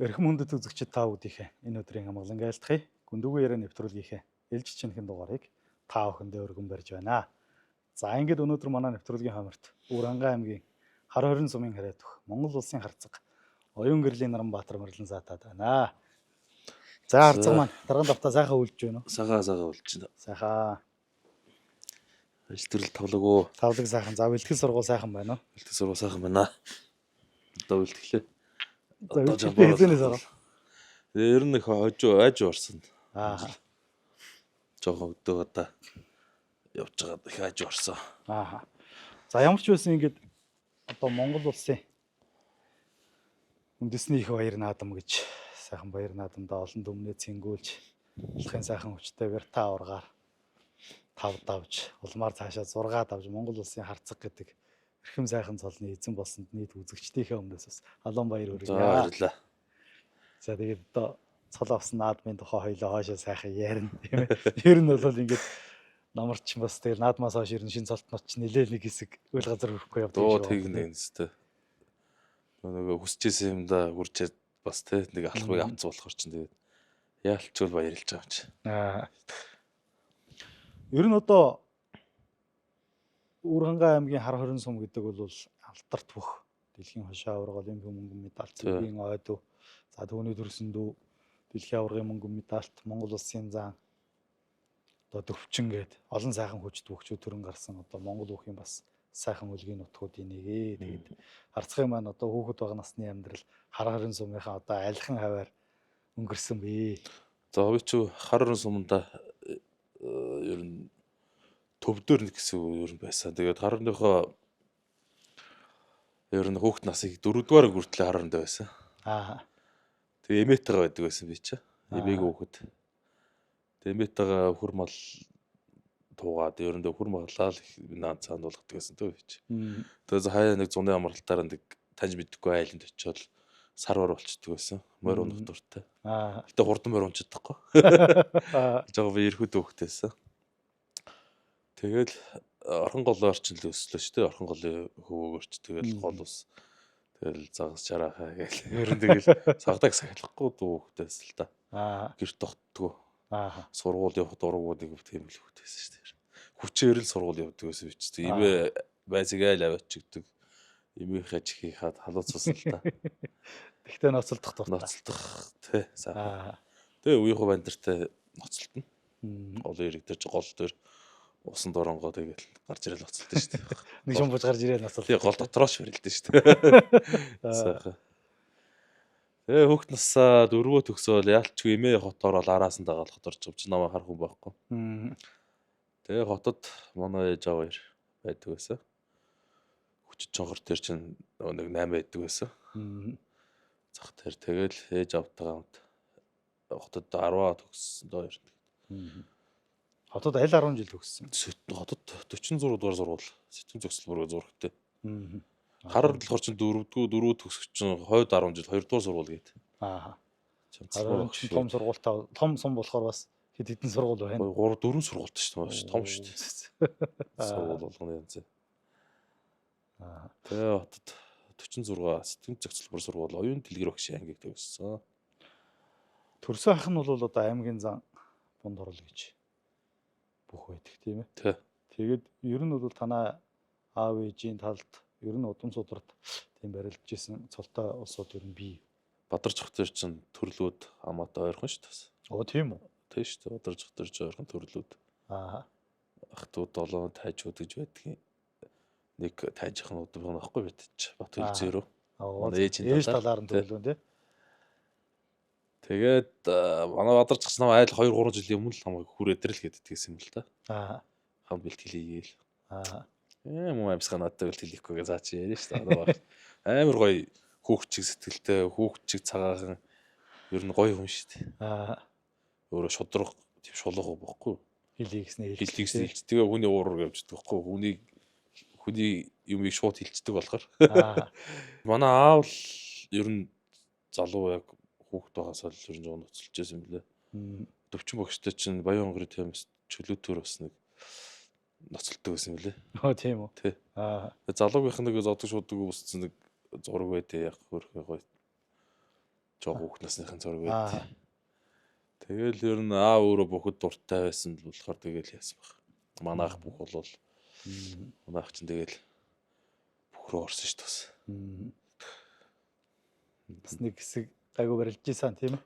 Эрхэм хүндэт үзэгчид та бүдийнхээ энэ өдрийн амгалан айлтгая. Гүндүгүү яриа нэвтрүүлгийнхээ ээлж чинхэн дугаарыг та бүхэндээ өргөн барьж байна. За ингээд өнөөдөр манай нэвтрүүлгийн хамарт Уранга аймгийн Хар хорин сумын харайд дөх Монгол улсын харцаг Оюун гэрлийн Наранбаатар мөрлөн заатаад байна. За харцаг маань дарган давтаа сайхан үлдэж байна уу? Сагаа үлж байна. Сайхан. Ажил төрөл тавлагөө. Тавлаг сайхан. За бэлтгэл сургууль сайхан байна уу? Бэлтгэл сургууль сайхан байна. Одоо бэлтгэлээ. Одоо хэзээс ороо. Ер нь их айж орсон. Жохон өдөө одоо явж байгаа их айж орсон. За ямар ч байсан ингээд одоо Монгол улсын үндэсний их баяр наадам гэж сайхан баяр наадамдаа олон дүмнээ цэнгүүлж болохын сайхан хүчтэйгээр та ургаар 5 давж улмаар цаашаа 6 давж Монгол улсын харцаг гэдэг эрхэм сайхан цолны эзэн болсонд нийт үзэгчдийнхээ өмнөөс бас халуун баяр хүргэе. Баярлалаа. За тэгээд одоо цол авсан наадмын тухай хоёлоо хоошоо сайхан ярина тийм ээ. Ер нь бол ингээд намарч бас тэгэл наадмаас хойш ер нь шин цолтнот ч нэлээд нэг хэсэг үйл газар хөрөхгүй явдаг шүү. Тэг нэг нэстэй. Нөгөө хүсчихсэн юмдаа хүрчээд бас те нэг алхмыг авцсан болохоор чинь тэгээд яалтчгүй баярлж байгаа юм чи. Ер нь одоо Уранга аймгийн Хар хорин сум гэдэг бол алдарт бүх дэлхийн хошоо аварга олимпийн мөнгөн медаль, цэврийн ойд, за түүний төрсөндөө дэлхийн аваргын мөнгөн медальт, Монгол улсын зан одоо төвчин гээд олон сайхан хүчт хөгчүүд төрөн гарсан одоо Монгол хүүхийн бас сайхан үлгийн нутгуудын нэг. Тэгээд харцгын маань одоо хүүхэд байгаа насны амьдрал Хар хорин сумынхаа одоо айлхан хаваар өнгөрсөн бэ. За би ч Хар хорин суманда ер нь төвдөр нэг гэсэн ер нь байсан. Тэгээд Хар хорныхоо ер нь хүүхэд насыг 4-р хүртэл Хар хоронд байсан. Тэгээ эмээтэйгээ байдаг байсан би чи. Эмээгүй хүүхэд. Тэгээ эмээтэйгээ хөр мал туугаад ер нь хөр маллаа наад цаанд болгодог гэсэн төө би чи. Тэгээ хаяа нэг зуны амралтаар нэг таньж мэддэггүй айланд очиод сарвар болчихдог байсан. Морь унах дуртай. Гэтэ хурдан морь унчихдаггүй. Жоо би эрхүүд хөөхтэйсэн. Тэгэл орхон голын орчин л өслөө шүү дээ. Орхон голын хөвөөгөрч тэгэл гол ус. Тэгэл загас чараахаа гээл. Ер нь тэгэл цагдаг сахилахгүй дүүхтэйс л та. Гэрт тогтдгоо. Сургууль явах дургуудыг тийм л хөөхтэйсэн шүү дээ. Хүчээр л сургууль явдаг гэсэн би ч. Имээ байсагаал аваачигдаг. Имээ хажихий хаад халууцсан л та. Тэгтээ ноцолдох дуртай. Ноцолдох тий сайхан. Тэгээ үеийнхөө бандартай ноцолтно. Голын ирэг дээр гол дээр усан доронгоо тэгэл гарч ирэл ноцолдсон шүү дээ. Нэг шумбаж гарч ирэл ноцолдсон. Тэгээ гол дотроош фэрэлдэн шүү дээ. Сайхан. Тэгээ хүүхд насаа 4-өө төгсөөл яалтчгүй эмээ хотоор бол араас нь дагаалхад орж авч намайг харах хүн байхгүй. Тэгээ хотод манай ээж аваар байдаг байсан. Хүчит чонгор дээр чинь нэг 8 байдаг байсан. Зах дээр тэгэл ээж автайгаа хамт хотод 10 төгссөн доо ер нь. Хотод аль 10 жил төгссөн. Хотод 46 дугаар сургууль сэтгэн зохицол бүргээ зурхтай. Харар болохоор чинь 4 төгсөх чинь хойд 10 жил 2 дугаар сургууль гээд. Том сургуультай том сум болохоор бас хэд хэдэн сургууль байна. 3 4 сургуультай шүү дээ. Том шүү дээ. Сургууль болгоны янз. Тэгээ хотод 46 сэтгэн зохицол бүр сургууль оюун дэлгэр багшийн ангийг төгссөн. Төрсөн ах нь бол одоо аймгийн зан бунд орол гэж бүх байдаг тийм ээ. Тий. Тэгээд ер нь бол танаа аав ээжийн талд ер нь удам судрат тийм барилж исэн цолтой улсууд ер нь бий. Бадарч хотор чинь төрлүүд хамаатай ойрхон шүү дээ. Тийм үү? Тий шүү дээ. Бадарч хотор чинь ойрхон төрлүүд. Ахтууд 7 тайжууд гэж байдгийн. Нэг тайжхан удам байхгүй битэж Бат хөлзөөрөө. Ээж талаар нь төрлөө тий. Тэгээд манай бадарч гас нам айл 2 3 жилийн өмнө л намайг хүрээдэр л гэдэгсэн юм л та. Хамт бэлтгэлийгээл. Муу амьсгаа надад бэлтгэлийхгүйгээ заа чи яриа шүү дээ. Амар гоё хүүхчиг сэтгэлтэй, хүүхчиг цагаахан ер нь гоё хүн шүү дээ. Өөрөө шудраг тийм шулуух байхгүй. Хэлийгснээ хэлж. Тэгээ хүний уураар явждаг байхгүй. Хүний юмыг шууд хэлцдэг болохоор. Манай аав л ер нь залуу яг хүүхэд байгаасаа л ер нь жоо ноцолж байсан юм лээ. Төвчин багштай чинь Баян хонгорын темс чөлөөтөр бас нэг ноцолдог байсан юм лээ. Тийм үү. Тий. Залуугийнх нэг зодог шуудаг үсцэн нэг зураг байдээ яг хөрхөө гоё. жоо хүүхд насныхын зураг байд. Тэгэл ер нь аав өөрөө бүхэд дуртай байсан л болохоор тэгэл яасан баг. Манайх бүх бол манайх чинь тэгэл бүх рүү орсон ш тус. Бас нэг хэсэг айгу барилж ийсэн тийм ээ.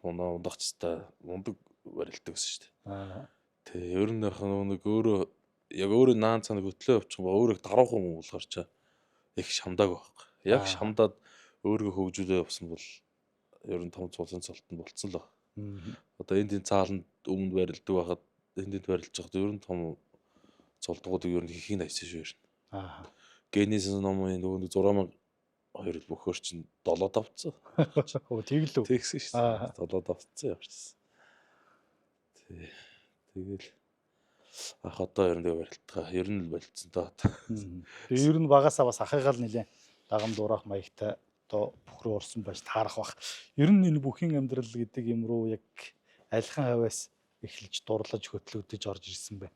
Ундагчтай ундаг барилдаг гэсэн ш. Тэг ер нь нэг өөрөө яг өөрөө наан цанаг хөтлөө явчих ба өөрөө даруухан хүн болохоор ч их шамдаг байхгүй. Яг шамдаад өөрийгөө хөгжүүлээ явсан бол ер нь том цулын цолтон болцсон л байна. Одоо энэ цааланд өмнө барилдаг байхад энд барилж байхад ер нь том цолдгуудыг ер нь хийхин айсан шүү ер нь. Генезис номын нөгөө 6002 бөхөр чинь 7 давцсан. Тэглүү. Тэгсэн шүү. 7 давцсан явчихсан. Тэгэл ах одоо ер нь барилтгаа ер нь л болцсон доо. Тэгээ ер нь багасаа бас ахыгаал нэлээ дагам дуурах маягтай одоо бүх рүү орсон байж таарах бах. Ер нь энэ бүхийн амьдрал гэдэг юм руу яг альхан хаваас эхэлж дурлаж хөтлөгдөж орж ирсэн бэ.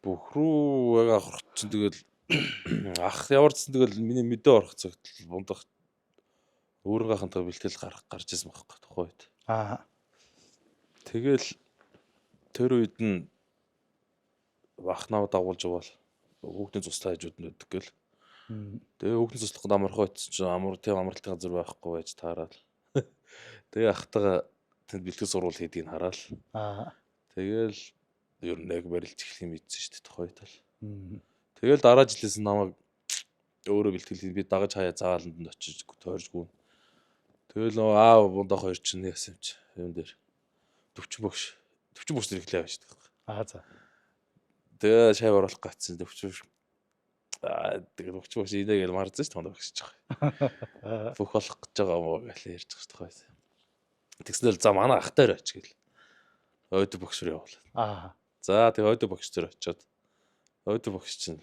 Бүх рүү яг авах чинь тэгэл ах яварцсан тэгэл миний мэдээ орох цагт бундах өөрийнхөө бэлтгэл гарч ирсэн байхгүй тухай үед. Тэгэл тэр үед нь бахнаа дагуулж явал хүүхдийн цуслаа хажууд нь өгдөг гэл. Тэгээ хүүхдийн цуслахад амархан утсан чинь амралтын газар байхгүй байж таарал. Тэгээ ахтайгаа тэнд бэлтгэл сурвал хийдгийг хараал. Тэгэл ер нь яг барилж эхлэх юм ийдсэн шүү дээ тухай тал. Тэгэл дараа жилээс намайг өөрөө бэлтгэл би дагаж хаяа зааланд нь очиж тойржгүй. Тэгэл аав бундах хоёр чинь яасан юм чи юм дээр 40 багш нэрэхлээ байж байгаа. За. Тэгээ шай оруулах гацсан 40 тэгээ 40 багш инээгээл марзсан ш тонд багшиж байгаа. Бүх болох гэж байгаа мó гэж ярьж байгаа тухай. Тэгснээр за манай ах дээр оч гэл. Ойд багш руу явуулаа. За тэгээ ойд багш дээр очиод ойд багш чинь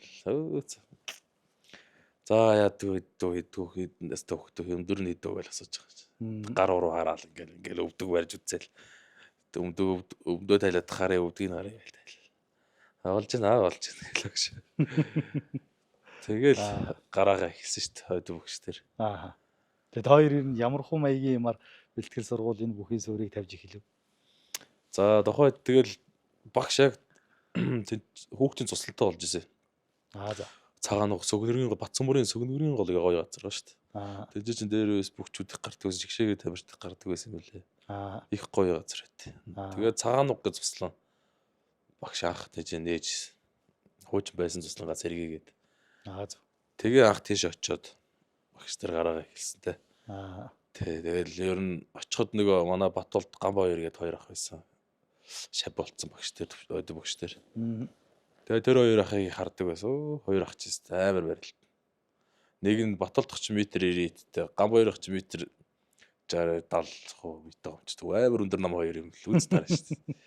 за яадаг хэднээс төгтөх юм дөрөв хэдөө гэж асууж байгаа. Гар уруу хараал ингээл өвдөг барьж үзэл. Өвдөө тайлаад хараа өвдгийг хараа гээл. Олж байна гэлээ гэж. Тэгэл гараагаа ихсэн шүү дээ ойд багш дээр. Тэгэд хоёрын ямар хуу маягийн юмар бэлтгэл сургуулийн бүхий суурийг тавьж эхлэв. За тухайд тэгэл багш яг хүүхдийн цуслалтай болж ирсэн. За. Цагаан уг сүгнэрийн Батцамбарын сүгнэрийн голыг гоё газар шүү дээ. Тэгж чинь дээрээс бүгчүүдих гардаг байсан, жигшээгээ тамирчдаг гардаг байсан юм лээ. Их гоё газар байт. Тэгээд цагаан уг гэж цуслаа. Багш анх тийж нээж хуучин байсан цуслангаа сэргийгээд. Тэгээ анх тийш очиод багш нар гараагаа эхэлсэн те. Тэгэл ер нь очиход нөгөө манай Батулд Гамбаа хоёр гээд хоёр ах байсан. Шав болцсон багш тэр ойд багш тэр. Тэгээ тэр хоёр ахыг хардаг байсан. Хоёр ах ч амар барилт. Нэг нь Батулд ах ч метр 90-тэй, Гамбаа хоёр ах ч метр 60 70 метр өмчдөг. Амар өндөр нам хоёр юм л үз таарна шүү дээ.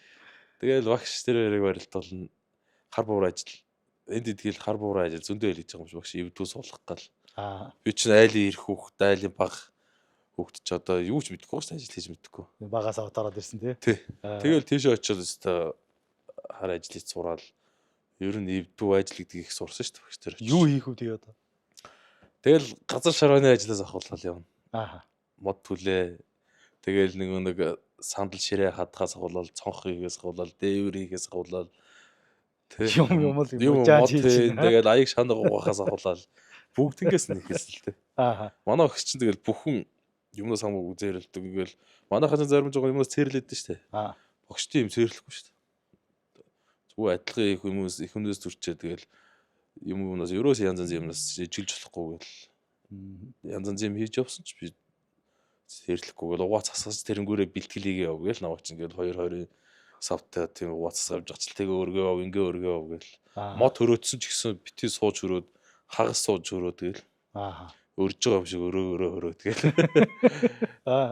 Тэгэл багш тэр хоёрыг барилт болно. Хар буур ажил. Энд идгээл хар буур ажил зөндөө хэлж байгаа юм шиг багш эвдүү суулгах гал. Би чинь айлын ирэх хүүхд, айлын баг хүүхд ч одоо юу ч мэдэхгүй шүү дээ ажил хийж мэдэхгүй. Багасаа отараад ирсэн тий. Тэгэл тийшээ очиод өстой хар ажил хийж сураал. Ер нь эвдүү ажил гэдгийг их сурсан шүү дээ багш тэр. Юу хийх вэ тэгээ одоо? Тэгэл газар шаргааны ажлаас авахлал явна. Мод түлээ. Тэгэл нэг сандал ширээ хадхаас авахлал, цонх хийгээс авахлал, дээвэр хийгээс авахлал. Юм жааж хийж. Тэгэл аяг шанаг угаахаас авахлал. Бүгднгээс нь хийсэн л дээ. Манай өгч чинь тэгэл бүхэн юмнаас хамаагүй зэрлдэг. Ингээл манайхаа зарим жоо юмнаас цэрлээд шүү дээ. Багштай юм цэрлэхгүй шүү дээ. Зүгээр адилхан их хүмүүс төрчээ тэгэл юмнаас ерөөс янз янз юмнаас жилж болохгүй гэл янз янз юм хийж явсан ч би цэрлэхгүй гэл угаац асгаж тэрэнгүүрээ бэлтгэлийг яв гэл наваач ингээл 2-2-ын савтай тийм угаац авч гацалтайг өргөө ав ингээ өргөө ав гэл мод хөрөөдсөн ч гэсэн битгий сууж хөрөөд хагас сууж хөрөөд гэл өрж байгаа юм шиг өрөө тэгэл.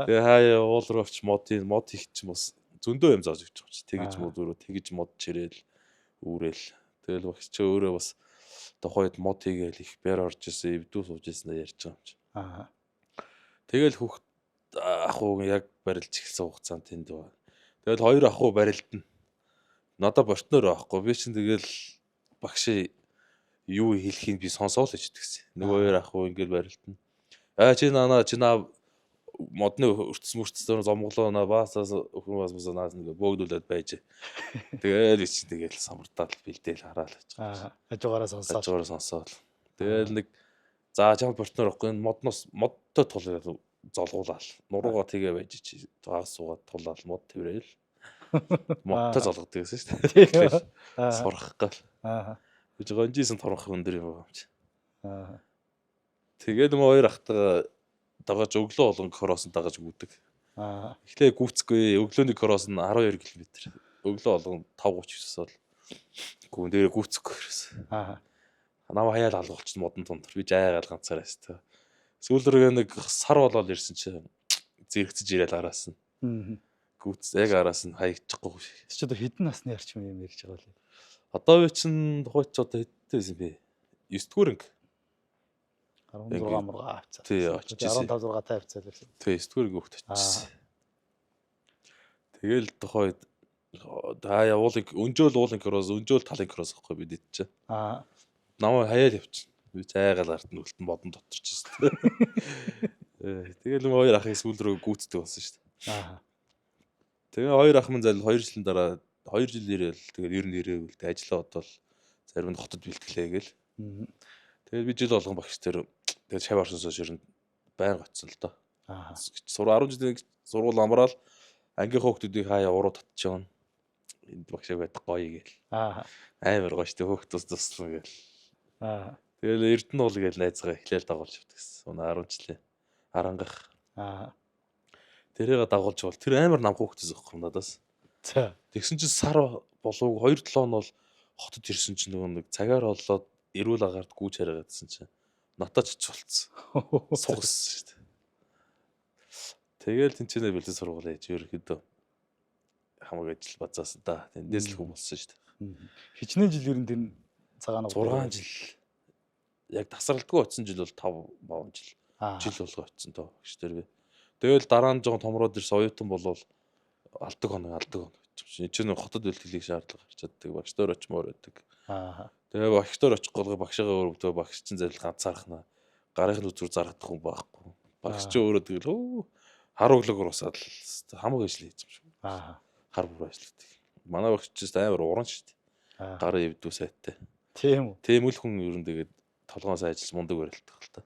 Тэгээ хаяа уул руу авч мод хийх чинь бас зөндөө юм зааж өгч байгаа чи. Тэгэж мод өрөө тэгэж мод чирээл үүрэл. Тэгэл багч чи өөрөө бас тухайд мод хийгээл их бэр орж исэн, эвдүү сууж исэн ярьж байгаа юм чи. Тэгэл хүүхд ах уу яг барилж эхэлсэн хугацаанд тэнд байна. Тэгэл хоёр ах уу барилдана. Надад бортноор байхгүй. Би чинь тэгэл багшийн юу хэлхийг би сонсоол гэж тэгсэн. Нөгөө хоёр ах уу ингээд барилдана. Чи модны өртсөн зомглоо баасаас өхөн наас нэг бөөгдүүлээд байж. Тэгээд би чинь тэгэл самартаал бэлдээл хараал гэж. Хажуугаараа сонсоод. Тэгэл нэг за чам партнер ихгүй модтой тул золгуулаад нуруугаа тэгээ байж чи гаас суугаад тулаад мод тврээл. Модтой золгодог гэсэн шүү дээ. Сурах гал. Гэж гонжисэн торох өндөр юм байна чи. Тэгээд мөн хоёр ахтаа дагаж өглөө болон кросс дагаж гүдэг. Эхлээ гүцэхгүй өглөөний кросс нь 12 км. Өглөө болон 5:39-с бол гүн дээр гүцэхгүй хэрэгсэн. Намаа хаяал алгуулчих модон тундар. Би жаагаал ганцаараа хэвчээ. Сүүлрээ нэг сар болоод ирсэн чи зэрэгцэж ирээл араас нь. Гүц яг араас нь хаягчихгүй. Чи одоо хэдэн насны арчим юм ярьж байгаа вэ? Одоо би чинь тухайч одоо хэдтэй байсан бэ? 9 дугаар анги. 16 мурга авцаа. Тий, очижсэн. 15 6 та авцаа л байсан. Тий, 9 дугаар гүгт очижсэн. Тэгэл тухайд явуулыг өнжөөл кросс, өнжөөл талын кросс гэхгүй бид идэж. Намаа хаяал явчих. Би зайгаал ард нь үлтэн бодон доторчсэн. Тэгэл хоёр ахыг сүүл рүү гүйцдэг болсон шүү дээ. Тэгээ хоёр ах минь зал 2 жилийн дараа 2 жил ирээл тэгээд ер нь ирээвэл ажиллаа бодвол зарим нь хотод бэлтгэлээ гээл. Тэгээд би жил болгон багш тэр тэгээд шав орсонсоо ер нь байнга очсон л доо. 10 жилийн сургууль амраал ангийнхаа хүүхдүүдийг хаяа уруу татчихвэн. Энд багшаа байдаг гоё гээл. Амар гоё штэ хүүхдүүд туслана гээл. Тэгэл Эрдэнэ уул гээл найзгаа эхлээл дагуулж явдаг гэсэн. Өнөө 10 жилийн харангах. Тэрийг дагуулж бол тэр амар нам хүүхдээс өгөх юм надаас. Тэгсэн чинь сар болов 2-7 хоног бол хотод ирсэн чинь нөгөө нэг цагаар олоод эрүүл агаард гүйж хараагаадсэн чинь натаач ч болцсон. Сугсан шүү дээ. Тэгэл тэнцэнэ бэлдээ сургуулаа яж ерөөхдөө хамаг ажил базаасан да. Тэндээс л хүмүүс шүү дээ. Хичнээн жил ер нь тэр цагаан 6 жил. Яг тасралтгүй очсон жил бол 5 жил. Жил болгоо очсон тоо гэж тэр би. Тэгэл дараа нь жоохон томроод ирсэн оюутан болвол алдаг хоног. Чинь хотод бэлтгэлийг шаардлага гарч чаддаг. Багшдаар очимоор байдаг. Тэгээ багшдаар очих голгоо багшаагаа өрөвдөө багш чинь зарил ганцаархнаа. Гарын үзүр зарагдах хүн байхгүй. Багш чинь өөрөө тэгэл хар өглөөгөр усаад хамаг ажил хийж юм шүү. Хар бүр ажилладаг. Манай багш чинь амар уран шүү дээ. Гарын эвдүү сайтай. Тийм үү. Тийм үл хүн ер нь тэгээд толгоон сайн ажиллаж мундаг барилдах л та.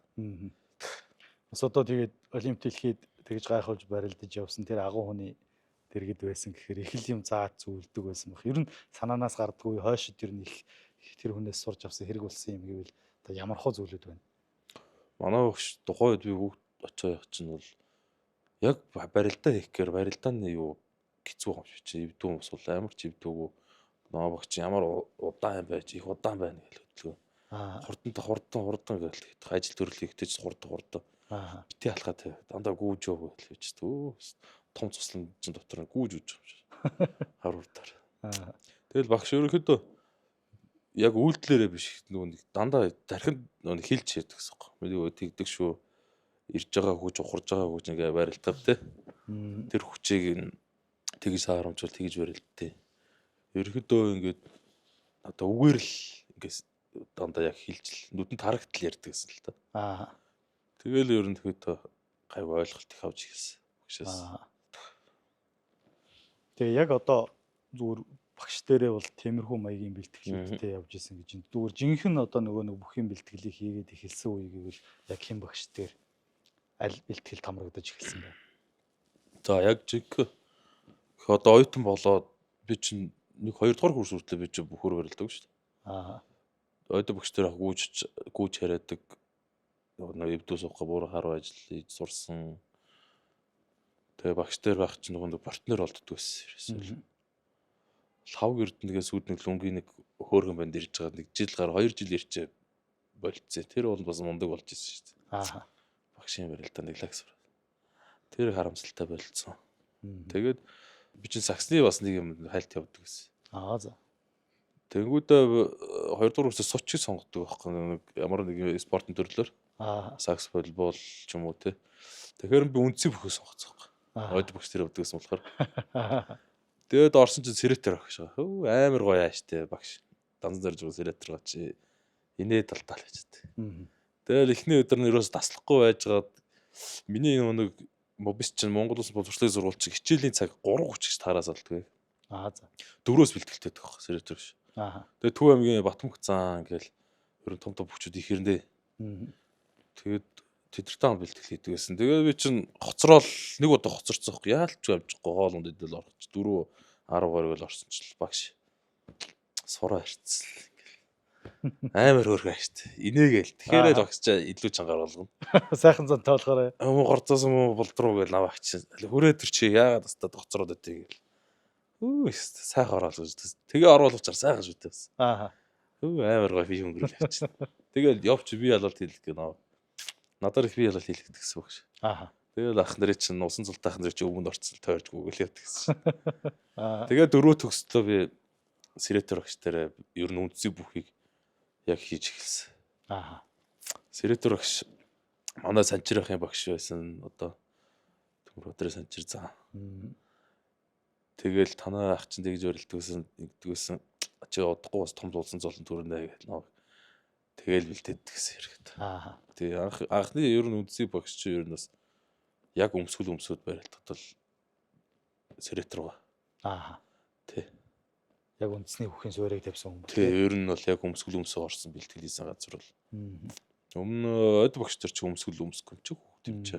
Бас одоо тэгээд олимп дэлхийд тэгж гайхуулж барилдаж явсан тэр агуу хүний дэргэд байсан гэхээр их л юм зааж зүйлдэг байсан баг. Ер нь санаанаас гардаггүй хойшид ер нь их тэр хүнээс сурч авсан хэрэг болсон юм гэвэл одоо ямар хоо зүйлүүд байна. Манай багш тухайн үед би бүгд очоо явах чинь бол яг барилдаа хийх гээр барилдааны юу хэцүү юм шиг чи эвдүү ус бол амар ч эвдүүгүй. Наа багч ямар удаан байж их удаан байна гэж хөдлөө. Хурдан гээл тэгэх ажил төрөл хийхдээ ч хурдан. Бити халахаа дандаа гүүж өг гэж төө том цуслан чинь дотор нь гүүж үж юм шиг. Харуултаар. Тэгэл багш ерөөхдөө яг үйлдэлээрээ биш нөгөө дандаа дархинд нөгөө хилж ярьдаг гэсэн юм. Мэдээ тэгдэг шүү. Ирж байгаа хүч ухарж байгаа хүч ингээ барилдав те. Тэр хүчийг тэгж саарамжуул тэгж барилдтээ. Ерөөхдөө ингээд одоо үгээр л ингээс дандаа яг хилж нүдэнд харагдтал ярьдаг гэсэн л та. Тэгэл ер нь тэгэхэд гайг ойлголт их авч ирсэн. Багшаас. Тэгээ яг одоо зүгээр багш дээрээ бол тиймэрхүү маягийн бэлтгэлүүдтэй явж исэн гэж. Зүгээр жинхэнэ одоо нөгөө нэг бүх юм бэлтгэлийг хийгээд эхэлсэн үе гэвэл яг хэн багш дээр аль бэлтгэл тамрагдаж эхэлсэн бэ? За яг жинхэнэ одоо оюутан болоод би чинь нэг 2 дугаар курс хүртэл би чинь бүхөр барилдаг шүү дээ. Оюутан багш дээр гүйж хараадаг нөгөө эвдүү суух бүр харуу ажил хийж сурсан. Тэгээ багш дээр байх чинь нөгөө партнер олддог байсан. Лав Эрдэнэгээс үүднэг лүнгийн нэг хөөргөн банд ирж байгаа нэг жил гар 2 жил ирчээ болцсон. Тэр бол бас мундаг болж ирсэн шүү дээ. Багшийн барилдаа нэг лагс. Тэр харамсалтай болцсон. Тэгээд би чинь саксны бас нэг юм хайлт явдаг гэсэн. За. Тэнгүүдээ 2 дугаар курсээс сочиг сонгодог байхгүй ямар нэг спортын төрлөөр. Сакс волейбол ч юм уу те. Тэгэхээр би үндсийг бүхэл сонгоцсон байхгүй. Ойд багш тэр явдаг гэсэн болохоор. Тэгээд орсон чинь сэретер багш байгаа. Амар гоё ааштай багш. Данзан зарж байгаа сэретер гоо чи инээ талтаал гэж дээ. Тэгэл эхний өдөр нь ерөөс таслахгүй байжгаад миний нэг мобис чинь Монгол Улсын боловсролын сургууль чинь хичээлийн цаг 3:30 гэж таараас болдгоо. За. 4-өөс бэлтгэлтэй байх селектор биш. Тэгээ Төв аймгийн Батмөх цаан гээл ер нь том бүчүүд их хэрэндээ. Тэгээд тэдэртэй хамт бэлтгэл хийдэг гэсэн. Тэгээ би чинь хоцрол нэг удаа хоцорцсон байхгүй яалч авчихгүй хоолунд идэл орчих 4 10 гаруй л орсон ч багш. Сураа харцсан. Амар хөөрхөн штт. Инээгээл. Тэгэхээр л огч илүү чангаар болгоно. Сайхан зан тоолохоор. Горцоос юм болдруу гэж наваач. Хүрээ төр чи яагаад тастад хоцроод өгдөө гээл. Үу сайхан ороод гэж. Тэгээ оруулахчаар сайхан шүү дээ. Үу амар гоё би өнгөрөөл явчихна. Тэгэл явч би ялалт хийлгэх гэнэ. Надаар их би ялалт хийлгэх гэсэн үг ш. Тэгэл ах нарын чинь усан цултаах нарын чинь өвөнд орцол тойрч гүгэл явдаг гэсэн. Тэгээ 4 төгслөө би сиретер багш тараа ер нь үндсийг бүхийг яг хийж эхэлсэн. Сиретер багш манай санчирахын багш байсан одоо төмөр өдрөө санчир заа. Тэгэл танаа ах чинь тэгж өрөлдгөөсөн чи удахгүй бас том зулсан золон төрнэ гэх нөө. Тэгэл бэлдээд гэсэн хэрэгт. Тэгээ анхны ер нь үндсийг багш чи ер нь бас яг өмсгөл барилдахад бол сиретер байгаа. Тий. Яг үндэсний бүхний суурийг тавьсан хүмүүс. Тий, ер нь бол яг өмсгөл орсон бэлтгэл хийсэн газар бол. Өмнө од багш нар ч өмсгөл өмсөх юм чи хүүхд юм чи.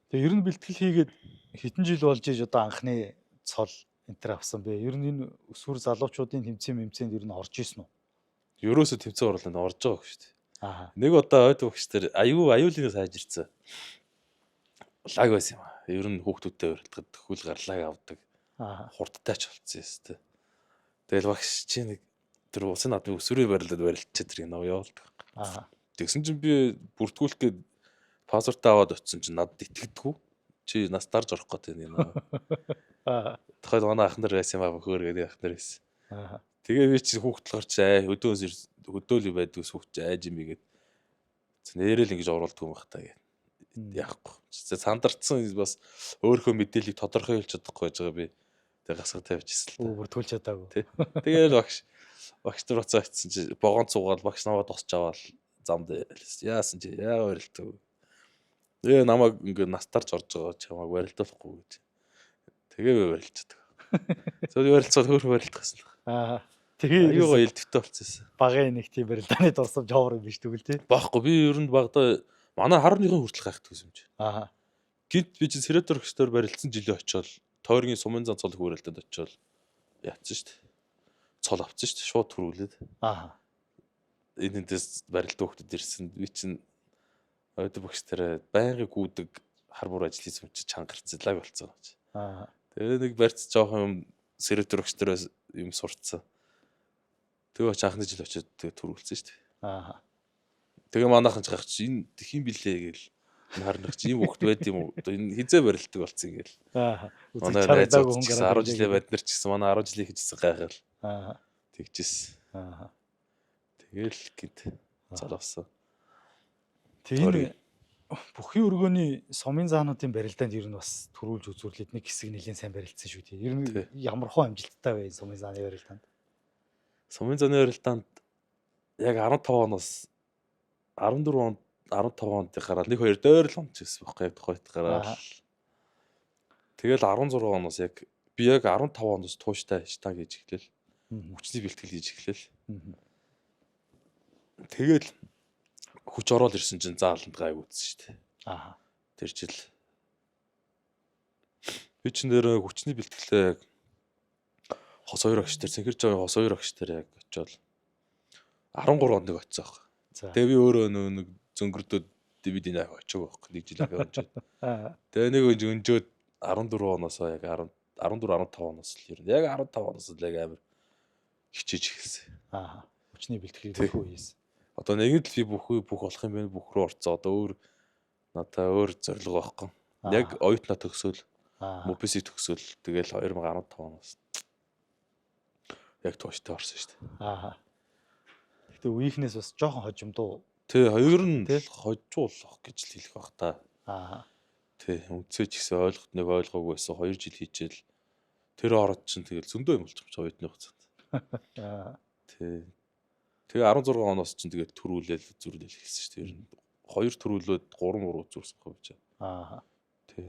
Тэгээ ер нь бэлтгэл хийгээд хэдэн жил болж иж одоо анхны цол энтер авсан бэ? Ер нь энэ өсвөр залуучуудын тэмцээнд ер нь орж исэн үү? Ерөөсө тэмцээн орлоонд орж байгаа шүү дээ. Нэг удаа од багш нар аюулынаас хайж ирсэн. Лаг байсан юм. Ер нь хүүхдүүдтэй урилдахад хөл гарлаг авдаг. Хурдтай ч болцсон юм тест. Тэгэл багш чи нэг тэр усын надны өсвөрөө барилчаад тэр нөө явуулдаг. Тэгсэн чинь би бүртгүүлэх гээд пассворт аваад очисон чинь надад итгэдэггүй. Чи нас дарж орох гээд байна нөө. Тэгэхээр манай ах нар байсан юм аа хөөргээд ах нар байсан. Тэгээ би чи хүүхдлохор чи хөдөөл байдгүйс хүүхд айж юм игээд нэрэл ингэж оруулдаг юм бах та гэ. Яахгүй. Сандарцсан бас өөрөө мэдээллийг тодорхойлж чадахгүй байж байгаа би. Тэгээ гасгал тавьчихсан л. Бүртгүүлж чадаагүй. Тэгээл багш нар уцаа очсон чи богоон цугаал багш наваа тосч аваад замд яасан чи яагаад барилдаг. Тэгээ намайг ингээ настарч орж байгаа чамайг барилдуулахгүй гэж. Тэгээ би барилчдаг. Зөв барилцаад хөөрхөн барилдахсан л. Тэгээ аюугаа илдэвтэй болчихсон. Багын нэг тийм барилдааны дурсамж ховор юм биш тэгвэл тий. Багхгүй би ер нь багада манай 11-ын хүртэл гайхдаг юм чи. Гинт би чи сиретер өгчдөр барилдсан жилийн очиод тойргийн сумын зан цол хүрээлтэд очиод яатсан шүү дээ. Цол авцсан шүү дээ. Шууд түрүүлээд. Энэндээс барилд хөөхдөд ирсэн. Би чин ойд багш тараа байнгын гүдэг хар бур ажил хийсэн чи чангарцсан лаг болцсон гэж. Тэгээ нэг барьц жоохон юм сиретер өгчдөрөөс юм сурцсан. Тэгээ оч анхны жил очиод тэгээ түрүүлсэн шүү дээ. Тэгээ манайхан ч гайх чи энэ хин билээ гээл харнах чи юм хөхт байд юм уу? Энэ хизээ барилдаг болсон гээл. Манай найз хүн 10 жилээ баднэр ч гэсэн манай 10 жилийн хийжсэн гайхал. Тэгжсэн. Тэгэл гинт залавсан. Тэгээ бүхий өргөний сумын заануудын барилдаанд ер нь бас төрүүлж үзүүлээд нэг хэсэг нэлийн сайн барилдсан шүү дээ. Ер нь ямар хөө амжилттай вэ сумын зааны барилдаанд? Сумын зааны барилдаанд яг 15 оноос 14 онд 15 онд гараад 1-2 дээр л онч гэсэн байхгүй яг тухайд гараад. Тэгэл 16 оноос яг би яг 15 оноос тууштай штаг хийж эхлэв. Хүчний бэлтгэл хийж эхлэв. Тэгэл хүч ороод ирсэн чинь зааланд гайг үзсэн шүү дээ. Тэр жил би чинь нэр хүчний бэлтгэлээ хос 2 агш тэр Цэнхэр жавын хос 2 агш тэр яг очиод 13 онд нэг очсон байхгүй. Тэгээ би өөрөө нэг зөнгөрдөөд дивидийн ах очиог байхгүй нэг жил ахаа очиод. Тэгээ нэг өнжөөд 14 оноос яг 14 15 оноос л ер нь яг 15 оноос л яг амар хичээж эхэлсэн. Хүчний бэлтгэлийг бүх үеэс. Одоо нэгд л би бүх болох юм байна бүх рүү орцоо. Одоо өөр надаа өөр зорилго байхгүй. Яг оюутнаа төгсөөл мобисийг төгсөөл тэгэл 2015 оноос яг тууштай орсон шүү дээ. Гэтэ үеийнхнээс бас жоохон хожимдуу. Тий, хоёр нь хожуулах гэж л хэлэх бах та. Тий, үндсэж гисэн нэг ойлгоогүй байсан 2 жил хийчихэл тэр ороод чинь тэгэл зөндөө юм болчих оюутны хугацаанд. Тий. Тэгээ 16 оноос чинь тэгээд төрүүлээл зүрлээл хэлсэн шүү дээ. Ер нь 2 төрүүлээд 3 мөр үзүүлсэн байхгүй гэж. Тий.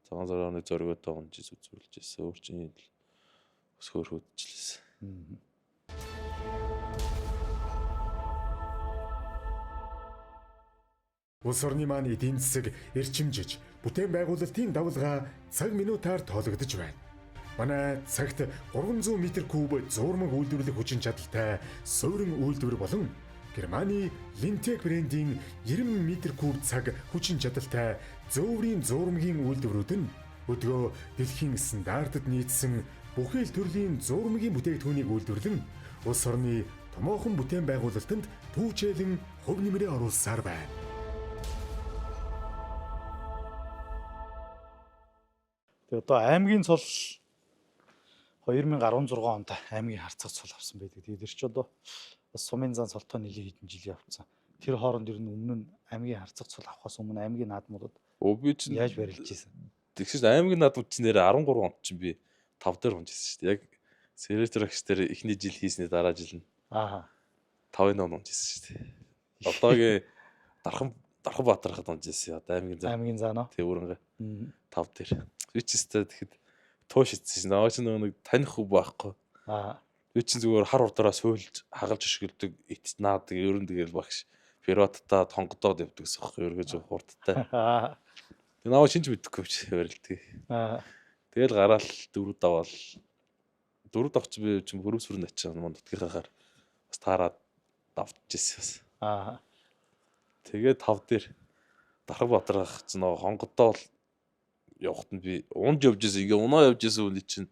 Цагаан сарны зоригтой онжис үзүүлж ирсэн. Өөр чинь өсгөр хөдөлжлээсэн. Улс орны маань эдийн засаг эрчимжиж, бүтээн байгуулалтын давалгаа цаг минутаар тоологдож байна. Манай цагт 300 м3 зуурмаг үйлдвэрлэх хүчин чадалтай суурин үйлдвэр болон Германы Lintec брендийн 90 м3 цаг хүчин чадалтай зөөврийн зуурмгийн үйлдвэрүүд нь өдгөө дэлхийн стандартад нийцсэн бүхэл төрлийн зуурмгийн бүтээгдэхүүнийг үйлдвэрлэн улс орны томоохон бүтээн байгуулалтанд түүчээлэн хөв нэмрээ оруулсаар байна. Одоо аймгийн цол 2016 онд аймгийн харьцаг цол авсан байдаг. Тэгээд ч одоо бас сумын зан цолтой нэлээд хэдэн жил явцсан. Тэр хооронд ер нь өмнө нь аймгийн харьцаг цол авахаас өмнө аймгийн наадмуудад би чинь яаж барилж ийсэн. Тэгшээс аймгийн наадмууд чинь нэр 13 онд чинь би 5 дээр унжсэн шүү дээ. Яг Сэрээтрагч дээр эхний жил хийсний дараа жил нь 5-ын он унжсэн шүү дээ. Одоогийн Дархан Баатархад унжсэн. Одоо аймгийн зан нөө. Тэг өөрөнгө 5 дээр. Вичстэй тэгэхэд тууш ицсэн. Наа чи нэг таних хөв байхгүй. Би чинь зүгээр хар урдаараа сөөлж хагалж өшгөлдөг эцэд наадаг ерөн тэгэл багш. Пиротта тонгодоод явдаг гэсэн юм ергэж хурдтай. Тэг наа шинж мэдэхгүй ч барилдгийг. Тэгэл гараал 4 даваал 4 давч би чинь хөрөвсүр начаа мөн нутгийнхаар бас таараад давтчихсэн бас. Тэгээд 5 дээр Дархан Баатарх чинь нөгөө хонгодоо явахт нь би унж явж байсан. Ингээ унаа явж байсан үний чинь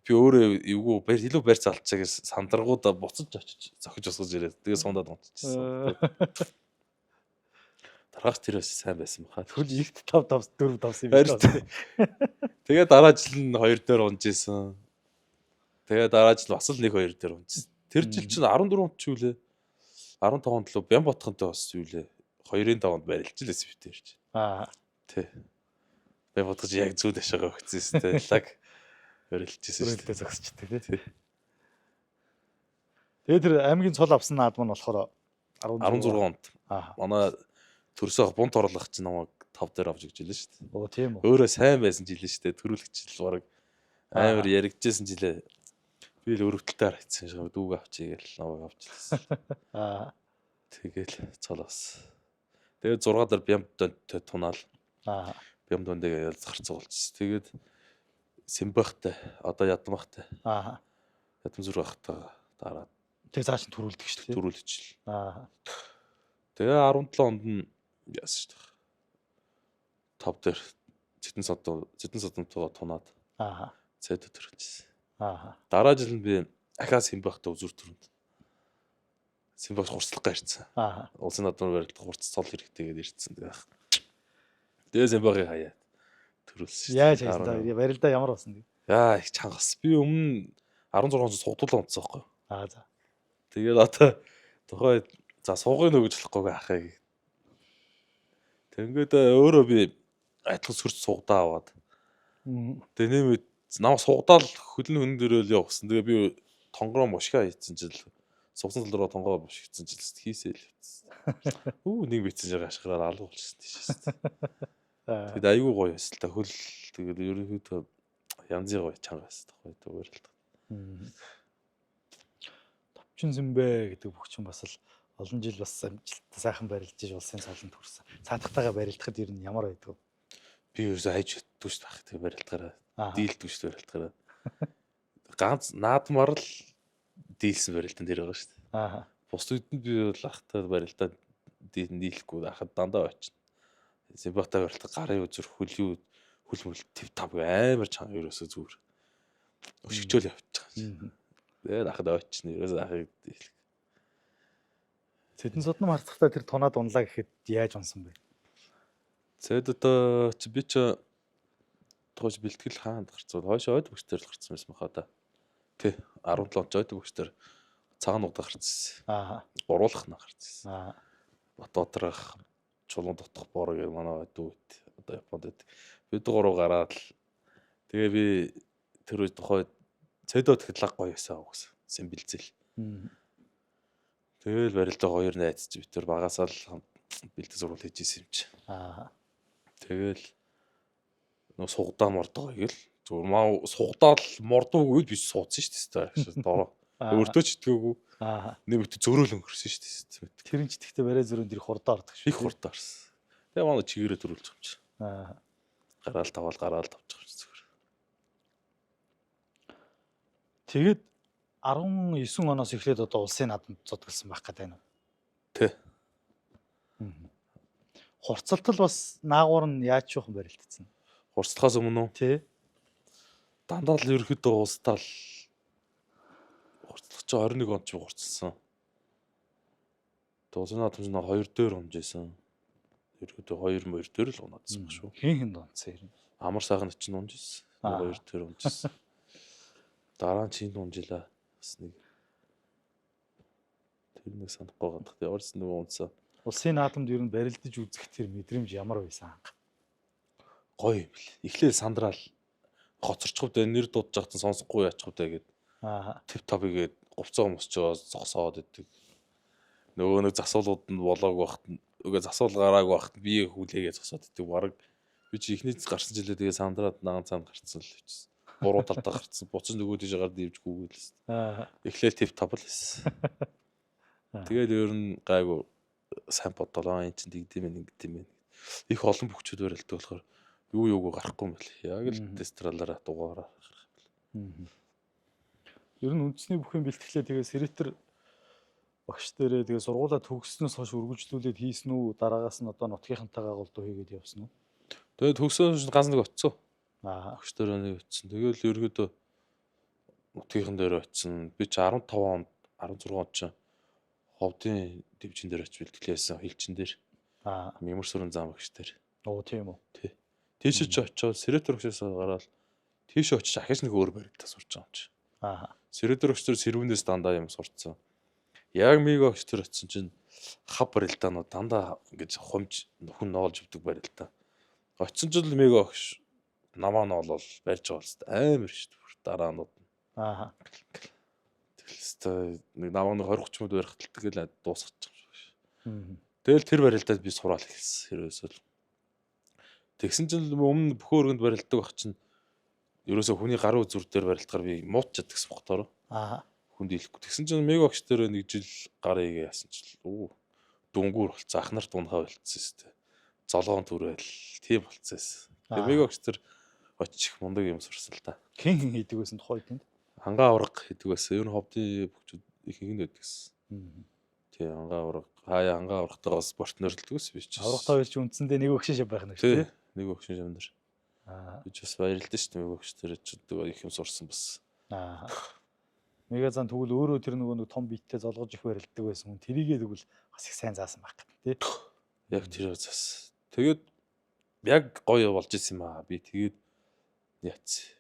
би өөрөө эвгүй илүү барь залцаа гэж сандаргуудаа буцаж очиж зохиж осгож ирээд тэгээ сундаад унтчихсан. Дараагч тэрээс сайн байсан баха. Хөл ихт 5 4 давсан юм байна. Тэгээ дараа жил нь 2 дээр унжсэн. Тэгээ дараа жил бас л 1-2 дээр унжсэн. Тэр жил чинь 14 онд ч үлээ. 15 онд л Бямботхонтой бас юу лээ. 2-5 онд барилж л байсан битэр чи. Тий. Бямботгож яг зүүн дэшегээ өгцсөн тест лаг барилжсэн шүү дээ зогсчихдээ тий. Тэгээ тэр аймгийн цол авсан наадам нь болохоор 16 онд. Манай төрсөөх бунт орлогч намайг 5 дээр авч өгч илээ шүү дээ. Оо тийм үү. Өөрөө сайн байсан жилээ шүү дээ. Төрүүлэгч л баг амар яригдчихсэн жилээ. Би л өрөвдөлтөөр хайцсан шиг дүүг авчий гээл намайг авчлаа. Тэгэл цолоос. Тэгээд 6 дээр Бямдонтой тунаал. Бямдондээ ялцгарцуулчихсан. Тэгээд Симбахтай одоо ядмахтай. Ядам зүрх ахтай дараад. Тэгээ цааш нь төрүүлдэг шүү дээ. Төрүүлчихл. Тэгээ 17 онд нь яасан шүү дээ. 5 дээр зэтэн содонтойгоо тунаад. Цэд төрчихсэн. Дараа жил нь би ахаа Симбахтай үзүр төрөнд. Симбахт хурцлага гарцсан. Улсын наадмаар барилдах хурц цол хэрэгтэй гэдээ ирсэн. Тэгээ Симбахыг хаяа төрүүлсэн шүү дээ. Яаж хайсан барилдаа ямар болсон бэ? Яа их чангас. Би өмнө 16 оноос сугдуулаа унтсан байхгүй. За. Тэгээд одоо тухай за суугыг нөгөж болохгүй ахыг. Тэнгүүд өөрөө би адилхан сүрч сугдаа аваад. Тэгээ нэмээд намайг сугдаал хөлн хүн дөрөөл явсан. Тэгээ би тонгороо мушгаа хийцэн жил сугсан цал руу тонгоо бушигдсан жил хийсэл хийсэн. Нэг битсэн жагаа ашгараар алга болчихсон тийш шүү дээ. Тэгээд аюу гоё байсан л та хөл тэгээд ерөнхийдөө янзын гоё чанга байсан тохой өөрөлд. Товчин Зэмбэ гэдэг бүгчин бас л олон жил бас амжилттай сайхан барилж иж улсын цолонд хүрсэн. Цаатахтайгаа барилдахад ер нь ямар байдаг вэ? Би ерөөсөө хайж өгдөг шүү дээ. Тэгээд барилдахаараа дийлдэг шүү дээ барилдахаараа. Ганц наадмаар л дийлсэн барилдан дээр байгаа шүү дээ. Бус үедэнд би бол ахтай барилдаа дийлэхгүй ахад дандаа очно. Симбахтай барилдах гарын үзүр хөл мөл төв тав амар чанга ерөөсөө зүгээр өшигчөөл явчих. Тэгээд ахад очно ерөөсөө ахыг дийлэх. Цэдэн содном хартахтаа тэр тунаад унлаа гэхэд яаж унсан бэ? Цэд одоо би ч тоош бэлтгэл хаанд гарцвал хойш ойд бүгстээр л гарцсан байсан баха да. Тэ 17 онд ойд бүгстээр цагаан нуудаа гарцсан. Гуруулах на гарцсан. Батбаатарх чулуун дотох бороо гэх манай дүүт одоо Японд бид гурав гараад л тэгээ би тэр үед тухайд цэдод хэдлаг гоё байсан угс сэмбэлзэл. Тэгэл барилдаа хоёр найз чи битэр багасаа л бэлтгэл сургууль хийж исэн юм чи. Тэгэл нөө сугдаа мордоо гэл зүгээр маа сугдаал мордоогүй л биш суудсан шүү дээ. Дороо. Өөртөө ч итгээгүү. Нэмэгт зөрөөл өнгөрсөн шүү дээ. Тэр нь ч ихтэй барай зөрөнд ирэх хурдаа ордог шүү. Их хурдаа орсон. Тэгээ манай чигээрээ төрүүлж байгаа юм чи. Гараал тавж байгаа юм чи зүгээр. Тэгээд 19 оноос эхлээд одоо улсын наадамд зодгалсан байх гэдэг байна уу? Тэ. Хурцлтал бас наагур нь яаж чуухан барилдсан? Хурцлахаас өмнө үү? Тий. Дандаа л ерөөхдөө устаал хурцлах чи 21 онд ч хурцлсан. Улсын наадамд 2 дээр унжсэн. Ерөөхдөө 2 дээр л унаадсан баг шүү. Хин донцсон юм. Амар сайхан чинь унжсэн. 2 дээр унжсэн. Дараа нь чинь унжилаа. Бас нэг тэр нэг санахгүй гадах. Ямарс нэг унцсан. Улсын наадамд ер нь барилдаж үзэх тэр мэдрэмж ямар байсан анх? Гоё юм бэл. Эхлээл сандраал гоцорчхов дэ нэр дуудаж хатан сонсохгүй яачих вэ гэд. Тип топ игээд говцоо хүмүүс ч зогсоод идэг. Нөгөө нэг засуулууд нь болоог багт үгээ засуул гарааг багт бие хүлээгээ зогсоод идэг. Бараг би чи ихнийц гарсан жилээ тэгээ сандраад наган цаанд гарцсан л бичсэн. Буруу талтаа гарцсан. Буцаж нөгөө тийж гар дивжгүйгээл л. Эхлээл тип топ л байсан. Тэгээд ер нь гайгүй сайн бодлоо эн чинь тэгдэм юм. Их олон бүхчүүд барилдаг болохоор юуг гарахгүй юм бэл. Яг л тестралаараа дугаараа гарах юм бэл. Ер нь үндэсний бүхэн бэлтгэлээ тэгээ Сэретэр багш дээрээ тэгээ сургуулаа төгсснөөс хойш үргэлжлүүлээд хийсэн үү? Дараагаас нь одоо нутгийнхантайгаа голдуу хийгээд явсан уу? Тэгээ төгссөн ганц нэг очсон. Багш дээрээ нэг очсон. Тэгээл ерөөдөө нутгийнхан дээр очсон. Би чи 15 онд 16 онд чи ховдын дэвжин дээр очиж бэлтгэлээсэн хилчин дээр. Мэмэр сүрэн зам багш дээр. Оо тийм үү. Тий. Тийш ч очиод Сэретэр багшаас гараад тийш очиж ахиж нэг өөр барилдаа сурч байгаа юм чи. Сэретэр багш дээр сэрвэнээс дандаа юм сурцсан. Яг миг багш дээр очисон чинь хав барилдаанууд дандаа ингэж хумж хүн ноолж өгдөг барилдаа. Очисон ч л миг багш намаа ноолол барьж байгаа л амар шүү дээ. Дараанууд. Тэгэлстэй нэг намаа 20-30 мөд барих тэгэл дуусгачих юм шиг. Тэгэл тэр барилдаад би сураал эхэлсэн. Ерөөсөө л. Тэгсэн чинь өмнө бүх өргөнд барилдаг байх чинь ерөөсөө хүний гарын үзүр дээр барилдахаар би муутчаад гэсэн бохтоор. Хүн дийлэхгүй. Тэгсэн чинь мега багш дээр нэг жил гарыг яасан чинь дүнгүүр болцсон. Ах нарт унахаа болцсон шүү дээ. Золгоон түрэл тийм болцсон. Тэгээ мега багш дээр очих мундаг юм сурсан л та. Хин хийдэг байсан тухай тэнд. Хангаа авраг хийдэг байсан. Ер нь ховдын бүхчүүд их хин байдаг гэсэн. Тий, хангаа авраг. Хаяа хангаа аврагтайгаа спорт нөрлөдөг байсан би ч. Аврагтай байж үндсэндээ нэг өгшин шав байх нь шүү дээ. Нэг өгшин шавнар. Би ч бас баярлалаа шүү дээ. Нэг өгш дээр ч их юм сурсан бас. Мегазан тэгвэл өөрөө тэр нэг том биттэй золгож их барилддаг байсан хүн. Тэрийгээ тэгвэл бас их сайн заасан байх гэдэг тий. Яг тэр зас. Тэгээд яг гоё болж исэн юм аа. Би тэгээд яц.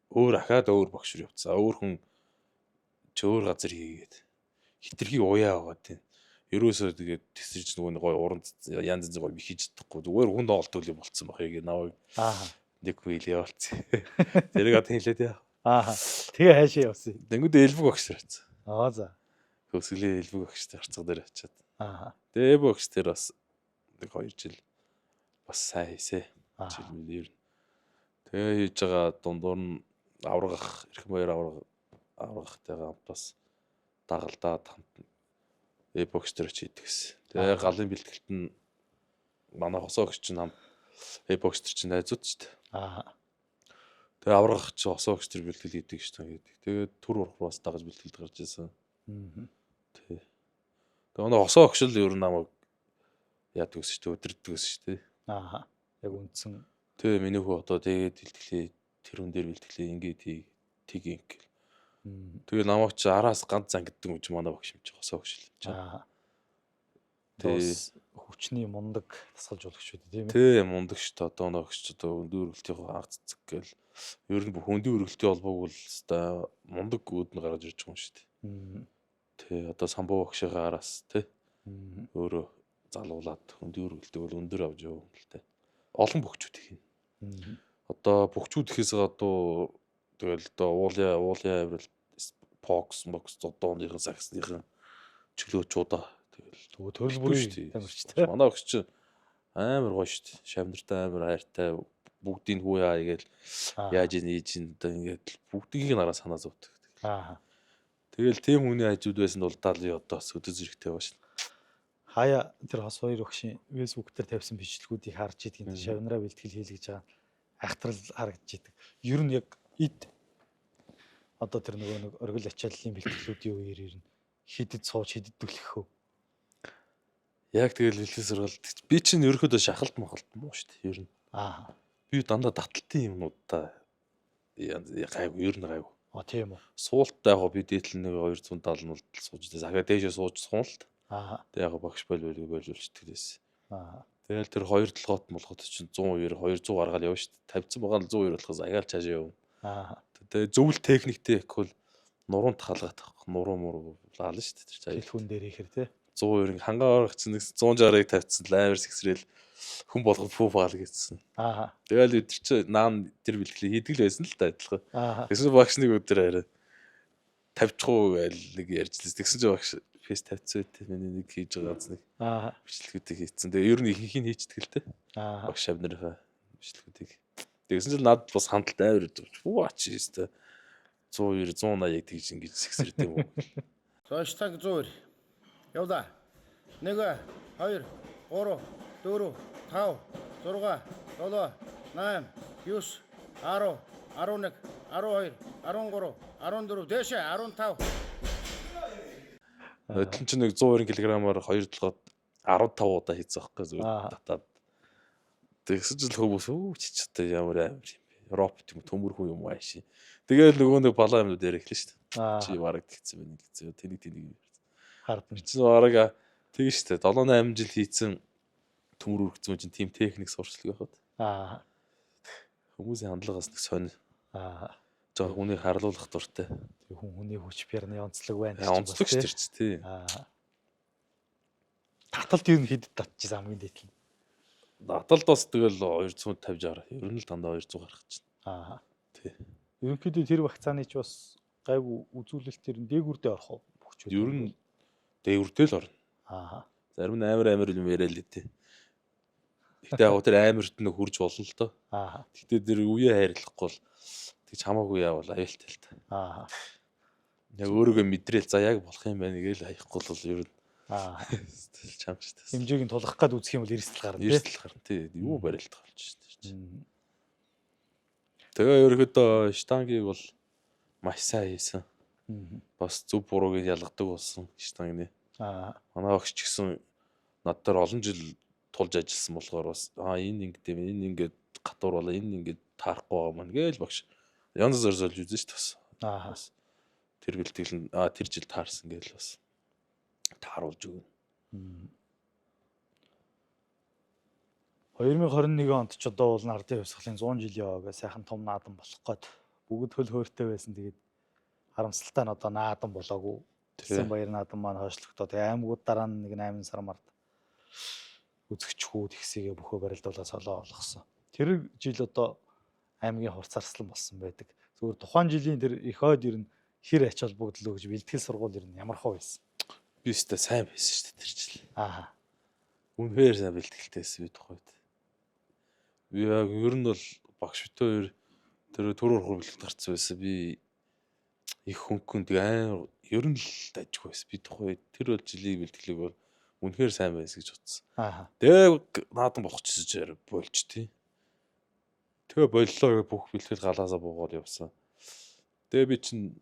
Өөр ахаад өөр багш руу явцсан. Өөр хүн ч өөр газар хийгээд хитрхи уяа байгаа тийм. Ерөөсөө тэгээд тэсэрч нөгөө гоё уранд янз янз гоё хийж чадахгүй. Зүгээр хүн доолдог юм болцсон баг яг наваг. Нэг үйл явуулсан. Тэрийг одоо хэлээд яа. Тэгээ хайшаа явсан. Тэнгүүд элбэг багш ирсэн. За. Хөсгөлийн элбэг багштай харцаг дээр очиад. Тэгээ элбэг багш дээр бас нэг 2 жил бас сайн хийсэ. Жил ер нь. Тэгээ хийж байгаа дундуур нь аврагах, эрхэм баяр аврагахтайгаа хамт бас дагалдаад хамт эпокс дээр хийдэг гэсэн. Тэгээ галын бэлтгэлт нь манай хосоо гэгч чинь хамт эпокс дээр чинь найзууд шүү дээ. Тэгээ аврагах чи хосоо гэгч тэр бэлтгэл хийдэг шүү дээ. Тэгээд түр урах бас дагаж бэлтгэлд гарч ирсэн. Тий. Тэгээ манай хосоо гэгч л ер нь намайг яадаг гэсэн шүү дээ. Өдөрдөг гэсэн шүү дээ. Яг үндсэн. Тэгээ миний хүү одоо тэгээд бэлтгэлээ тэрүүн дээр бэлтгэлээ ингээд тийг ингээл. Тэгээ намайг чи араас ганц зангиддаг юм чи манай багш юм чи хосоо гэгч л. Тэгээ хүчний мундаг тасгалжуулагч үү тийм ээ. Тий, мундаг шүү дээ. Одоо ногч одоо өндөр өргөлтийн анх цэцэг гээл. Ер нь бүх өндөр өргөлтийн холбоог бол өстой мундаг үүднэ гаргаж ирж байгаа юм шүү дээ. Тий, одоо самбуу багшийнхаа араас тий. Өөрөө залуулаад өндөр өргөлтийг бол өндөр авч яваа юм л дээ. Олон бүхчүүд их юм. Одоо бүхчүүд ихээс гадуу тэгэл одоо уулын авирал покс мокс одооныхын саксныхын чөлөөчүүдэ Тэгэл төрөл бүрийн тамирчтай. Манай өгч чинь амар гоё шүү дээ. Шавнартай амар хайртай бүгдийг хүү яа гээл яаж ийж одоо ингээд бүгдийг нараа санаа зовдөг. Тэгэл тийм хүний хажууд байсан бол даалын одоос өдөр зэрэгтэй байна шүү. Хаяа тэр хос хоёр өгшийн фэйсбүүк дээр тавьсан бичлэгүүдийг харж идэх энэ шавнараа бэлтгэл хийлгэж байгаа айхтрал харагдаж идэг. Ер нь яг одоо тэр нөгөө нэг оргил ачааллын бэлтгэлүүдийн үеэр ер нь хидэд сууж хидэд түлхэх үү? Яг тэгэл бэлтгэл сургалт. Би чинь ерөөхдөө шахалт махалт муу шүү дээ. Ер нь. Би дандаа таталтын юмнуудаа гайгүй ер нь гайгүй. Тийм үү. Суулттай яг би дээдл нэг 270 нь сууж дээ. Ахаа дээшээ сууж суулт. Тэг яг багш болжулчдаг лээс. Тэгэл тэр 2 толгойт молгот чинь 190 200 гаргаад явна шүү дээ. Тавьсан байгаа нь 190 болохоос агаал цаашаа явна. Тэгээ зөвл техниктэй ихвэл нуруунд хаалгаад авах. Нуруу муруу лаална шүү дээ. Тэр хүн дээр ихэр тий. 190 хангаа оргцсан 160-ыг тавьчихсан амар сэгсрэл хүн болгоод фууфаал гэсэн. Тэгэл өдөр чи наан тэр бэлтгэлийг хийдэг л байсан л да адилхан. Тэгсэн багш нэг өдөр арай тавьчихгүй гээл нэг ярьжлээс. Тэгсэн чи багш фэс тавьцсан үү миний нэг хийж байгаа аз нэг бичлэгүүдийг хийцэн. Тэгээ ер нь ихийг нь хийчихдэг л дээ. Багш шавнарынхаа бичлэгүүдийг. Тэгсэн чи надад бас хандлт амар өгч. Уу ачи өстэй 190 180-ыг тэгж ингэж сэгсэрдэг юм уу? Сошдаг 100. Явда. 1 2 3 4 5 6 7 8 9 10 11 12 13 14 дэше 15. Өдлөн чинь нэг 120 кг-аар 2 толгойд 15 удаа хийцэн байхгүй зүгээр татаад. Тэгсэн чинь хүмүүс чич одоо ямар амар юм бэ? Робот юм төмөрхүү юм ааши. Тэгээд нөгөө нэг балаа юмнууд яриа эхлэн шүү дээ. Чи бараг тэгсэн байна гэсэн. Тэнийг хардна. Чи бараг тэгэн шүү дээ. 7-8 жил хийцэн төмөр үргэцэн чинь тим техник сурчлаг байхад. Хүмүүсийн хандлагаас нэг сонь. Жоо хүний харлуулах дуртай. Хүний хүч бярны онцлог байна. Онцлог шүү дээ тий. Таталт юу хэд татчихсан хамгийн дээдл. Таталт бас тэгэл 250-60. Ер нь л дандаа 200 гарах чинь. Тий. Ерөнхийдөө тэр вакцины ч бас гайгүй үзүүлэлтээр дээгүрдээ орох уу? Ер нь дээгүрдээ л орно. Зарим нь амар юм яриа л дээ. Гэтэ яг тэр амирт нь хурж болно л доо. Гэтэ тэр үеэ хайрлахгүй бол тэгж хамаагүй яавал аюултай л та. Яг өөрийгөө мэдрээл за яг болох юм байна гээл хаяхгүй бол ер нь чамчтай. Хэмжээг нь тулгах гад үзэх юм бол эрсдэл гарна. Эрсдэл гарна тий. Юу барилт болж шүү дээ. Тэгээ ерөөдөө штангийг бол маш сайн хийсэн. Бас зөв бурууг ялгадаг болсон штангны. Манай огч гэсэн над дээр олон жил тулж ажилласан болохоор бас энэ ингээд гатуур болоо энэ ингээд таарахгүй байгаа маань гээл багш. Янз бүр зорж үзэн шүү дээ бас. Тэр бэлтгэл нь тэр жил таарсан гээл бас тааруулж өгнө. 2021 онд ч одоо бол ардын хувьсгалын 100 жилийн яваагаа сайхан том наадам болох гээд бүгд хөл хөөртэй байсан. Тэгээд харамсалтай нь одоо наадам болоогүй. Тэрсэн баяр наадам маань хойшлогдоо. Тэгээ аймагуд дараа нь нэг 8 сар март үзэгчхүү тэгсээгээ бөхөө барилдуулаад солоо болгосон. Тэр жил одоо аймгийн хурцаарслан болсон байдаг. Зүгээр тухайн жилийн тэр их хойд ер нь хэр ач холбогдол өгж бэлтгэл сургууль ер нь ямар хөө байсан. Би өстой сайн байсан шүү дээ тэр жил. Үнэхээр сайн бэлтгэлтэйсэн би тухайд. Би яг ер нь бол багш битүү тэр төрөөр хурбэлт гарцсан байсан. Би их хөнгөн тэг амар ер нь л дажгүй байсан. Би тухайд тэр бол жилийн бэлтгэлийг бол үнэхээр сайн байсан гэж бодсон. Тэгээ наадам бохчихсож болж тий. Тэгээ боллоо бүх бэлтгэл галаасаа буугаад явсан. Тэгээ би чинь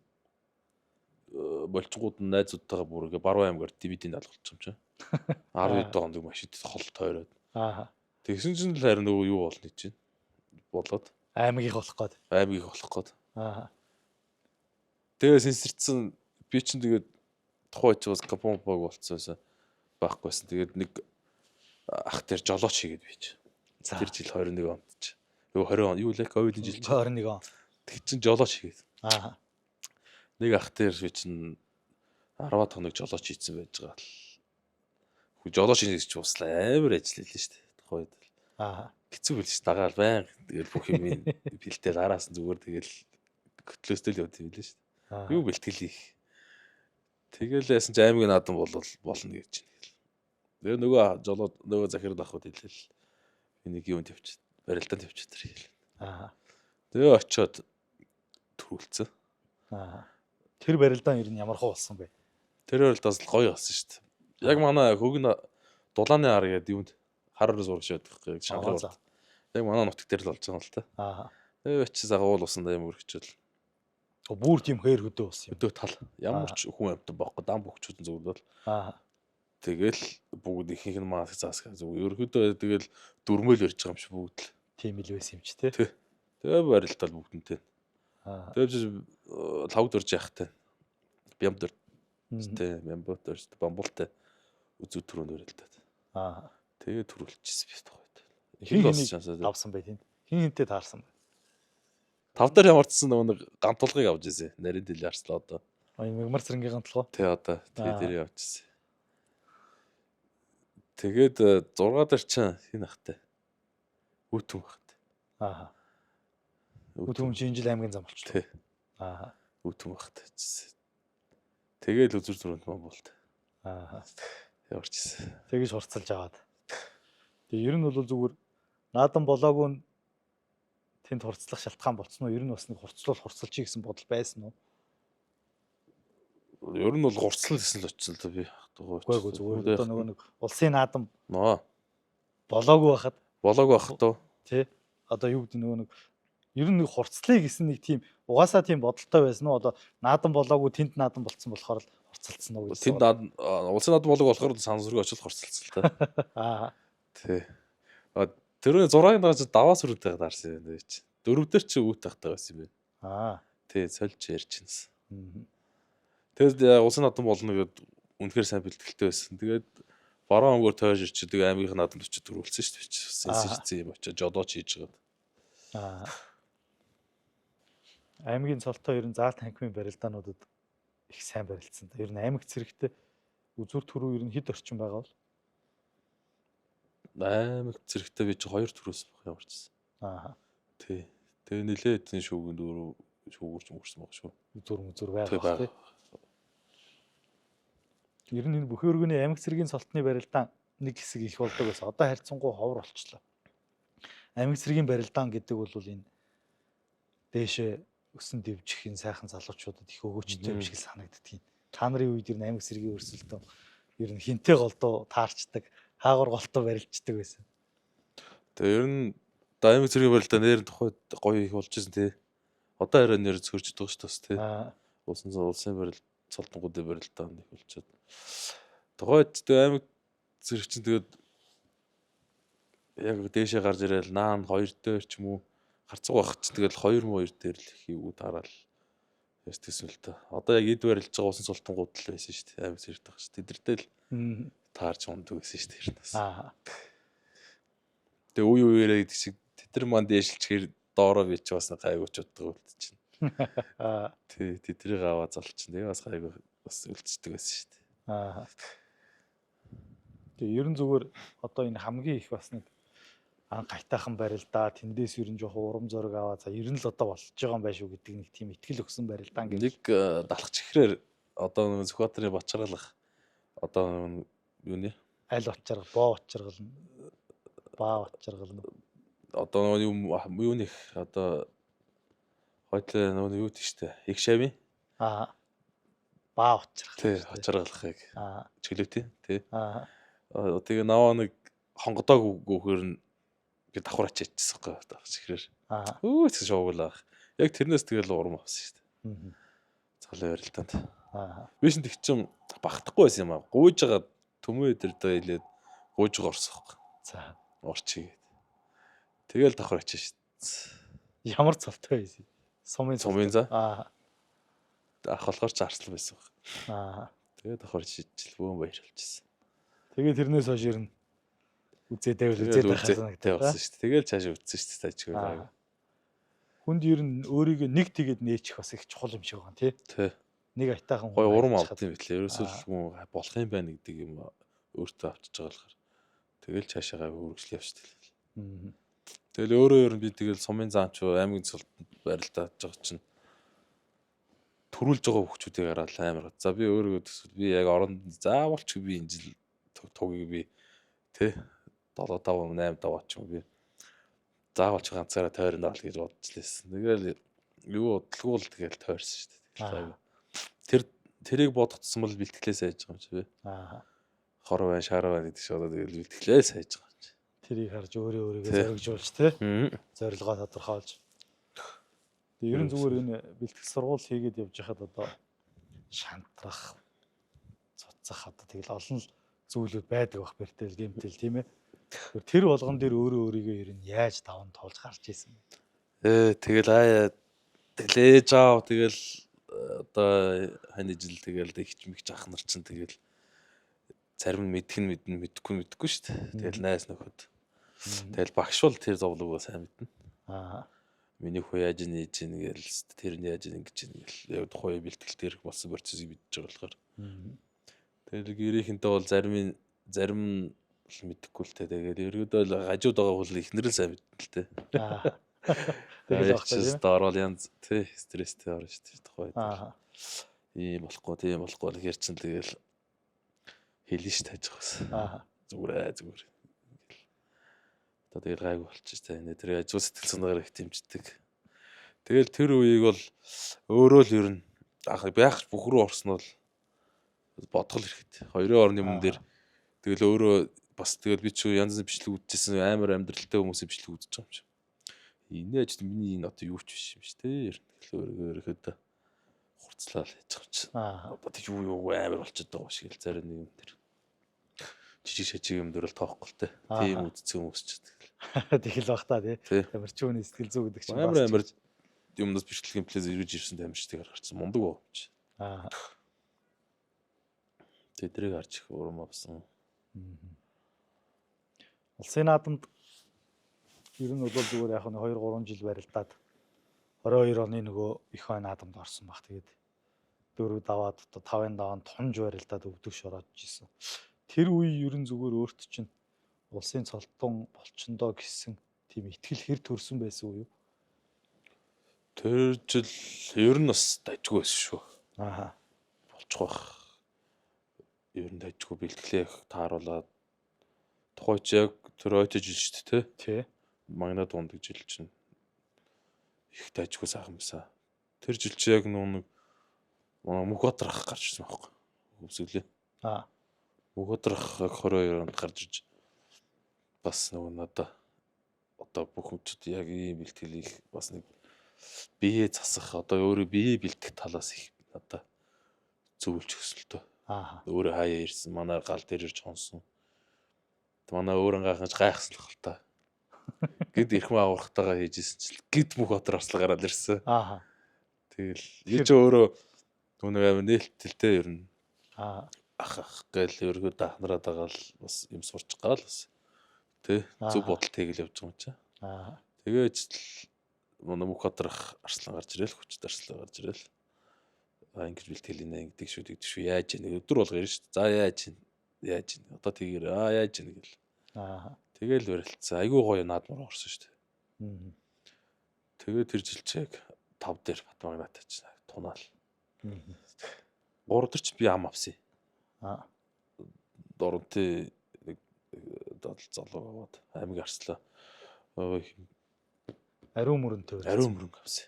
болчгууд нь найзуудтайгаа бүргээ Баруун аймгаар дивиденд алгалчих юм чинь. 12 хоногийн машинт хол тойроод. Тэгсэн чинь л харин нөгөө юу болно гэж байна. Болоод аймгийг болох гээд. Тэгээ сэнсэрсэн би чинь тэгээд тухайд бас капомпог болцсоос байхгүйсэн. Тэгээд нэг ах тэр жолооч хийгээд бийж. Тэр жил 21 онд ч. Юу 20 он юу лээ ковидын жил 21 он. Тэг чин жолооч хийгээд. Нэг ах тэр би чин 10 хоног жолооч хийсэн байж байгаа л. Хүү жолооч хийж ууслаа амар ажиллаа л шүү дээ. Тухайд. Хэцүү байл ш дагаал байн. Тэгэл бүх юм бэлтэл араас нь зүгээр тэгэл көтлөөстэй л явд юм лээ шүү дээ. Юу бэлтгэл их. Тэгэл яасан ч аймгийн наадам болно гэж байна. Тэгээ нөгөө жолоо нөгөө захирал авахд хэлээл. Энийг юунд тавьчих. Барилдаанд тавьчих тэр хэл. Тэгээ очиод төрүүлсэн. Тэр барилдаан ер нь ямар хөө болсон бэ? Тэр барилдаас л гоё болсон шүү дээ. Яг манай хөгн дулааны ар гэдэг юунд хар зураг шийдэх гэх шанхаар. Яг манай нутаг дээр л болж байгаа л та. Тэгээ очиж агуул усан да юм өргөчөл. Бүр тийм хоёр хөдөө болсон юм. Хөдөө тал. Ямар ч хүн амтан байхгүй дан бөхчүүдэн зөвлөл. Тэгэл бүгд ихэнх нь маск заасгаа зүг. Ерөөдөө тэгэл дөрмөөл барьж байгаа юм шиг бүгд л. Тийм л байсан юм чи тий. Тэгээ барилтал бүгдэнтэй. Тэгээ лав дөрж яхахтай. Бямд дөртэй. Бямбот дөрж бамбултай. Үзүү түрүүнд барилдаад. Тэгээ төрүүлчихсэн би тухайд. Хин хин авсан бай тийм. Хин хинтэй таарсан бай. 5 дээр ямарчсан нэг гантулгыг авч ирсэн. Нарийн дил арслаа одоо. Мягмар цэрэнгийн гантулгоо. Тий одоо тэгээ дээр явж ирсэн. Тэгээд 6 дээр чинь хин ахтай. Үтүн ахтай. Үтүн шинжил аймгийн зам болчихлоо. Тий. Үтүн ахтай чсэн. Тэгээд үзүр зүрхэнд бамбуулт. Явж ирсэн. Тэгэж хурцлж аваад. Тэгээ ер нь бол зүгээр наадан болоогүй тэнд хурцлах шалтгаан болцсон уу? Ер нь бас нэг хурцлуулчих гэсэн бодол байсан уу? Ер нь бол хурцлал гэсэн л очсон л би. Үгүй зүгээр одоо нөгөө нэг улсын наадам болоогүй байхад тоо. Тий. Одоо юу гэдэг нөгөө нэг ер нь нэг хурцлыг гэсэн нэг тийм угаасаа тийм бодолтой байсан уу? Одоо наадам болоогүй тэнд наадам болцсон болохоор л хурцлцсан уу гэсэн. Тэнд улсын наадам болоогүй болохоор сансурыг очил хурцлцсан л та. Тий. Тэр 6-ын дагаж даваас өрөвтэй даарсан юм дээ чи. 4 дээр чи үүт тахтай байсан юм байна. Тий, сольж ярьчихсан. Тэгээд улсын наадам болно гэдэг үнэхээр сайн бэлтгэлтэй байсан. Тэгээд баруун өнгөөр тойж ирч тэгээ аймгийн наадамд очиж төрүүлсэн шүү дээ. Сэнсэрсэн юм очиж жодооч хийж байгаа. Аймгийн цолтой ер нь заалт танхимын барилдаануудад их сайн барилдсан. Ер нь аймаг цэрэгтээ үзүр төрөө ер нь хэд орчим байгаа бол? Аймаг цэрэгтээ би чи 2 төрөөс яварчсан. Тий. Тэгээ нилээд энэ шүүгэн шүүгүрч өнгөрсөн баг шүү. Үзүр байгаа. Ер нь энэ бүхэн өргөний аймаг цэргийн цолтны барилдаан нэг хэсэг их болдог байсан. Одоо харьцангуй ховор болчихлоо. Аймаг цэргийн барилдаан гэдэг бол энэ дээшээ өсөн дэвжих энэ сайхан залуучуудад их өгөөчтэй юм шиг санагддаг. Та нарын үед ер нь аймаг цэргийн өрсөлдөө ер нь хинтээ голдуу таарчдаг, хаагур голтоо барилждаг байсан. Тэгээ ер нь аймаг цэргийн барилдаан нэр тухайд гоё их болж ирсэн тий. Одоо арай нэр зөрж байгаа шүү дээ тий. Улсын барилдаан цолтонгуудын барилдаан их болчиход. Тухайд аймаг зэрэг чинь тэгээд яг дээшээ гарч ирээл наан 2 дээр ч юм уу гарцаг байх чинь тэгэл 2 дээр л хийгүү тараал ястсэн л та. Одоо яг эд барилж байгаа улсын цолтонгууд л байсан шүү дээ. Аймаг зэрэг тах шүү. Тэдэртэй л таарч ундаг байсан шүү дээ. Тэгээ үеэрээ гэдэг шиг тэдэр манд дээшилчээр доороо би ч бас гайгууч уддаг үлдчихэв. Тий, тэдрийг аваа залчин. Тэгээ бас гайгүй бас үлдчихдэг байсан шүү дээ. Тэгээ ер нь зүгээр одоо энэ хамгийн их бас нэг ан гайтайхан барилдаа тэндээс ер нь жоохон урам зориг аваа. За ер нь л одоо болж байгаа юм байшгүй гэдэг нэг тийм ихтгэл өгсөн барилдаан гэдэг. Нэг далах чихрээр одоо нэг Сүхбаатарын Бачаргалах одоо юуны аль очиргал, боо очиргал, баа очиргал. Одоо юуны одоо хойтлоо нөгөө юу тийштэй их шавийн баа очиргал. Тий, очиргалахыг чөлөөтэй тий. Тэгээ наваа нэг хонгодоог гөөхөр нь би давхар ачаачсан байхгүй далах чихрээр. Өөс шууглаа. Яг тэрнээс тэгэл урам авсан шүү дээ. Цалын барилдаанд. Би шин тэг чим багтахгүй байсан юм аа. Гуйж байгаа төмөө дээр доо хэлээд гуйж байгаа орсохгүй. За орчигээд. Тэгэл давхар ачаа шүү дээ. Ямар цолтой байсан. Сумын за. Ах болохоор ч арслан байсан баг. Тэгээ давхар шижил бөөн баяр болчихсон. Тэгээ тэрнээс хойш ер нь үзээд байхсан байсан шүү дээ. Тэгэл цаашаа үтсэн шүү дээ тажгүй. Хүнд ер нь өөрийгөө нэг тэгээд нээчих бас их чухал юм шиг байгаа тий. Нэг айтайхан гой урам авт юм битлээ. Ерөөсөө л болох юм байна гэдэг юм өөртөө авчиж байгаа болохоор тэгэл цаашаа хөргөжл явчихлаа. Тэгэл өөрөө ер нь би тэгэл сумын заамч аймгийн цолтонд барилдаад байгаа чинь төрүүлж байгаа хөвчүүдийг хараад амар. За би өөрөө төсөл би яг оронд заавал ч би энэ жил тугийг би тэ 7 5 8 даваа ч юм би заавал ч ганцаараа тойронд авал гэж бодож лээсэн. Тэгэл юу бодлого л тэгэл тойрсон шүү дээ. Тэрийг бодгоцсон бол бэлтгэлээ сайж байгаа юм чи би. Хор бай, шар бай гэдэг шиг одоо тэгэл бэлтгэлээ сайж байгаа юм чи. Тэрийг харж өөрийгөө зоригжуулж тэ. Зорилгоо тодорхойлж. Тэгээ ерөн зүгээр энэ бэлтгэл сургууль хийгээд явж хахад одоо шантрах, цуцах одоо тэгэл олон зүйлүүд байдаг бах бэртэл гэмтэл тийм ээ. Тэр болгон дээр өөрийгөө ер нь яаж даван туулж гарч ийсэн бэ? Тэгэл ээж аав тэгэл одоо хань жил тэгэл ихч мэгч ах нар чинь тэгэл зарим нь мэдхгүй шүү дээ. Тэгэл найс нөхөд. Тэгэл багш бол тэр зовлогоо сайн мэднэ. Миний хүү яаж нээж ийн гээл тэр нь яаж ингэж ийн гээл яг тухайн бэлтгэл дээр болсон процессыг мэдж байгаа болохоор. Тэгэл гэрийнхэнтэй бол зарим нь мэдхгүй л те. Тэгээд ерөөдөө л хажууд байгаа хөл ихнэр л сайн мэднэ л те. Тэгэл багчаас доорол янз те стресстэй орно шүү дээ тухайд. Ийм болохгүй тийм болохгүй л хэр чин тэгэл хэлнэ ш тааж байгаас. Зүгээр. Одоо тэгэл гайгүй болчих та энэ тэр ажил сэтгэл санаагаар их дэмждэг. Тэгэл тэр үеийг бол өөрөө л ер нь байх бүх рүү орсон бол бодгол хэрэгтэй. Хоёрын орны юм дээр тэгэл өөрөө бас тэгэл би ч янз бүрийн бичлэг үзчихсэн амар амьдралтай хүмүүсийн бичлэг үзэж байгаа юм шиг. Энэ ажил миний энэ одоо юу ч биш юм шүү дээ. Өөрөө ерөөхдөө хурцлаа л хийж байгаа юм чинь. Одоо тэг юу амар болчиход байгаа шиг л зарим нэг юм дээр. Жижиг шажиг юм дөр л тоохгүй л те. Тийм үдцэн хүмүүс ч тэгэл. Тэгэл бах та тий. Тамирчууны сэтгэл зүй гэдэг чинь амар юмнаас бичлэгийн плейз ирж ирсэн тамирчдыг гаргацсан мундаг уу чи. Тэдрийг харж их урам авсан. Улсын наадамд ер нь бол зүгээр яг 2 3 жил барилдаад 22 оны нөгөө их хой наадамд орсон баг. Тэгээд 4 даваад одоо 5-ын даваанд тунж барилдаад өвдөгш ороод ирсэн. Тэр үе ер нь зүгээр өөрт чинь улсын цолтон болчондоо гэсэн тийм ихтгэл хэр төрсөн байсан уу юу? Тэр жил ер нь бас дайггүй байсан шүү. Болчих واخ. Ер нь дайггүй бэлтгэлээ тааруулаад тухайч яг тэр ойтой жил шүү дээ тий. Магнад ундаг жил чинь их дайггүй сайхан байсан. Тэр жил чи яг нэг мөхөдрах гарч ирсэн байхгүй. Өвсөглөө. Мөхөдрах 22 онд гарч иж бас нөгөө надаа одоо бүх хүчтэй яг ийм бэлтгэлийг бас нэг бие засах одоо өөрөө бие бэлтгэх талаас их надаа зөвлөж өсөлтөө. Өөрөө хаяа ирсэн манай гал дээр ирж хонсон. Манай өөрөн гахаж гайхсан л хэл та. Гэд ирхэн аврахтайгаа хийжсэн чил гэд мөхөдөр арслаа гараад ирсэн. Тэгэл яж өөрөө түүнийг амин нээлттэй ер нь ах гээл өргөд ахнараад байгаа л бас юм сурч байгаа л бас тий зөв бодолтой гэл явж байгаа юм чи. Тэгээд манай мөхөдрах арслан гарч ирэл хүчтэй арслан гарч ирэл ингэж бэлтгэлийн гэдэг шүү яаж ийн өдөр болго ирнэ шүү. За яаж ийн одоо тийгэр яаж ийн гэл. Тэгэл барилцсан. Айгуу гоё наадмаар орсон шүү дээ. Тэгээд тэр жилчээг 5 дээр Батмагнат тач тунаал. 3 дээр ч би ам авсан. Доронтой нэг дадал залуу аваад аймаг арслаа. Ариун мөрөнтэй. Ариун мөрөн авсан.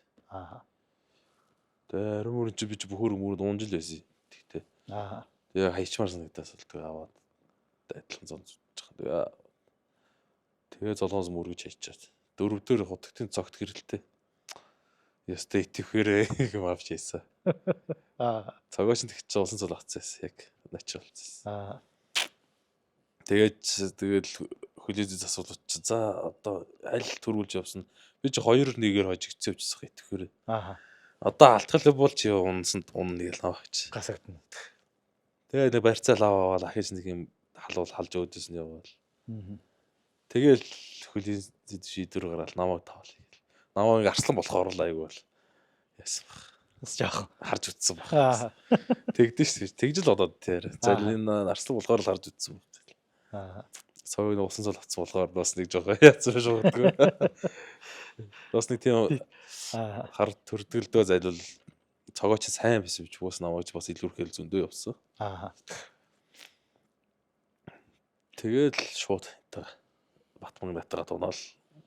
Тэгээ ариун мөрөн чи би ч бөхөр мөрөнд унжил байсан. Тэгтээ. Тэгээ хайчмаар санагдаас л тэгээ аваад адилхан зонж байгаа. Тэгээ золоос мөргөж хайчаад. 4 дээр хутагтын цогт гэрэлтэй. Ястай итгэвхээрээ юм авч ийсэн. Цагаач тэгч улсын цол авцсан яг начрал авцсан. Тэгээд хөлөөд асуулт чи за одоо аль төрүүлж явсан. Би чи 2-1-ээр хожигдсан явчихсан итгэвхээрээ. Одоо алтгал бол чи унсанд нэг л аваач. Гасагдана. Тэгээд нэг барьцаал аваад ахиж нэг юм халуул халж өөдөөс нь яваал. Тэгэл хөлийн шийдвэр гараад намайг тавал. Намайг арслан болохоор л айгүй бол яасан баг. Бас яах харж утсан баг. Тэгдэж шүү. Тэгж л одоод тэр. За энэ арслан болохоор л харж утсан баг. Сойг усан цол авцсан болохоор бас нэг жоо яцсан шуугддаг. Бас нэг тийм хар төрдгөлдөө зайлвал цогооч сайн байсан бич уус намайг бас илүүрхэл зөндөө явсан. Тэгэл шууд бат магнатараа дунаал.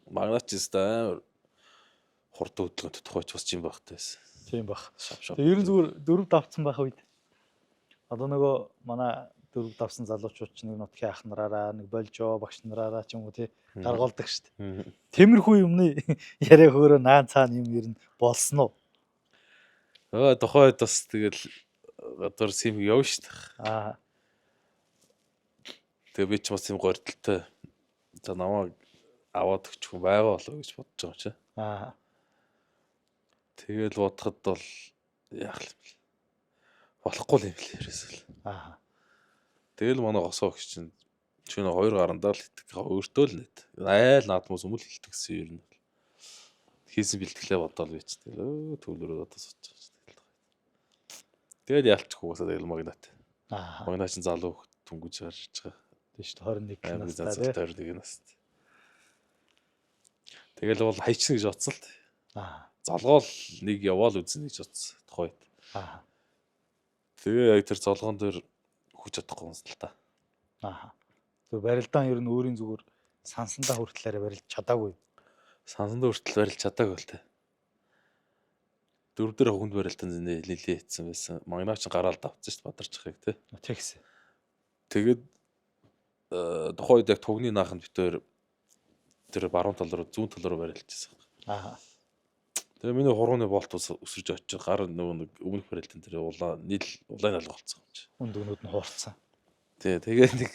Магнат ч гэсэн хурд хөдөлгөөнт тухайч бас юм багтай байсан. Тийм баг. Шавшав. Тэгээ ер нь зүгээр дөрөв давцсан байх үед одоо нөгөө манай дөрөв давсан залуучууд ч нэг нутгийн ах нараараа нэг болжоо багш нараараа ч юм уу тий гаргуулдаг шүү дээ. Тиймэрхүү юмны яриа хөөрөө наан цаана юм ер нь болсон уу? Тухайд бас тэгэл гадар сим явна шүү дээ. Тэгээ би ч бас юм гордолтой. За намайг аваад өгч хүн байгаа болоо гэж бодож байгаа юм чи. Тэгэл бодоход бол яах юм. Болохгүй юм л ерөөсөл. Тэгэл манай госоо өгч чинь чинь 2 гарандаа л итгэх өөртөө л нэт. Айл наадмус өмөл хэлдэг гэсэн юм нь. Хийсэн бэлтгэлээ бодоол би ч тэгэл төвлөрөө одоо сууж байгаа. Тэгэл ялчихгүй басаа тэгэл магнат. Магнат чинь залуу түнгэж гарч байгаа. Тийм шүү дээ 21 настай тий. 21 настай. Тэгэл бол хайчна гэж бодсон л. Залгоол нэг яваал үзнэ гэж бодсон тухайд. Тэгээ яг тэр золгоон дээр хүч чадахгүй юм л та. Зөв барилдаан ер нь өөрийн зүгээр сансандаа хүртлээрээ барилж чадаагүй. Сансандаа хүртэл барилж чадаагүй л та. 4 дээр хүнд барилдаан нэлээ хийсэн байсан. Магнаач гараал давцсан шүү дээ бадарч хахыг тий. Тэгсэн. Тэгээд тухайд яг тугны нааханд битээр тэр баруун тал руу зүүн тал руу барилжсэн. Тэгээ миний хурууны болт өсөрж очиж гар нөгөө өмнөх барилтын тэр улаан алга болцсон юм чи. Өндөгнүүд нь хуурцсан. Тэгээ нэг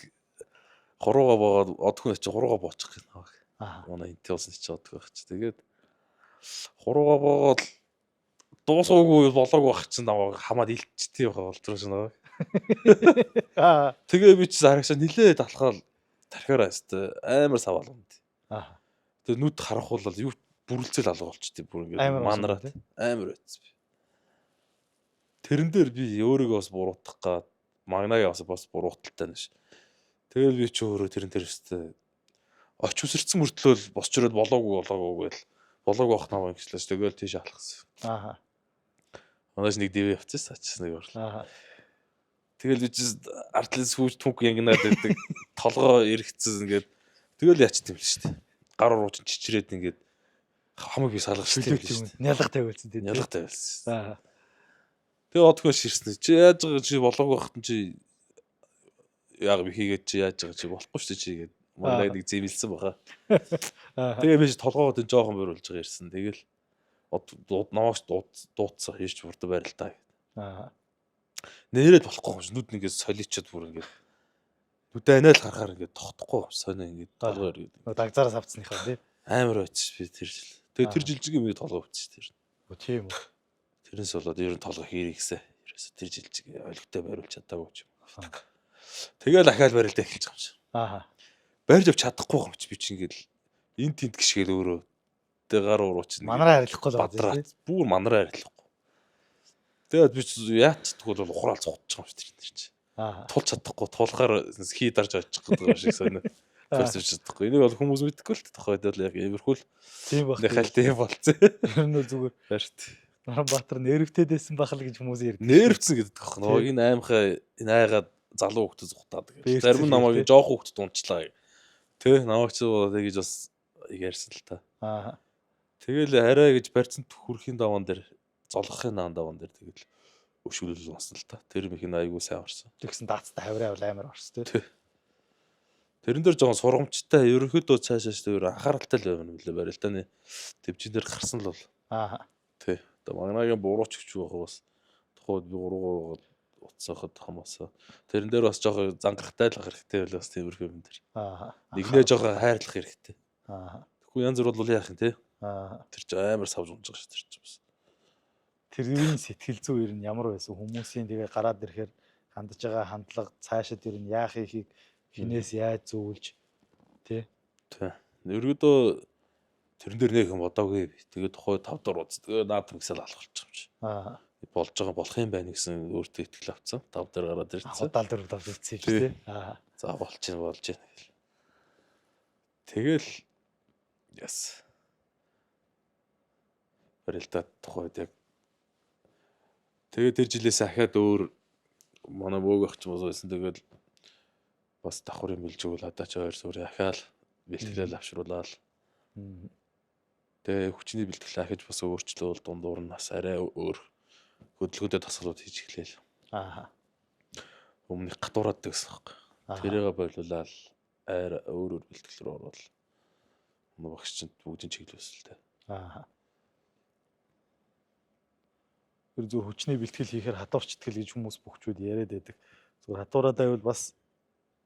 хурууга бooгаад одхон очиж хурууга боочих гэх нэг. Манай энтэй болсон чи одох байх чи. Тэгээд хурууга бooгаад дуусаагүй болоогүй байх чинь намайг хамаад илчтэй байгаа болтроо шинэ. Тэгээ би чи харагчаа нилээд алхаал тархиараа өстэй амар саваал юм. Тэгээ нүд харахуул юу бүрэлцэл алга болчтой бүр ингээд манараад амар байц би. Тэрэн дээр би өөрийгөө бас буруутгах гад магнагаа бас бурууталтай нэш. Тэгэл би ч өөрөө тэрэн дээр өстэй оч үсэрсэн мөртлөө босч ирээд болоогүй гээл болоогүй бах намаа гэжлээс тэгэл тийш алхсан. Манайш нэг дэвэ явчихсан ч нэг орлоо. Тэгэл би ч артлын сүүж түнх янгнаад байдаг толгоо эргэцсэн ингээд тэгэл яачт юм л шүү дээ. Гар руу чичрээд ингээд хамаг би салгаж шүү дээ. Нялга тавиулсан тийм. Нялга тавиулсан. Тэгээ одгоо ширсэн. Чи яаж байгаа чи болоогүй бахтан чи яг би хийгээд чи яаж байгаа чи болохгүй шүү дээ чи гээд манай нэг зэмэлсэн баха. Тэгээ би толгоогоо жоохон бууруулж байгаа ирсэн. Тэгэл намаач дуудсан хийж бүрдэ байрал та. Нэрээд болохгүй юм шиг нүд нэгээ соличод бүр ингээд нүдэ анаа л харахаар ингээд тогтохгүй сонио ингээд толгоор ингээд дагзаараас авцсныхаа тий амар байц би тэр жил. Тэгээ тэр жилжигийн минь толгоо өвдсөн тэр. Тийм үү. Тэрнээс болоод ер нь толгоо хийрэгсэ. Ерөөсө тэр жилжиг олигтой бариулж чадаагүй ч юм. Тэгэл ахаал барилдаа эхэлж байгаа юм шиг. Барьж авч чадахгүй юм чи би чи ингээд эн тент гიშгээл өөрөө тэгээ гар уруу чинь манараа арилахгүй л байна. Бүр манараа арилахгүй. Тэгээд би яач тэгвэл ухраал цугтчих юм шиг тэр чинь. Тулж чадахгүй тулахаар хий дарж очих гэдэг юм шиг сонио. Тэрсэж чадахгүй. Энийг бол хүмүүс мэдгүй л тохойд л яг эвэрхүүл. Тийм баг. Нахалтай юм болцсон. Ер нь зүгээр. Харт. Наранбаатар нервтэй дэсэн бахал гэж хүмүүс ярьдаг. Нервцэн гэдэг баг. Нөгөө энэ аимхай энэ айгаад залуу хүмүүс зүхтаад гэж. Зарим нь намайг жоох хүмүүс дунчлаа. Тэ намайг ч тэгэж бас ярьсан л та. Тэгэл арай гэж барьцсан хүрхийн даван дээр золгохын наан даван дээр тэгэл өшгөлөл унсан л та. Тэр мэх нь айгүй сайн орсон. Тэгсэн даацтай хавраа бол амар орсон тий. Тэрэн дээр жоохон сургамжтай ерөнхийдөө цаашааш тэр анхааралтай л байна мөлий барилдааны төвчин дээр гарсан л бол. Тий. Одоо магнагийн бурууч гэж байгаа бас тухайд би 3 утсахад хамаасаа. Тэрэн дээр бас жоохон зангарахтай л хэрэгтэй байл бас тиймэрхүү юм дээр. Нэгнээ жоохон хайрлах хэрэгтэй. Тэгэхгүй янз бүр бол яах юм те. Тэр ч амар савж унж байгаа шүү тэр ч бас. Тэрний сэтгэл зүй ер нь ямар байсан хүмүүсийн тэгээ гараад ирэхээр хандж байгаа хандлага цаашид ер нь яах ихийг хинээс яаж зөвлөж тий. Ерөөдөө тэрэн дээр нэг юм бодоогүй. Тэгээд тухай 5 дор уз. Тэгээд наадам гисэл алхалчих юм чи. Болж байгаа болох юм байна гэсэн өөртөө итгэл авцсан. 5 дээр гараад ирсэн. 74 давж ирсэн юм тий. За болж байна. Тэгэл яс. Барилдаа тухайд яг тэгээд тэр жилээс ахаад өөр манай бөөг ах ч юм уу байсан. Тэгээд бас давхрын бэлжүүл одоо ч ойр суурь ахаал бэлтгэлээ авшруулаад тэгээ хүчний бэлтгэл ахиж бас өөрчлөлт дундуур нь бас арай өөр хөдөлгөөдөд тасгалууд хийж эхлэв. Өмнөх гатуураад гэсэн хэрэг. Тэрийг бойлуулаад арай өөр бэлтгэл рүү орвол багш чинь бүгдийн чиглүүлсэлтэй. Тэр зөв хүчний бэлтгэл хийхээр хатуурчтгэл гэж хүмүүс бүгчүүд яриад байдаг. Зүгээр хатуураад байвал бас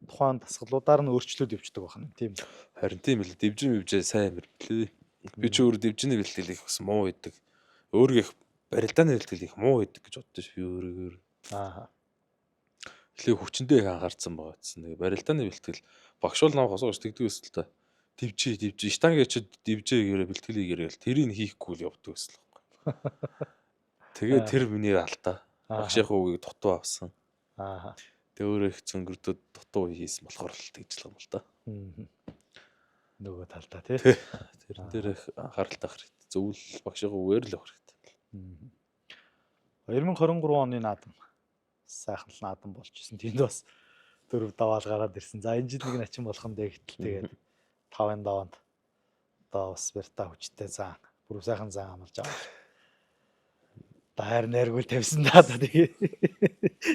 тухайн дасгалуудаар нь өөрчлөлт явждаг байна тийм. Харин тийм л дивжин бивжээ сайн мэдлээ. Би ч өөр дивжиний бэлтгэл их бас муу байдаг. Өөрөг их барилдааны бэлтгэл их муу байдаг гэж боддоо би өөрөөр. Эхлээ хүчэндээ их анхаарсан байгаа гэсэн. Нэг барилдааны бэлтгэл багш бол намайг хосгож тэгдэгээс л та дивжээ штангийн ч дивжээ гэрээ бэлтгэлийг гэрэл тэрийг хийхгүй л явдаг гэсэн л байна. Тэгээд тэр миний алдаа. Багшийн үгийг дутуу авсан. Тэгээ өөрөө их зөнгөрдөд дутуу хийсэн болохоор л тэгж л юм л да. Нөгөө талдаа тий. Тэр дээр их анхааралтай хэрэгтэй. Зөвл багшийн үгээр л авах хэрэгтэй. 2023 оны наадам сайхан л наадам болчихсон. Тэнд бас 4 даваал гараад ирсэн. За энэ жил нэг начин болох нь дээ гэтэл тэгээд 5-ын даваанд одоо бас бэрта хүчтэй зан. Бүр сайхан зан амлаж аваа. Даяар нэргүүл тавьсан даа тэгээ.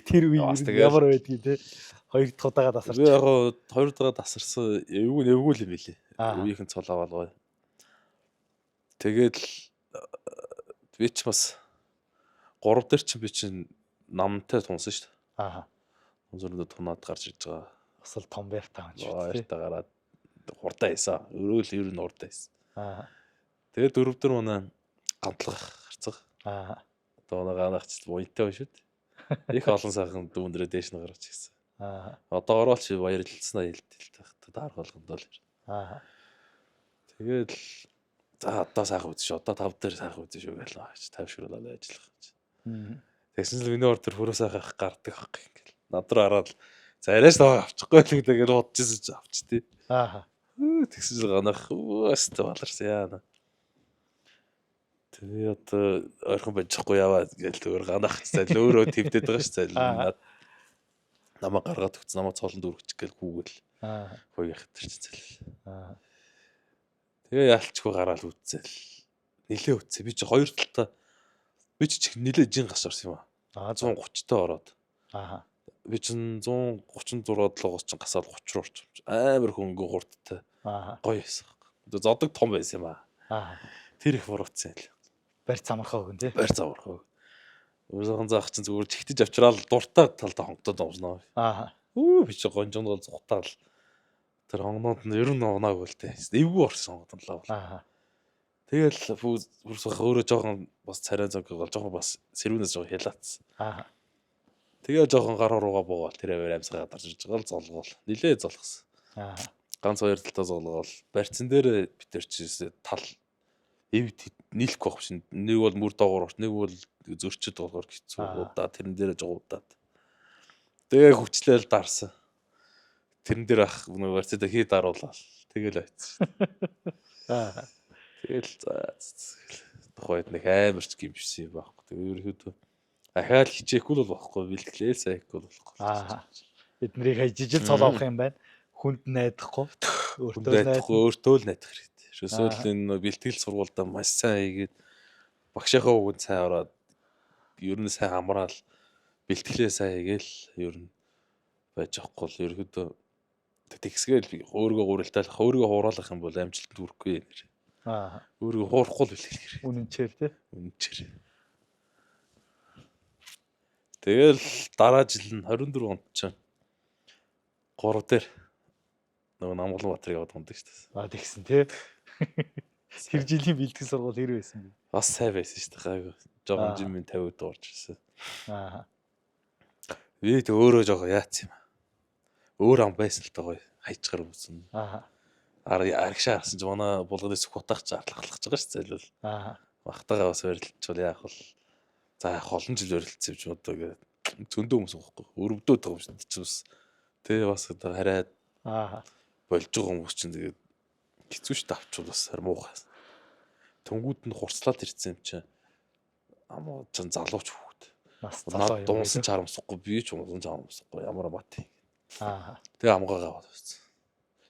Тэр үе ямар байдгийг те. Хоёр дахь удаага тасарч. Би яг хоёр дахь тасарсан эвгүй л юм билий. Үеийнхэн цолоо болгоо. Тэгээд би ч бас 3 дээр чи би чинь намтай тунсан шүү дээ. Өнзөрөндө тунаад гарч иж байгаа. Бас л том байртаа юм шүү. Байртаа гараад хурдаа хийсэн. Өрөөл ер нь хурдаа хийсэн. Тэгээд 4 дээр манай гантлах гарцгаа. Одоо ганагч буйтай шүү дээ. Их олон сайхан дүүндрээ дээш нь гарч ирсэн. Одоо ороод чи баярлалцснаа хэлдэг даар болгонд бол. Тэгээд за одоо сайхан үзэж одоо 5 дээр сайхан үзэж шүү гээл тавьшруулаад ажиллах гэж. Тэгсэн чинь миний ор төр хөрөө сайхан гардаг ах ингээл. Над руу хараад за яриаш таа авчихгүй л гэдэг бодчихсон чи авч тий. Тэгсэн чинь ганах өстө баларсан яана. Тэгээ одоо ойрхон байчихгүй яваа гээл өөр ганах цал өөрөө твдэд байгаа ш цал. Намаа гаргаад өгч намаа цолонд өргөчих гээл хүүгэл. Хойгийнх тэр цал. Тэгээ яалчгүй гараал үзэл. Нилээ үтсэ. Би чи хоёр талтай би чи нилээ жин гас орсон юм аа. 130 таа ороод. Би чин 136-д лоогоос чин гасаад 30 руу орчих. Амар хөнгөн хурдтай. Гоё байсан. Зодог том байсан юм аа. Тэр их бурууцсан л. Барь цамархаа өгөн тий. Барь цамархаа. Өөрөөр заах чин зүгээр чигтэж авчраал дуртай талдаа хонгодод овсноо. Би чи гонжонд бол зугатаал. Тэр хонгонод нь ер нь унааг үлтэй. Эвгүй орсон хонгодлоо бол. Тэгэл бүрсэх өөрөө жоохон бас царай зог гол жоохон бас сэрүүнээс жоохон хялаацсан. Тэгээ жоохон гар руугаа буугаал тэрээр амьсгаа дарж иж байгаа л золгоол. Нилээ золгосон. Ганц хоёр талтаа золгоол. Барьцсан дээр битэр чи тал эвд нийлэхгүй байх шин. Нэг бол мөр доогоор орч, нэг бол зөрчид доогоор хэцүү удаа тэрэн дээр жуудаад. Тэгээ хүчлээл дарсан. Тэрэн дээр ах нэг барьцаа хий даруулаад. Тэгэл айцсан. Тэгэл тухайд нэг амарч гимшсэн юм байхгүй. Тэгээ ерөөдөө ахаал хичээхгүй л болохгүй бэлтгэлээ сайхгүй л болохгүй. Эднэрийг хажижил цолоох юм байна. Хүнд найдахгүй. Өөртөө л найдах хэрэгтэй. Шөсөөл энэ бэлтгэл сургуультай маш сайн хийгээд багшийнхаа үгэнд сайн ороод ер нь сайн хамраал бэлтгэлээ сайн хийгээл ер нь байж авахгүй л ерөөдөө тэгсгээл өөрийгөө гурилтаалах, өөрийгөө хураалах юм бол амжилтанд хүрэхгүй нэр. Өөрийгөө хуурахгүй л бэлтгэл хэрэг. Үнэнчээр тий. Үнэнчээр. Тэгэл дараа жил нь 24 онд чинь 3 дээр нөгөө Намгалан Батрыг яваад гондог шүү дээ. Тэгсэн тий. Тэр жилийн бэлтгэл сургууль хэр байсан бэ? Бас сайн байсан шүү дээ. Гайгүй. Жохон жимийн 50-д орж ирсэн. Би тэ өөрөө жоохоо яац юм. Өөр ам байсан л таа гоё. Хайчгаар үсэн. Аргашаа харсан ч манай булганы сүх утаач арлахлах байгаа шүү зайлвал. Багтагаа бас барилдчвал яах вэ? За олон жил барилдсан юм ч одоо ингээд зөндөө хүмүүс байхгүй. Өрөвдөөд байгаа юм шүү дээ. Бас тэ бас одоо хараад болж байгаа хүмүүс чинь тэгээд хэцүү шүү дээ авчвал бас муухай. Тэнгүүд нь хурцлаад ирсэн юм чинь амуу ч залууч хүүхэд. Наад дуунсан ч харамсахгүй би ч уунсан ч харамсахгүй ямар бат. Тэгээ амгаагаа аваад байсан.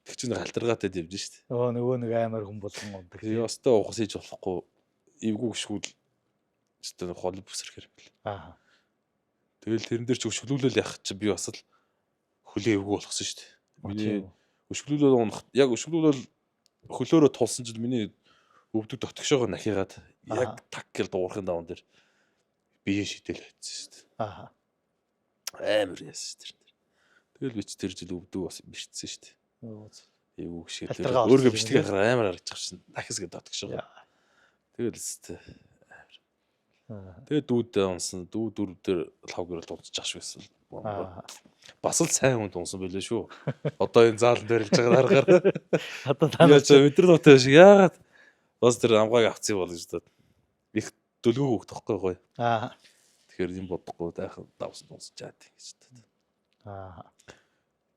Тэг чинь халтаргаатай дивж штт. Нөгөө нэг амар хүн болгон ундаг. Тэгээ өстой ухас хийж болохгүй эвгүй гიშгүүл өстой хол бүсэрхэр бэл. Тэгэл тэрэн дээр ч өшгөлүүлэл явах чи би бас л хөлөө эвгүй болгосон штт. Миний өшгөлүүлэл унах яг өшгөлүүлэл хөлөөрөө тулсан чинь миний өвдөг дотгошоогоо нахигаад яг так гэл дуурахын даван дээр бие шидэл хайцсан штт. Амар яасан штт. Тэгэл би ч тэр жил өвдөг бас бишцсэн штт. Эвгүй гişгэл өөргөө бичдэг хараа амар харагдаж шин дахис гээд дотгошоо. Тэгэл өстэй. Тэгээ дүүд унсан дүү дөрв дээр лавгэр дуудчих ш байсан. Бас л сайн хүнд унсан байлээ шүү. Одоо энэ заалан дээр илж байгаа аргаар. Одоо та яаж өдөр нутаа шиг яагаад бас тэр амгааг авцсан бол гэж бодоод их дөлгөө хөөх тохгүй гоё. Тэгэхээр юм бодохгүй дайхан давсан унсаж чаад гэж бодоод.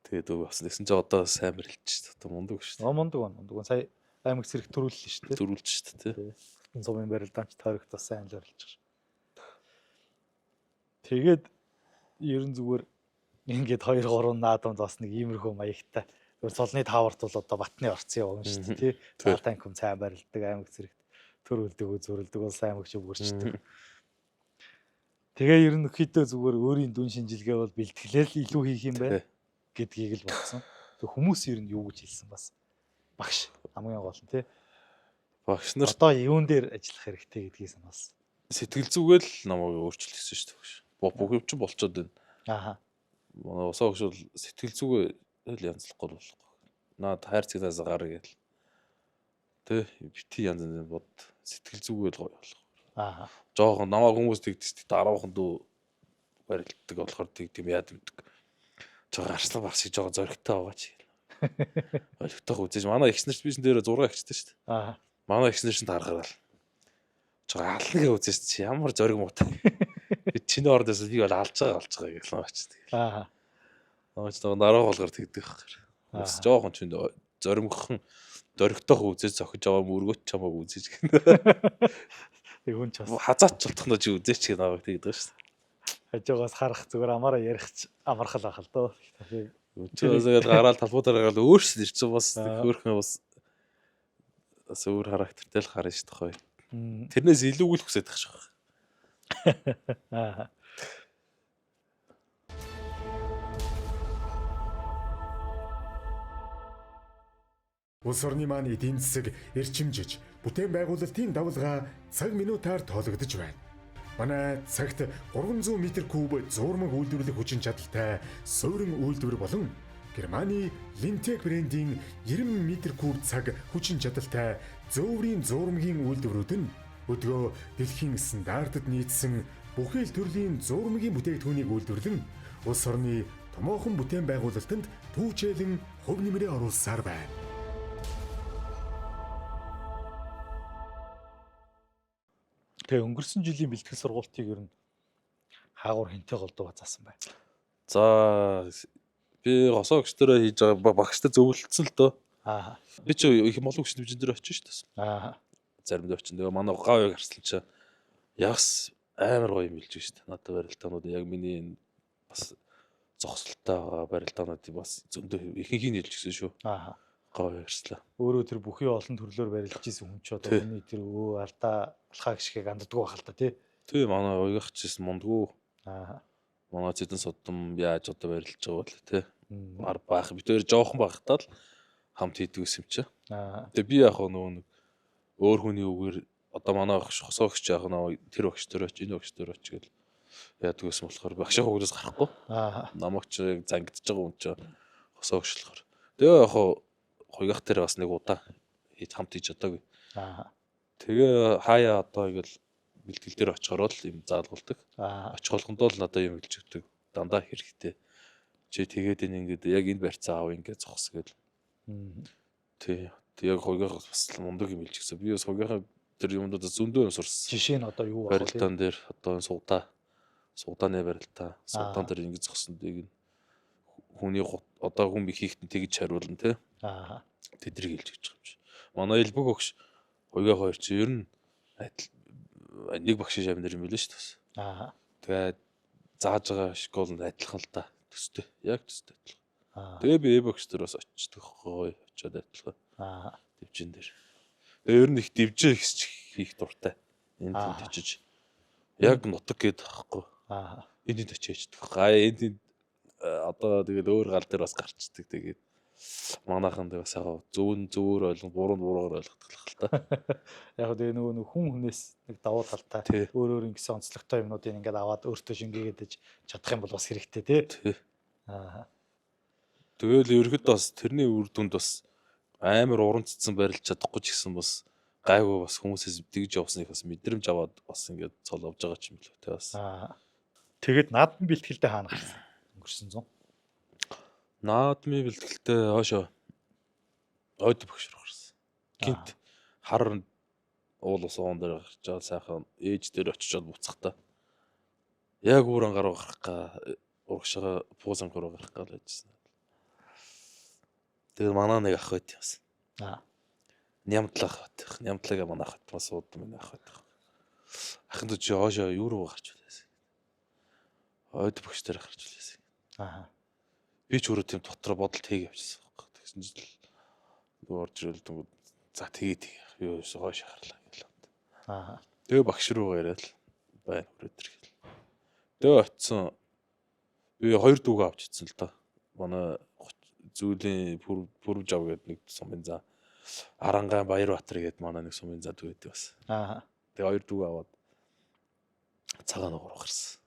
Тэгээд бас нэгсэн чи одоо сайн мэрэлж шүү. Одоо мундаг шүү. Мундаг. Сая аймаг зэрэг төрүүллээ шүү дээ. Төрүүлж шүү дээ. Сумын барилдаанч тойрогт бас сайн зориулж байгаа. Тэгээд ерэн зүгээр ингээд 2 3 наадамд бас нэг иймэрхүү маягтай. Цолны тааварт бол одоо Батны орцсон юм шүү дээ, тий. Цаал танкум сайн барилдаг аймаг зэрэгт төрүүлдэг, зөрүүлдэг бол сайн аймагч өгөрчдөг. Тэгээ ерөнхийдөө зүгээр өөрийн дүн шинжилгээ бол бэлтгэлэл илүү хийх юм байна гэдгийг л бодсон. Тэг хүмүүс ер нь юу гэж хэлсэн бас багш хамгийн гол нь тий. Багш нар одоо юун дээр ажиллах хэрэгтэй гэдгийг сануулсан. Сэтгэл зүгээл намайг өөрчлөсөн шүү дээ. Бүх юм чинь болцоод байна. Манай усаа өгш бол сэтгэл зүгээ л янзлахгүй болохгүй. Наад хайр цэгнээс гараа гээл. Тэ бити янз янз бод сэтгэл зүгээ л гоё болох. Жохон намайг хүмүүс тэгдэж дараахан дүү барилддаг болохоор тийм яад мэддэг. Жоо гарчлаа баг шиг жоо зөрөгтэй байгаа чи. Ойлгохтой үзэж манай ихс нарт биш нээр 6 ихчтэй шүү дээ. Манай ихс нар чинь таарахаар л. Жоо алнага үзэж чи ямар зөрөг муутай. Би чиний ордоос би бол алж байгаа гэх юм аач. Наач дараа болгоор тэгдэг байхгүй. Бас жоохон ч зоримгохон дөрөгтойх үзэж зохиж байгаа мөргөт чамааг үзэж гэнэ. Тэг хүн ч бас хазаач болтохноо чи үзээч гэнэ аваад тэгдэг шүү дээ. Хажуугаас харах зүгээр амаараа ярих амархал ах л доо. Өчигдөө гараал талбуудаар гараад өөрсдөө ирсэн бас хөөрхөн бас өөр характертэй л харна шүү дээ. Тэрнээс илүүг л хүсэж байгаа шүү. Улс орны маань эдийн засаг эрчимжиж, бүтээн байгуулалтын давалгаа цаг минутаар тоологдож байна. Манай цагт 300 м3 зуурмаг үйлдвэрлэх хүчин чадалтай суурин үйлдвэр болон Германы Lintec брендийн 90 м3 цаг хүчин чадалтай зөөврийн зуурмгийн үйлдвэрүүд нь өдгөө дэлхийн стандартад нийцсэн бүхэл төрлийн зуурмгийн бүтээгдэхүүнийг үйлдвэрлэн улс орны томоохон бүтээн байгуулалтанд түүчээлэн хөв нэмрээ оруулсаар байна. Тэгээ өнгөрсөн жилийн бэлтгэл сургалтыг ер нь хаагур хинтэй голдуу заасан байна. За би госоо өгчтөрөө хийж байгаа багштай зөвлөлдсөн л дөө. Би ч их олон хүч хэмжээнд дээр очиж шүү дээ. Заримдаа очин. Тэгээ манай гавыг харсан чи ягс амар гоё юм билж шүү дээ. Надад барилдаанууд яг миний бас зогсолтой байгаа барилдаануудыг бас зөндөө ихэнх нь хэлж гисэн шүү. Гавыг харслаа. Өөрөө тэр бүхий олон төрлөөр барилж исэн хүн ч одоо миний тэр алдаа алхаа гიშгийг анддаггүй байх л та тий. Тий манай уйгахчсэн мундгүй. Манай зэдэн содом яаж одоо барилж байгаа бол тий. Мар баах бид өөр жоохон багтаа л хамт хийдэг юм чи. Тэгээ би яг нөгөө нэг өөр хүний үгээр одоо манай хосоо өгч яг нөгөө тэр өгч төрөөч энэ өгч төрөөч гэл яадаг гэсэн болохоор багшаа хөвгөөс гарахгүй. Намайг ч зангидж байгаа юм чи хосоо өгшлөхөр. Тэгээ яг хуйгах тэр бас нэг удаа хамт хийж одоогүй. Тэгээ хаяа одоо ингээл бэлтгэл дээр очихоор л юм заалгуулдаг. Очих болгондоо л надад юм хэлж өгдөг. Дандаа хэрэгтэй. Чи тэгээд ингээд яг энэ барьцаа аав ингээд зогс гэл. Тий. Яг хуйгах бас мундаг юм хэлж гисэн. Би бас хуйгах тэр юмдаа зөндөө юм сурсан. Жишээ нь одоо юу байх вэ? Барилдаан дээр одоо энэ сугдааны барилдаа. Сугдаан дээр ингээд зогсон дэг нь хүний одоо хүн хийхт нь тэгж хариулна тий. Тэдрийг хэлж гэж байгаа юм чи. Манай элбэг өгш хуйгаа хоёр чи ер нь нэг багш шавнар юм билээ шүү дээ. Тэгээд зааж байгаа школд адилхан л да. Төстэй. Яг төстэй адилхан. Тэгээ би багш дээр бас очдог гоё очиод адилхан. Дивжин дээр. Тэгээ ер нь их дивжээ хийх дуртай. Энд тэнд очиж. Яг нутаг гээд байхгүй. Энд очиж ичдэг. Энд одоо тэгээд өөр гал дээр бас гарчдаг. Тэгээд манайхан дээр бас яг зүүр ойлгон буруугаар ойлгодог л та. Яг тэгээ нөгөө хүн хүнээс нэг давуу талтай өөр ингэсэн онцлогтой юмнуудыг ингээд аваад өөртөө шингээгээд чадах юм бол бас хэрэгтэй тий. Тэгэл ерөөхдөө бас тэрний үр дүнд бас амар уран цэцэн барилж чадахгүй ч гэсэн бас гайгүй бас хүмүүсээс тэгж явсныг бас мэдрэмж аваад бас ингээд цол авж байгаа ч юм лээ тий бас. Тэгээд наадмын бэлтгэлтэй хаана гарсан? Өнгөрсөн 100. Наадмын бэлтгэлтэй хоошоо ойд багш руу гарсан. Гинт хар уул ус уун дээр гарч байгаа сайхан ээж дээр очичоод буцахтаа яг ууран гаруу гарах га урагшаа пуузан гаруу гарах гал байжсэн. Тэгээд манаа нэг ах байт юмсан. Нямтлах бат. Нямтлагаа манайх бас сууд минь ах байт. Ахын чи хоошоо юу руу гарч байлаа. Ойд багш дээр гарч байлаа. Би ч өөрөө тийм дотроо бодолт хийгээ явчихсан. Тэгсэн чинь л орж ирэлдэг. За тэгээд юу хойш харлаа гэлээ. Тэгээ багш руу яриад байна хүрээд ирэл. Тэгээ очисон. Би 2 дүүгээ авч ирсэн л доо. Манай зүйлийн пүрв жав гэдэг нэг сумын заа. Арангаан Баярбаатар гэдэг манай нэг сумын заа дүү байдаг бас. Тэгээ 2 дүүгээ аваад цагаан ууруу гарсан.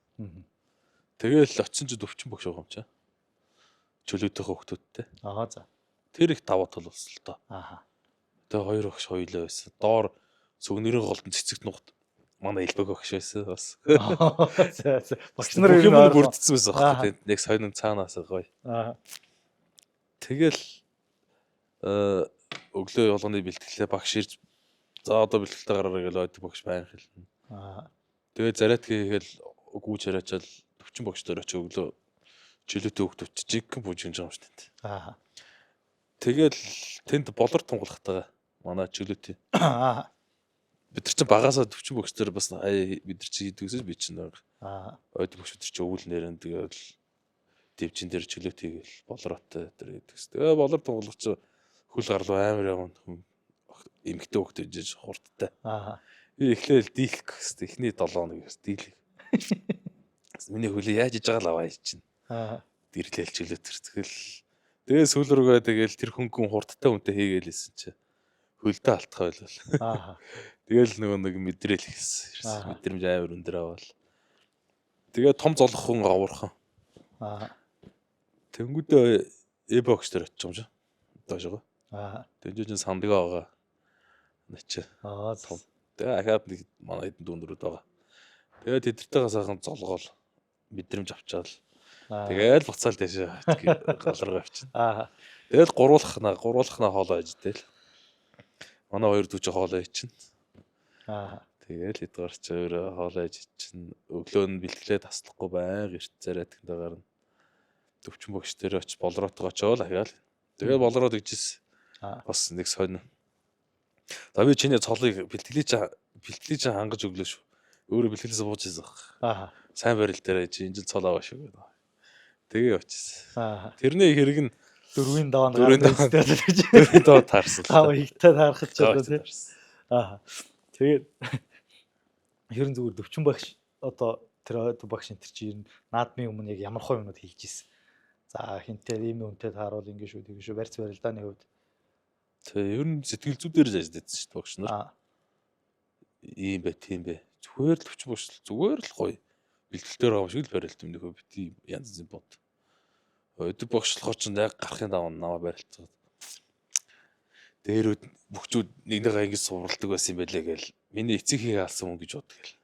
Тэгээл очисон чи өвчин багш байгаа юм чаа. Чөлөөтэй хөвгтүүдтэй. За. Тэр их даваа тал болсон л доо. Тэгээ 2 багш хоёлоо байсан. Доор сүгнэрийн голдон цэцэгт нугт манай элбэг багш байсан бас. Багш нар юм бүрдсэн байсан байхгүй. Нэг сонин цаанаас гоё. Тэгэл өглөө болгоны бэлтгэлээ багш ирж за одоо бэлтгэлтэй гараарай гэж ойд багш баян хэлнэ. Тэгээ зарайт хийгээл гүүж яриачаал өвчин багш дээр очиж өглөө чөлөөтэй хөвгтөд жигхэн бүжгэнж байгаа юм шүү дээ. Тэгэл тэнд болор тунгалахтайгаа манай чөлөөтэй. Бид нар чинь багасаа өвчин багш дээр бас бид нар чинь хийдгээс би чинь ойд багш өдөр чинь өвөл нэрэн тэгэл дивжин дээр чөлөөтэй гэл болороотой тэр хийдгээс. Тэгээ болор тунгалагч хөл гарлуу амар явна эмгтэй хөвгтөж жиж хурдтай. Би эхлээл дийлэх гэсэн. Эхний 7 хоног дийлэх. Миний хөлөө яаж иж байгаа л аваа чинь. Дэрлээл чөлөө тэр тэгэл. Тэгээ сүүл рүүгээ тэгэл тэр хөнгөн хурдтай хүнтэй хийгээлсэн чи хөлдөө алтхаа байлаа. Тэгэл нөгөө нэг мэдрээл ихсэн. Мэдрэмж амар өндөр аваад. Тэгээ том золох хүн авархан. Тэнгүүдээ эбокс дээр очиж юм шиг. Доошоо. Тэнгүүд чинь сандгаа байгаа. Начи. Том. Тэгээ ахаад нэг манай хэдэн дүүнрүүд байгаа. Тэгээ тэдэртэйгээ сайхан золгоол мэдрэмж авчаал. Тэгээл буцаал дэше галаргаа авчихна. Тэгэл гуруулахнаа хоолоо ижтэй л. Манай 2 дүүч хоолоо ичнэ. Тэгэл эдгээр ч өөрөө хоолоо ичнэ. Өглөө нь бэлтгэлээ таслахгүй байнга эрт зарайт тэндээ гарна. Өвчин багш дээр очиж болроотоо очоод ахаал. Тэгээ болроод ижсэн. Бас нэг сонь. За би чиний цолыг бэлтгэлийн чинь хангаж өглөө шүү. Өөрөө бэлтгэлээс бууж ийсэн баг. Сайн барил дээр чи энэ цол аваа шүү гэдэг. Тэгээ очсон. Тэрний хэрэг нь 4-ийн даваанд таарсан. Тав ихтэй таарах ч одоо тий. Тэгээд ер нь зүгээр өвчин багш одоо тэр багш энэ чи ер нь наадмын өмнө яг ямар хөө юмуд хийж ийсэн. За хинтээ ийм үнтэй тааруул ингэ шүү тийм шүү барьц барилдааны хувьд. Тэгээ ер нь сэтгэл зүйдээр ажилладаг шүү дээ багш нар. Ийм бай тийм бай. Зүгээр л өвчин багш зүгээр л гоё. Бэлтгэлээр авах шиг л барилт юм нөхөө бити янз янз бод. Өдөр багшлахоор ч яг гарахын даваа намаа барилцаад. Дээрүүд бүгчүүд нэгнийгээ ингэж суурладаг байсан юм байлээ гээл. Миний эцэг хийг алсан хүн гэж боддог гээл.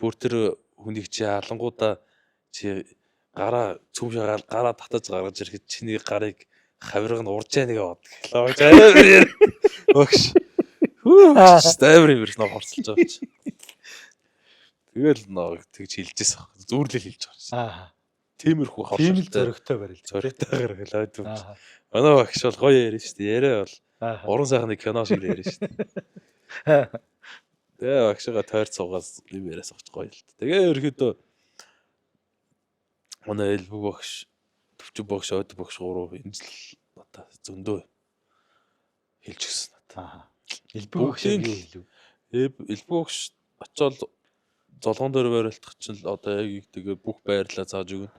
Бүр тэр хүнийг чи алангуудаа чи гараа цөм шагаал гараа татаж гаргаж ирэхэд чиний гарыг хавирга нь урж яаныг боддог. Багш. Ставри мэрх нөө хорцолж байгаа чи. Тэгэл нөө тэгж хэлжсэн. Зүүрлэл хэлж байгаа. Тиймэрхүү хавшилтай. Тийм л зөрөгтэй барилж. Зөрөгтэй гаргалаа дүү. Манай багш бол гоё яриа шүү дээ. Яриа бол уран сайхны кино шиг яриа шүү дээ. Тэгээ багшгаа тойр цугаас юм яриас авч гоё л. Тэгээ ерөөдөө манай элбэг багш төвчөн багш ойд багш 3 энэ жил одоо зөндөө хэлж гисэн надад. Элбэг багш юу хэлв? Элбэг багш очоод золгон дээр байрлах чинь одоо яг тэгээ бүх байрлаа зааж өгнө.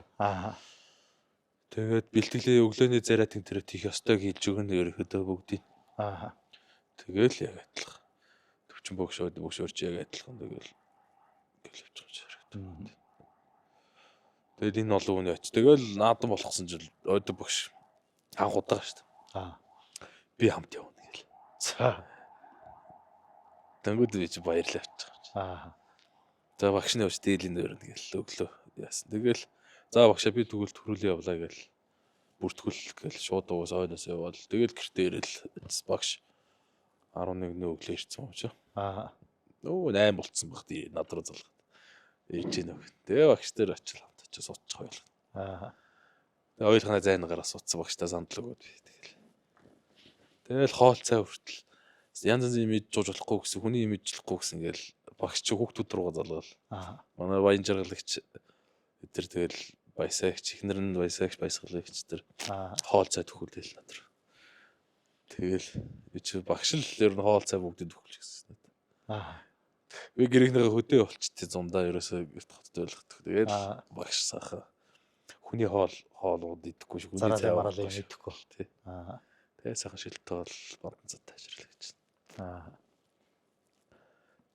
Тэгээд бэлтгэлээ өглөөний зарай тэмдгэрээ хийх ёстойг хэлж өгнө ерөөхдөө бүгдийг. Тэгэл яг адилхан. Төвчөн багш ойд багш орж яг адилхан тэгэл явчих гэж харагдав. Тэгээд энэ олон хүний оч. Тэгэл наадан болгосон жил ойд багш анх удаа шүү дээ. Би хамт явна гэл. За. Тэнгүүд би чи баярлаа авчих. За багшны өч дээлийн дөрөнд гэл өглөө яасан. Тэгэл за багшаа би тэгвэл төрүүлээ явлаа гэл бүртгүүл гэл шууд уус ойноос явбал тэгэл гэртээ ирэл багш 11 өглөө ирсэн юм чи. Нөө 8 болцсон баг тий над руу залгаад. Ирж гинөө. Тэгээ багш дээр очил хамт очиж суучих хоёул. Тэгээ хоёулахнаа зайнагаараа суудсан багштай сандал өгөөд би тэгэл хоол цай хүртэл янз янзын имиж жууж болохгүй гэсэн хүний имиж болохгүй гэсэн гээл багш чи хүүхдүүд руугаа залгал. Манай баян жаргалагч эдгээр тэгэл баясаагч ихнэр нь баясаагч баясгалагч тэр хоол цай төхүүлээл надад. Тэгэл би чи багш л ер нь хоол цай бүгдэд төхүүлж гэсэн надад. Би гэрийнхнийгээ хөдөө болчтой зундаа ерөөсөө гэрт хотод байлгадаг. Тэгээд багш саха хүний хоолууд идэхгүй шүү. Хүний цай марал юм идэхгүй тий. Тэгээ сайхан шилттэй бол бодон цад таашрал гэж.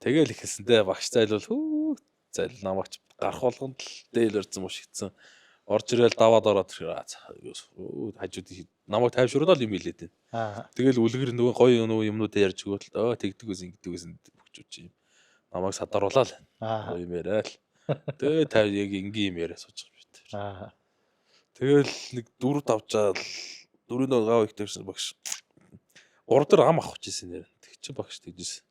Тэгэл ихэлсэндээ багш зайлвал зайл намаач гарах болгонд л дээл өрцөн мушигдсан. Орж ирэл даваад ороод хажууд намайг тайвшруулаад юм хэлээд байна. Тэгэл үлгэр нөгөө гоё юмнууд ярьж өгөөл тэгдэг гэсэн ингэдэг гэсэн бүгчүүч юм. Намайг садаруулаад гоё юм яриад. Тэгээ тав яг ингийн юм яриа суучих бит. Тэгэл нэг 4 давжаал 4 гав их төрсэн багш. 3 дээр ам авах гэжсэн нэр. Тэг чи багш тэгжсэн.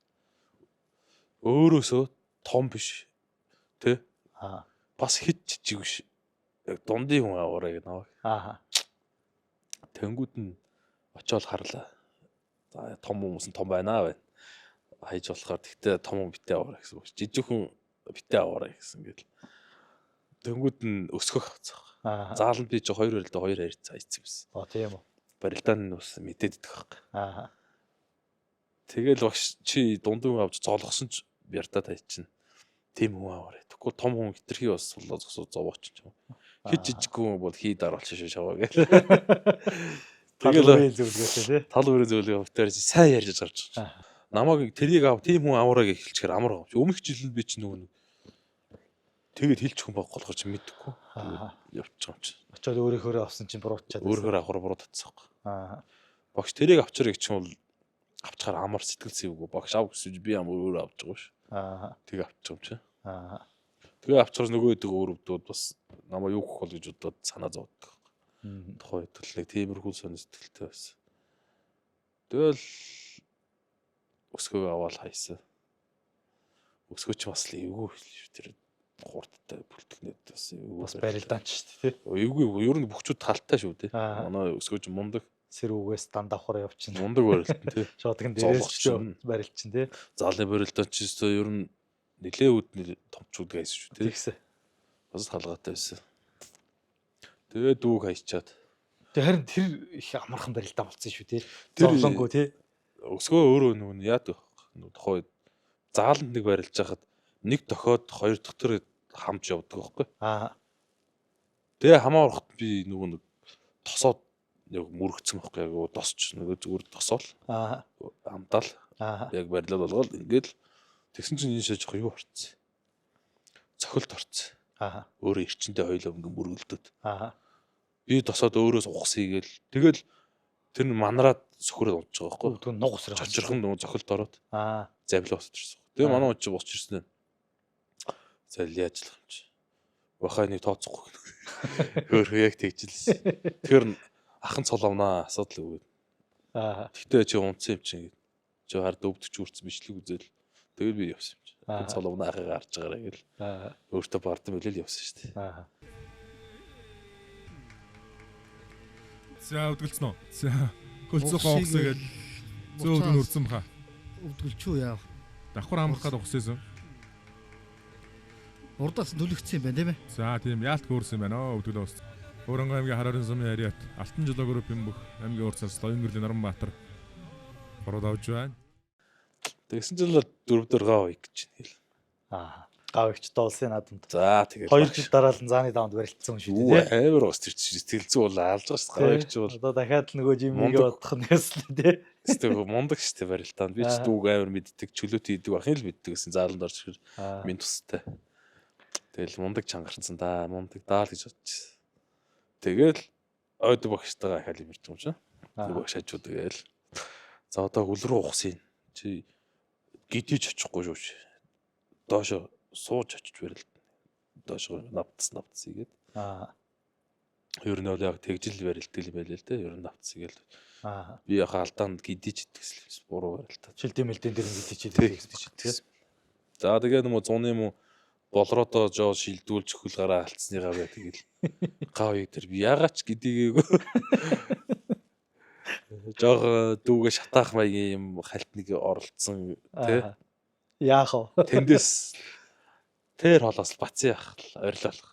Өөрөөсөө том биш. Тэ? Бас хит жижиг биш. Яг дундын хүн аваарай гэх наваа. Тэнгүүд нь очиод харлаа. За том хүмүүс нь том байна. Хайж болохоор тэгтээ том хүн битээ аваарай гэсэн үг. Жижиг хүн битээ аваарай гэсэн гэл. Тэнгүүд нь өсгөх цаах. Зааланд би ч 2 өрөлдөө 2 харьцаа хийсэн байсан. Тийм үү. Барилдаан нь бас мэдээд идэх байхгүй. Тэгэл багш чи дундын авч зоолгосон ч бярдаа тайчин. Тим хүн аваарай. Тэгэхгүй том хүн хитрхи бас суллаа зогсоо зовооч юм. Хит жижиг хүн бол хий дараалч шаваа гэл. Тэгэл тал бүрийн зөвлөгөө автаар сайн ярьж гарч. Намайг тэрийг ав тим хүн аваарай гэж хэлчихээр амар гоо. Өмнөх жилд би чи нөгөө тэгээд хэлчих хүн байхгүй ч мэдхгүй. Явчих юм чи. Очоод өөрөөхөө авсан чинь буруутчаад. Өөрөөхөө авахар буруутацсан. Багш тэрийг авчирыг чинь бол авчаар амар сэтгэл зүйгүй. Багш ав гэсэн би амар өөр авч байгаа ш. Тэг авчих юм чи. Тэгээ авчраас нөгөө идэг өөрөвдүүд бас намаа юу гэх бол гэж бодоод санаа зовдөг. Тухайн үед л нэг тиймэрхүү сонир сэтгэлтэй байсан. Тэгэл өсгөө аваад хайсан. Өсгөө ч бас л эвгүй тэр хурдтай бүлтгэнэд бас барилдаанч шүү дээ тий. Эвгүй ер нь бүхчүүд талтай шүү дээ. Манай өсгөөж мундаг сэрүүгээс дандавхаар явчихна. Мундаг барилдан тий. Шоодгон дээрээс ч барилчин тий. Заалны барилдаанч шүү ер нь нэлээ үүдний томчууд гайсан шүү тий. Тэгсэн. Бас халгаатай байсан. Тэгээ дүүг хайчаад. Тэг харин тэр их амархан барилдаан болсон шүү тий. Зовлонгүй тий. Өсгөө өөрөө нөгөө яадаг тухай зааланд нэг барилж хахад нэг дохоод 2 дахь төр хамж явдаг байхгүй. Тэгээ хамаа ороход би нөгөө нэг тосоод яг мөрөгцсөн байхгүй яг досч нөгөө зүгээр тосоол. Амдаал. Яг барилал болгоод ингээд тэгсэн чинь энэ шиж юу орцсон. Цохилт орцсон. Өөрөө эрчэндээ хоёлоо ингээд мөргөлдөд. Би тосоод өөрөө сухсыг гээл тэгэл тэр манараад сөхрөөд унж байгаа байхгүй. Түн нуг усраа чочирхон нөгөө цохилт ороод. Завлаа босчихсон. Тэгээ манай очиж босч ирсэн. Зайл яаж л юм чи. Бахаа нэг тооцохгүй. Хөөхөө яг тэгжилсэн. Тэр ахын цоловнаа асуудал өгөөд. Тэгтээ чи унцсан юм чи. Чи хард өвдөж үрцэн бичлэг үзэл. Тэгэл би явсан юм чи. Ахын цоловнаа ахыг харж байгаарай гэл. Өөртөө бардам хэлэл явсан шүү дээ. За өвдгөлцөн үү? За хөлцөөхөө угсаагээд зөөвдөн үрцэн баха. Өвдгөлчүү яав. Давхар амрах гээд угсаасан. Урдаас төлөгцсөн юм байна тийм ээ. За тийм яалт хөөрсөн юм байна өө өвдгөлөө ус. Өрөнгө аймгийн Харарын сумын яриат Алтан жилөө группийн бүх аймгийн урд цас Лонгөрлийн Наранбаатар город авж байна. Тэгсэн жил 4-4 гав гэж байна. Гав ихч дуулсан наадамд. За тэгээд 2 жил дараалан зааны даванд барилцсан шүү дээ. Амар ус тэр сэтгэл зүй бол алж байгаа шүү. Гав ихч бол Одоо дахиад нөгөө жимигээ бодох нь ясна тий. Тэгвэл мундаг шүү барилтаанд. Би ч дүүг амар мэддэг, чөлөөт хийдэг ахын л мэддэг гэсэн зааланд орж ирэх минь тустай. Тэгэл мундаг чангарцсан да. Мундаг даал гэж бодчихсон. Тэгэл ойд багштайгаа ахаал юм ирж юм чинь. Тэг багш хажууд тэгэл. За одоо хөл рүү ухсан. Чи гидэж очихгүй шүү. Доошо сууж очиж барил. Доошо навтс игээд. Ер нь бол яг тэгжил барилтдаг юм байлээ л дээ. Ер нь навтс игээл. Би яхаа алдаанд гидэж идэгс буруу барилтаа. Шилдэм мэлдэн дээр гидэж идэгс. За тэгээд юм зуны юм болроодоо жоо шилдүүлж хөл гараа алдсныгаа бай тэгэл. Гав яг тэр би ягаач гэдгийг жоо дүүгээ шатаах маягийн юм хальтныг оролцсон тий. Яах вэ? Тэндээс тэр холоос бацсан яах ойрлоолох.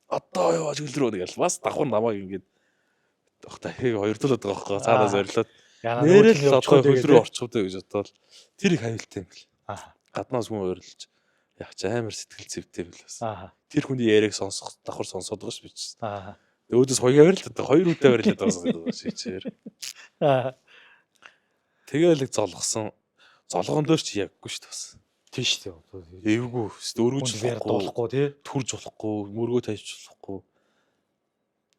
Одоо яваж хөл рүү нэгэл бас давхар намайг ингээд дахиг хоёрдуулаад байгаа байхгүй цаанаас ойрлоод нэрэл одоо хөл рүү орчих үү гэж бодвол тэр их хавилттай юм бэл. Гаднаас хүн ойрлож яг ч амар сэтгэл зүйтэй бэл бас. Тэр хүний яриаг сонсох давхар сонсоод байгаа ш бичсэн. Өөдөөс хоёроо ойрлоод хоёр үедээ ойрлоод байгаа шийчээр. Тэгээл золгосон. Золгоон дээр ч яггүй шүү дээ бас. Тийш үү. Эвгүй өргөж болохгүй тий. Түрж болохгүй, мөргөө тавьж болохгүй.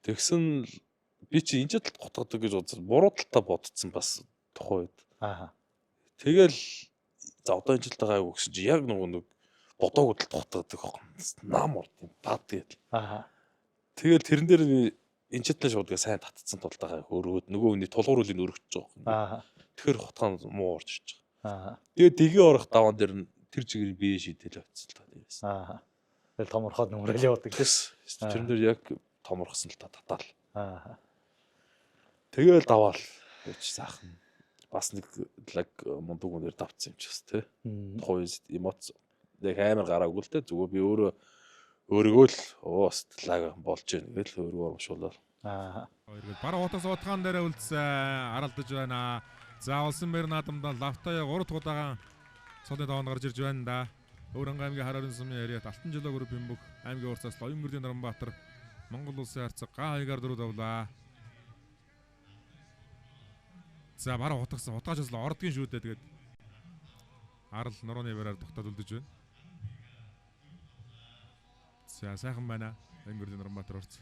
Тэгсэн би чи энэ жил готгодог гэж бодсон. Буруу талтаа бодсон бас тухайн үед. Тэгэл за одоо энэ жилдээ гайгүй гэсэн чи яг нэг бодоог готгодог нам урд юм бад тэгэл. Тэгэл тэрэн дээр би энэ жилдээ шуудгаа сайн татцсан тултаа хөрөөд нөгөө хүний тулгуурлыг өргөж байгаа юм. Тэгэхээр хотхон муу орж ирж байгаа. Тэгээд дэгийн орох даван дээр нь тэр чигээр бие шийдэл авцсан л та дээрээс. Тэгэл томорхоод нүмрэл явдаг гэсэн. Тэрэн дээр яг томорхсон л та татаал. Тэгэл даваал гэж саахан. Бас нэг лаг мундаг үнээр давцсан юм ч бас тий. Тухайн эмоц яг амар гараагүй л те зүгээр би өөрийгөө л уус лаг болж гэнэ гэж өөрийгөө уушуулаад. Бараг утас утгаан дээр үлдсэн аралдаж байна. За улсын мэр наадамдаа лавтаа 3 дахь удаага цолын даванд гарч ирж байна да. Өрөнгө аймгийн Харарын сумын яриат Алтан жилөө группийн бүх аймгийн урд цас Лонгөрлийн Наранбаатар Монгол улсын харьцаг га-2-аар дөрөв давлаа. За бараг утгасан утгааж бас ордгийн шүү дээ тэгээд арал нурууны бараар тогтоод үлдэж байна. За сайхан байна. Лонгөрлийн Наранбаатар урд.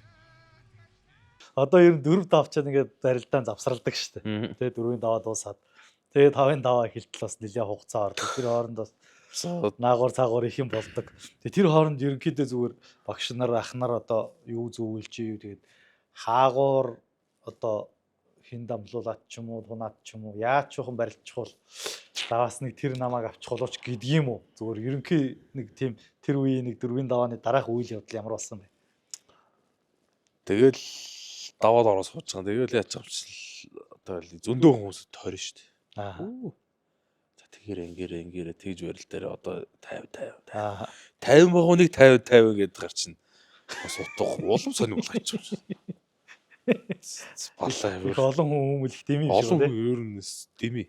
Одоо ер нь 4 давчаад ингээд барилдаан завсралдаг шүү дээ. Тэгээ 4-ийн даваа дуусаад. Тэгээ 5-ын даваа хилтэл бас нэлээд хугацаа ордог. Тэр хооронд бас наагур цаагур их юм болдог. Тэгээ тэр хооронд ерөнхийдөө зүгээр багш нар ах нар одоо юу зөвлөж юу тэгээд хаагуур одоо хин дамлуулаад ч юм уу тунаад ч юм уу яаж жоохон барилчих бол даваас нэг тэр намайг авчих болооч гэдгийм үү. Зүгээр ерөнхий нэг тийм тэр үеийн нэг 4-ийн давааны дараах үйл явдал ямар болсон бэ? Тэгэл даваад ороо сууж байгаа. Тэгэл яаж авчил одоо зөндөө хүмүүс тойрно шүү дээ. За тэгэхээр ингээрээ тэгж барил дээр одоо 50 багууныг 50 гэдээ гарчна. Бас утга улам сонирхол хайчих. Балаа юу. Олон хүмүүс их дэмий шүү дээ. Олон хүн ер нь дэмий.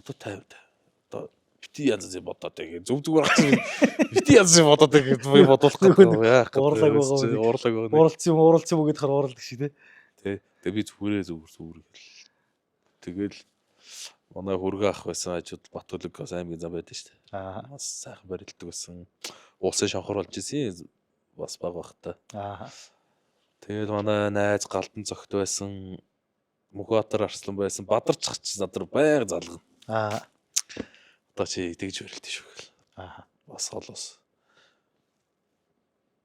Одоо 50 одоо бити янз янз бодоод байгаа. Зөв зүгээр гацсан. Бити янз янз бодоод байгаа гэж бодуулах гэдэг. Яах вэ? Ууралцсан үг гэхээр ууралдаг шиг тий. Тэгээ би зүгээр гэл. Тэгэл манай хөргөө ах байсан ажууд Батөлөг бас аймгийн зам байдаг шүү дээ. Бас сайхан барилддаг байсан. Улсын шонхор болж исэн бас баг багтаа. Тэгэл манай найз Галдан цогт байсан. Мөхбаатар Арслан байсан. Бадарч ч надар байг залгана. Одоо чи тэгж барилт шүү гэл. Бас холоос.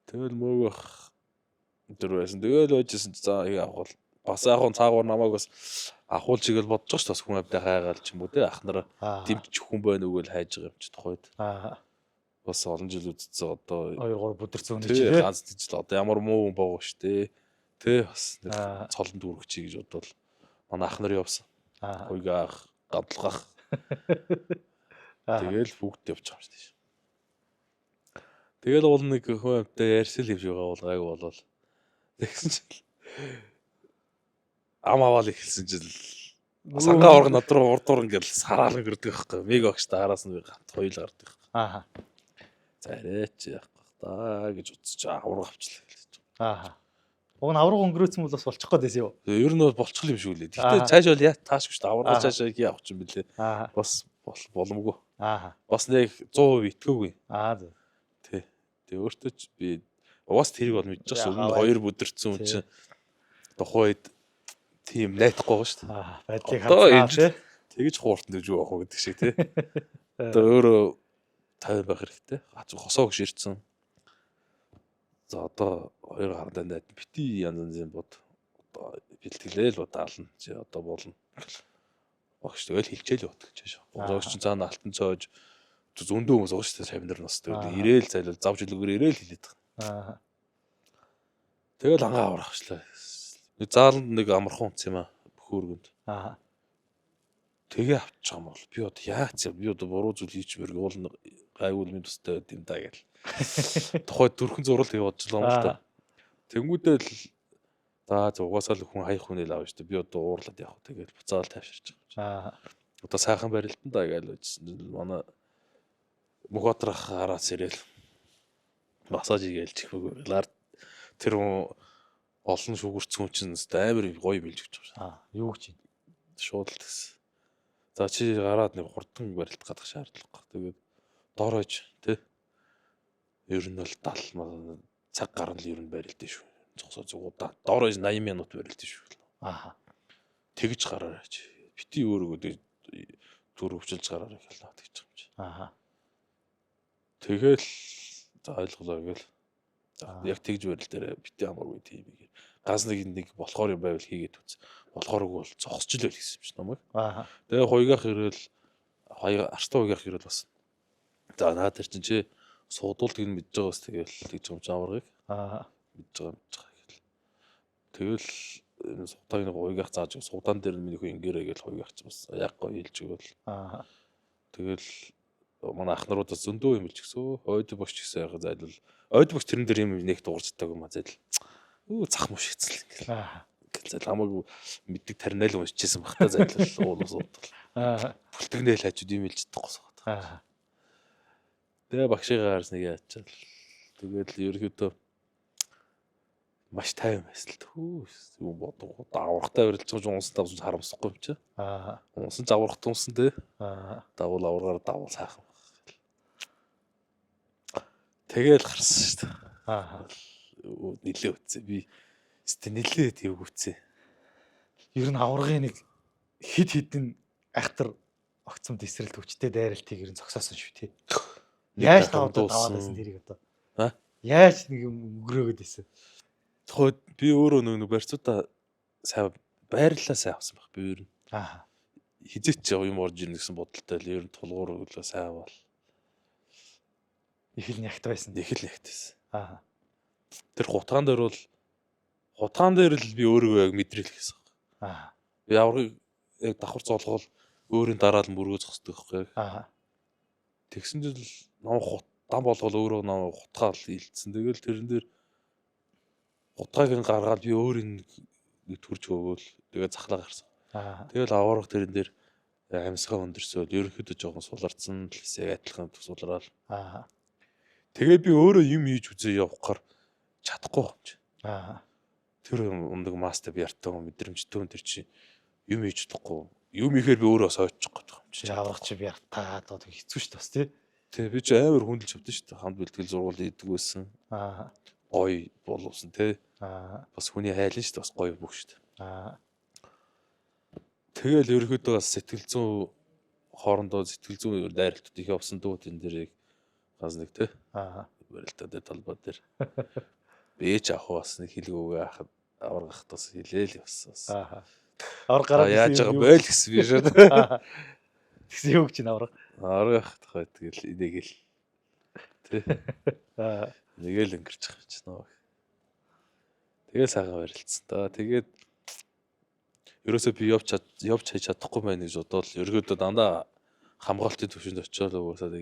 Тэгэл мөөх дөр байсан. Тэгэл ойжсэн за явах бас ахын цаагуур намайг бас ахуул чигээл бодож байгаа ш бас хүн амтай хайгаал ч юм уу те ах нараа дэмжих хүн байна уу гэж хайж байгаа юм чи тухайд. Бас олон жил үдцсэн одоо 2 3 бүдэрсэн үнэ чи ганц дижил одоо ямар муу хүн байгаа ш те. Тэ бас цолонд дүүргэж чи гэж бодвол манай ах нар явсан. Хойг ах, гадлах. Тэгэл бүгд явж байгаа юм шүү дээ. Тэгэл уул нэг хүн амтай ярьсэл хийж байгаа бол гайг болол. Тэгсэн чинь ам аваад ихэлсэн чинь сангаа орго над руу урдуур ингээл сараалан гэрдэг байхгүй. Миг багш та араас нь би гамт хоёул гардаг. Ааха. За арайч яах та гэж утсаж авраг авчлаа гэж. Ааха. Уг нь авраг өнгөрөөцсөн бол бас болчих гээд байсан юу? Ер нь бол болчих юм шиг үлээ. Гэтэ цааш бол яа таашгүй шүү дээ. Авраг цаашаа хий авах юм бэлээ. Ааха. Бас боломгүй. Ааха. Бас нэг 100% итгээгүй. За. Тий. Тэгээ өөртөө ч би угаас тэрийг бол мэдчихэж шүү. Хоёр бүдэрсэн хүн чинь тухайд тийм найтахгүй байгаа шүү дээ. Байдлыг хадгалаа тий. Тэгэж хууртан дэж юу авах вэ гэдэг шиг тий. Одоо өөрөө 50 байх хэрэгтэй. Хосоо гширцэн. За одоо 2 гараа найд бити янз янзын бод одоо бэлтгэлээл удаална. Чи одоо болно. Багш тэгэл хилчээл явах гэж шээ. Богоогч чинь цаана алтан цоож зөндөө хүмүүс байгаа шүү дээ. Савнар нас тэгэл ирээл зайлал завж илүүгээр ирээл хэлээд байгаа. Тэгэл ангаа аврахчлаа. Нэг зааланд нэг амархан унц юм аа бөхөөргөнд. Тэгээ авчих юм бол би одоо яац би одоо буруу зүйл хийчмээр уул гайвал минь тустай байд юм да гэл. Тухай дөрхөн зурал явуулж байгаа юм л та. Тэнгүүдээ л за угаасаа л хүн хаях хүнэл аав шүү дээ. Би одоо уурлаад явах. Тэгээд буцаал тавьширч байгаа. Одоо сайхан барилтан да гээл үжсэн. Манай Мөхөтрах араас ирээл массаж хийгээл чихвэг. Тэр олон шүгүрцэн хүн чинь амар гоё билж өгч байгаа. Юу гэж юм? Шууд л гэсэн. За чи гараад нэг хурдан барилт гадах шаардлагагүй. Тэгээд доорож тий. Ер нь бол 70 цаг гарна л ер нь барилт шүү. Цогсоо зүгуудаа. Доорож 80 минут барилт шүү. Тэгж гараарайч. Бити өөрөөгөө төр өвчилж гараарай хэлээ тэгж юм чи. Тэгэл за ойлголоо гэл. За яг тэгж барил дээр бити хамаагүй тийм ийм. Газ нэг болохоор юм байвал хийгээд үз. Болохооргүй бол зогсож л байл гэсэн юм чи намайг. Тэгээ хуйгаах ирээл арстаа хуйгаах ирээл бас. За наад тэр чинь чи суудуулдаг нь мэдж байгаа бас тэгэл тэгж юм чи аваргыг. Мэдж байгаа гэл. Тэгэл суудааг нэг хуйгаах зааж суудаан дээр миний хөө ингээрэй гэж хуйгаах чи бас яг гоё хэлж өгөөл. Тэгэл манай ах наруудаас зөндөө юм хэлж гисэн. Ойд багш гэсэн яг зайлвал ойд багш тэрэн дээр юм нэг дуурцдаг юм а зайлвал. Зах муу шигцэл ингээл. Зайлвал хамаагүй мэддэг таринал уншижсэн баг та зайлвал уулус уудал. Бүлтгнээл хажууд юм хэлж чадахгүй. Тэгээ багшигаа харсныг яачаал. Тэгээд ерөөхдөө маш тайван байсан л төө. Юу бодгоо даврахтай барилж байгаа юм унсан давсан харамсахгүй юм чи. Унсан заврахтай унсан те. Давал авраар давал сайхан. Тэгэл гарсан шүү дээ. Нилээ үтсэ би. Өстө нилээ тийг үтсэ. Ер нь аврагын нэг хид хидэн айхтар огцом дэсрэлт хүчтэй дайралтыг ер нь зогсоосон шүү тий. Яаж таваад байсан тэрийг одоо. Яаж нэг юм өнгөрөөгд байсан. Тухайд би өөрөө нэг барьцуудаа сайн байрлалаа сайн авсан баг би ер нь. Хизээч юм орж ирнэ гэсэн бодолтой л ер нь тулгуур өглөө сайн авал. Их л нягт байсан. Их л нягт байсан. Тэр хутгаан дээр л би өөрийгөө яг мэдрэл гэсэн. Би аврыг яг давхар зоолгол өөрийн дараал мөргөө зогсдог байхгүй. Тэгсэн жил ном хутан болгол өөрөө ном хутгаал илдсэн. Тэгэл тэрэн дээр хутгааг нь гаргаад би өөрийн нэг төрж өгөөл тэгээ захлаа гарсан. Тэгэл аварга тэрэн дээр амьсгаа өндөрсөөл ерөнхийдөө жоохон суларцсан л хэсэг адилхан сулраал. Тэгээ би өөрөө юм хийж үзээ явахаар чадахгүй юм чи. Тэр өндөг мастер би яртай мэдрэмжтэй хүн тэр чи юм хийж чадахгүй. Юм ихээр би өөрөө сойчих гээд байгаа юм чи. Аврах чи би ятаа одоо хэцүү шүү дээ бас тий. Тэгээ би ч амар хүндэлж авдсан шүү дээ. Хамт бэлтгэл зургуул хийдэг байсан. Гоё боловсон тий. Бас хүний хайлан шүү дээ бас гоё бүх шүү дээ. Тэгэл ерөөхдөө бас сэтгэл зүйн хоорондоо сэтгэл зүйн дайралтууд их явсан дүү тэн дээрийг ганц нэг тий. Барилтаа дээр талбай дээр. Би ч авах бас нэг хэлгүүгээ ахад аврагах тас хэлээл явсан. Авраг гараад яаж байгаа байл гэсэн би шүү. Тэгсэн юу гэж авраг. Аврагах тахай тэгэл инээгээл. Тий. Нэгэл өнгөрч байгаа ч нөө. Тэгээ сайхан барилцсан да. Тэгээд ерөөсөө би явж хийж чадахгүй байх гэж бодоод ерөөдөө дандаа хамгаалтын төвшөнд очиод угаасаа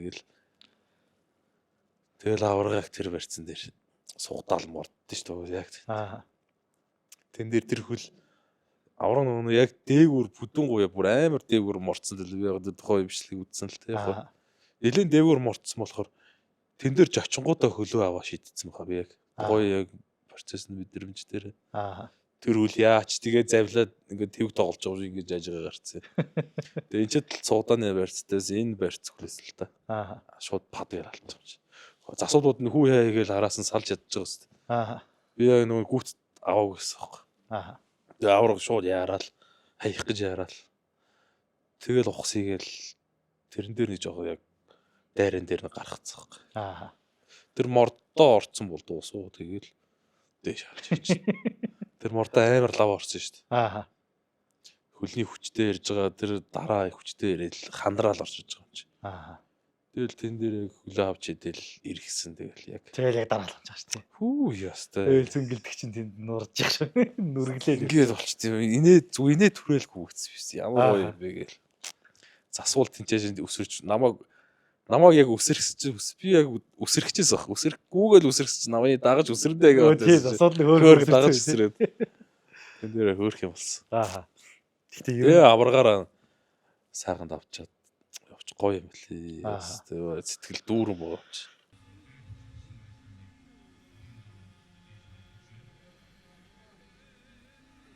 тэгэл аврагыг тэр барьцсан дээр сугдаал мордсон шүү дээ яг. Тэн дээр тэр хөл авраг нөгөө яг дээгүүр бүдүүн гуяа бүр амар дээгүүр морцсон л би яг тухайн имшлийг үзсэн л тий яг. Нэлээд дээгүүр морцсон болохоор тэн дээр жочингуудаа хөлөө аваа шийдсэн баха би яг. Гоё яг процесс нь мэдрэмж дээр. Тэр үл яач тэгээ завлаад ингээд тэв тоглож байгаа шиг ингэж ажигаа гарцсан. Тэгээ энэ ч цуудааны барьцтайс энэ барьц хүлээсэн л та. Шууд пад яралт юм чи. Засуудууд нь хүү яа гээл араас нь салж ядж байгаа хэвээр. Би яг нөгөө гүт аваа гэсэн байхгүй. Тэгээ авраг шууд яарал хаях гэж яарал. Тэгэл ухсыгээл тэрэн дээр нэг жоо яг дайран дээр гаргацсан байхгүй. Тэр мордоо орцсон бол дуусуу тэгэл дээш харж ирж. Тэр мордоо амар лав орсон шүү дээ. Хөлний хүчтэй ярьж байгаа тэр дараа хүчтэй яриад хандраал орж иж байгаа юм чи. Тэгэл тэн дээр хөлөө авч идэл иргсэн тэгэл яг. Тэгэл яг дараалж байгаа шүү дээ. Хүү ястай. Зөнгөлдөг чинь тэнд нуурж байгаа шүү. Нүргэлээ. Ингээд болчихсон. Инээ түрээлгүй үгц биш. Ямар гоё юм бэ гээл. Засвал тэнцээж өсөрч намайг яг өсөрч би яг өсөрчихсэн баг. Өсөрөхгүйгээл өсөрч намайг дагаж өсөрдөө гэж бодсон. Тийм асуудал хөөр дагаж өсрээд. Тэн дээр хөөрх юм болсон. Гэхдээ аврагаараа сайхан давчаад явж гоё юм лээ. Сэтгэл дүүрэн боовч.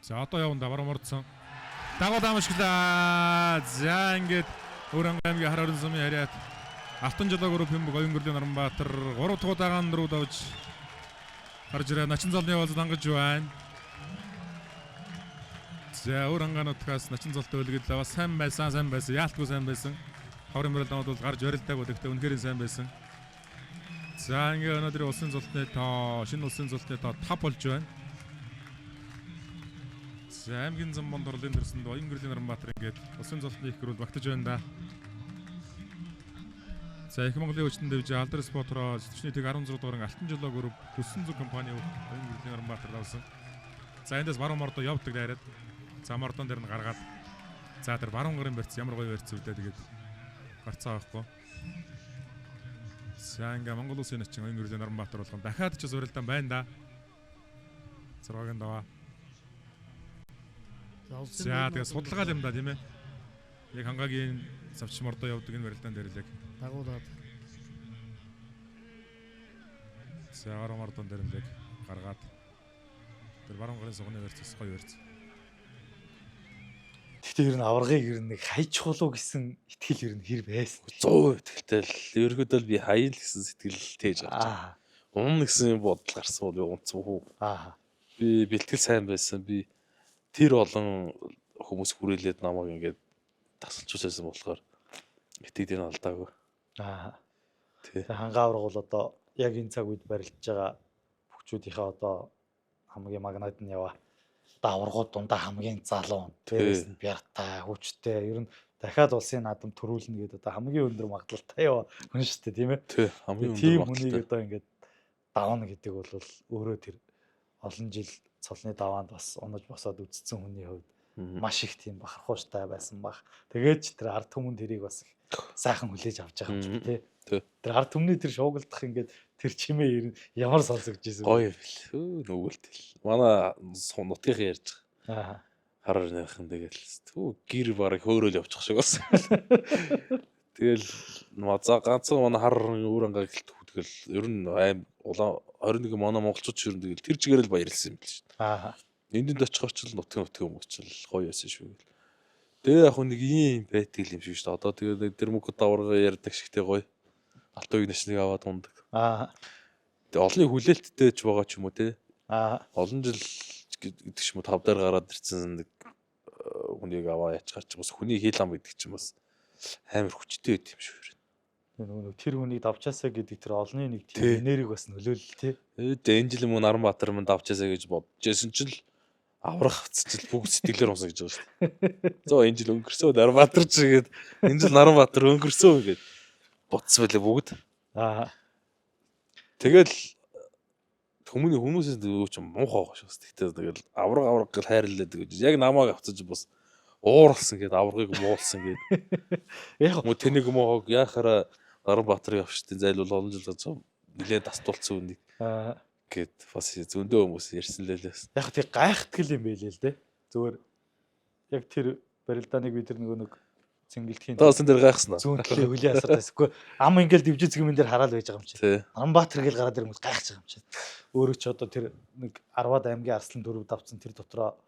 За одоо явна давар мордсон. Дагуу дамжглаа. За ингээд Өрөнгө аймгийн Хар орон сумын харьяат Алтан жолоо группийн бүх Оюнгөрлийн Наранбаатар 3 дахь удаагаан руу давж гарч ирээ. Начин золны явуулд хангаж байна. За Өрөнгөнөөдгөөс начин золтой үлгэлээ. Сайн байсан. Яалтгүй сайн байсан. Хаврын мөрөл намууд бол гарч орилдаагүй гэхдээ үнэхээр сайн байсан. За ингээд өнөөдрийн улсын золтны тоо, шинэ улсын золтны тоо 5 болж байна. За аймгийн зам бондорлын төрсөнд Оюнгөрлийн Наранбаатар ингээд улсын золтны их гэрүүл багтаж байна да. За их Монголын хүчтэнд дэвж Алдар спортроо сэтгчний тэг 16 дугаар Алтан жолоо групп төссөн зүг компани Оюнгөрлийн Наранбаатар давсан. За эндээс баруун мордоо явдаг дайраад за мордон дээр нь гаргаад за тэр баруун гарын барьц ямар гоё барьц үлдээ тэгээд гарцаа авахгүй. За ингээ Монгол улсын начин Оюнгөрлийн Наранбаатар болгон дахиад ч зурилдан байна да. Зураагийн даваа. За тэгээ судалгаа юм да тийм ээ. Яг хангаагийн завч мордоо явдаг энэ барилдаан дээр л яг дагуулаад. За баруун мордон дээр нь яг гаргаад тэр баруун гарын сугны барьц гоё барьц. Гэхдээ ер нь аврагыг ер нь нэг хайж хулуу гэсэн итгэл ер нь хэр байсан. 100% итгэлтэй л. Ерөнхийдөө би хаяа л гэсэн сэтгэл тээж гарч байна. Унна гэсэн бодол гарсан бол унцсан хүү. Би бэлтгэл сайн байсан. Би тэр олон хүмүүс хүрээлээд намайг ингээд тасалжуулсан болохоор итгэдэг нь алдаагүй. Тэг хангаа авраг бол одоо яг энэ цаг үед барилдж байгаа бүгчүүдийнхээ одоо хамгийн магнад нь яваа. Одоо аврагууд дундаа хамгийн залуу, дээрээс нь бяртай, хүчтэй. Ер нь дахиад улсын наадам төрүүлнэ гэдэг одоо хамгийн өндөр магадлалтай яваа хүн шүү дээ, тийм ээ. Тий, хамгийн өндөр тийм хүнийг одоо ингээд давна гэдэг бол өөрөө тэр олон жил цолны даваанд бас унаж босоод үдцсэн хүний хувьд маш их тийм бахархууштай байсан баг. Тэгээд ч тэр ард түмэн тэрийг бас сайхан хүлээж авч байгаа юм чинь тий. Тэр ард түмний тэр шуугилдах ингээд тэр чимээ ер нь ямар сонсогдож байсан. Гоё бил. Нүгэлтэл. Манай нутгийн ярьж байгаа. Хараар нэрхэн тэгэл түү гэр барыг хөөрөөл явчих шиг болсон. Тэгэл за ганцхан манай хар өөрөнгө гэлт хүтгэл ер нь аим улаан 21 манай монголчууд ер нь тэгэл тэр чигээр л баярлсан юм биш. Энд очихоор ч нутгийн хүмүүс ч гоё байсан шүү. Тэгээ яг нэг ийм байтал юм шиг шүү дээ. Одоо тэгээ тэр мөнгө даварга ярьдаг шигтэй гоё. Алт үеиг нэшнийг аваад ундаг. Тэгээ олонний хүлээлттэй ч байгаа ч юм уу те. Олон жил гэдэг ч юм уу 5 дээр гараад ирсэн нэг хүнийг аваа яч гарч бас хүний хил ам гэдэг чинь бас амар хүчтэй байт юм шүү. Тэр хүнийг давчаасаа гэдэг тэр олонний нэг тийм энерги бас нөлөөлөл тий. Энэ жил мөн Наранбаатар мөн давчаасаа гэж бодчихсон ч л аврах цэцэл бүгд сэтгэлээр унсан гэж байгаа шүү дээ. Зөө энэ жил өнгөрсөн Наранбаатар ч гээд энэ жил Наранбаатар өнгөрсөн гээд бодсон байлаа бүгд. Тэгэл хүмүүсээс өө ч муухай байгаа шүү. Тэгтээ тэгэл авраг гэл хайрлаад гэж яг намайг авцаж бас ууралсан гээд аврагыг муулсан гээд. Яг мө тэнийг мөог яхаараа Наранбаатарыг авчтын зайлуул олон жил нэлээд дастуулсан үнийг. гэд бас зөндөө хүмүүс ярьсан лээс. Яг тийм гайхтгэл юм байлээ л дээ. Зүгээр яг тэр барилдааныг бид нэг цэнгэлдэхийн Тоосон дээр гайхсан аа. зүүнтлээ хөлийн асар тасгүй ам ингээл дивжин зэгмэн дээр хараад байж байгаа юм чи. Тий. Рамбаатар гэл гараад ирэнгүүт гайхаж байгаа юм чи. Өөрөө ч одоо тэр нэг 10-аад аймгийн арслан дөрөв давцсан тэр дотроо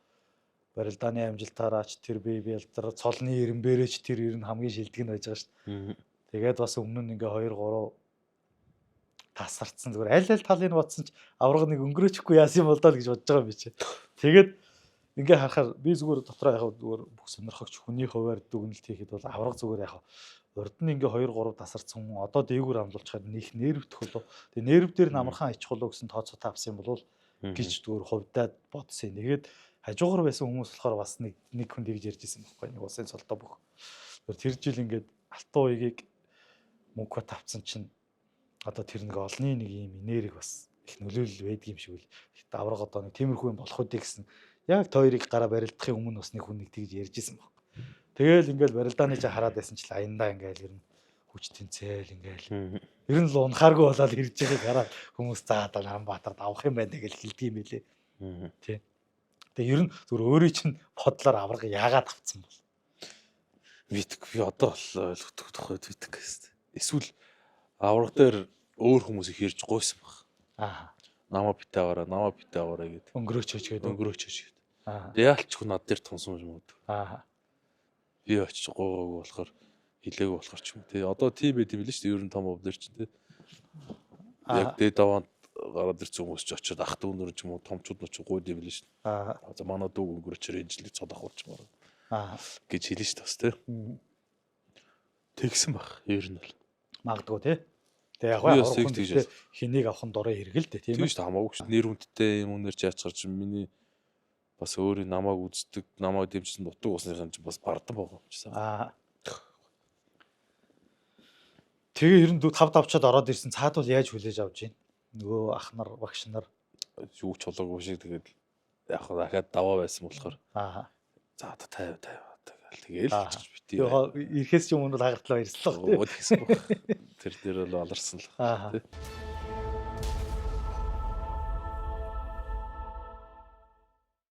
барилдааны амжилтаараач тэр бие бэлдэр цолны ирэмбэрээч тэр ер нь хамгийн шилдэг нь байж байгаа шүү дээ. Тэгээд бас өмнө нь ингээ 2 3 тасарцсан зүгээр аль талыг бодсон ч авраг нэг өнгөрөөчихгүй яасан юм бол доо гэж бодож байгаа юм би чи. Тэгээд ингээ харахаар би зүгээр дотроо яг зүгээр бүх сонирхогч хүний хуваар дүгнэлт хийхэд бол авраг зүгээр яг урд нь ингээ 2 3 тасарцсан хүн одоо дээгүүр амлуулчихад нэг нервтэх болов. Тэгээ нерв дээр нь амархан ичих болов гэсэн тооцоо тавсан юм бол гэж зүгээр хувьдаа бодсон. Тэгээд хажуугаар байсан хүмүүс болохоор бас нэг хүн тэгж ярьж исэн байхгүй нэг улсын солдоо бүх. Тэр жил ингээд алтан уягийг мөнгө тавцсан чинь одоо тэр нэг олны нэг юм энерги бас их нөлөөлөл байдаг юм шиг үл. Гэхдээ авраг одоо нэг тиймэрхүү юм болох үү гэсэн яг тойрыг гараа барилдахын өмнө бас нэг хүн нэг тэгж ярьж исэн баг. Тэгэл ингээл барилдааны чи хараад байсан чил аяндаа ингээл ер нь хүч тэнцэл ингээл ер нь л унахааргүй болоод ирж байгааг хараад хүмүүс заадаг Рамбаатарт авах юм байна гэж хэлдэг юм байлээ. Тий. Тэгээ ер нь зүгээр өөрөө чинь бодлоор авраг яагаад авцсан бол би одоо л ойлгодог тохойд битг гэсэн. Эсвэл авраг дээр өөр хүмүүс их ирж гойсон баг. Аа. Намаа битээ аваараа гэдэг. Өнгөрөөч гээд. Аа. Яалч хүн над дээр тунсан юм уу? Аа. Би очиж гойгоог болохоор хилээгүй болохоор ч юм тий. Одоо тийм байт юм л шүү дээ. Ер нь том өвдөр чинь тий. Яг дээд даваанд гараад ирсэн хүмүүс ч очиод ах дүүнөр ч юм уу томчууд нь ч гойд юм л шүү дээ. Аа. За манай дүү өнгөрөчөр ээжлэг цодох болчмоор. Аа. гэж хэлнэ шүү дээ бас тий. Тэгсэн баг. Ер нь бол магадгүй тий. Тэгээ яг авах хэнийг авах нь дураа хэрэгэл дээ тийм үү? Тийм шүү дээ хамаагүй шүү. Нэр хүндтэй юм өнөр чаачгаар чинь миний бас өөрийн намайг үздэг, намайг дэмжсэн дутуу усныхан чинь бас бардан байгаа юм чисаа. Аа. Тэгээ ер нь 5 давчаад ороод ирсэн цаад бол яаж хүлээж авч гин? Нөгөө ах нар, багш нар юу ч болоогүй шиг тэгээд яг дахиад даваа байсан болохоор. Аа. За одоо 50 тэгэл бити. Ирэхээс ч юм уу хагартлаа ирсэн л баг. Тэр дээр бол аларсан л. Аа.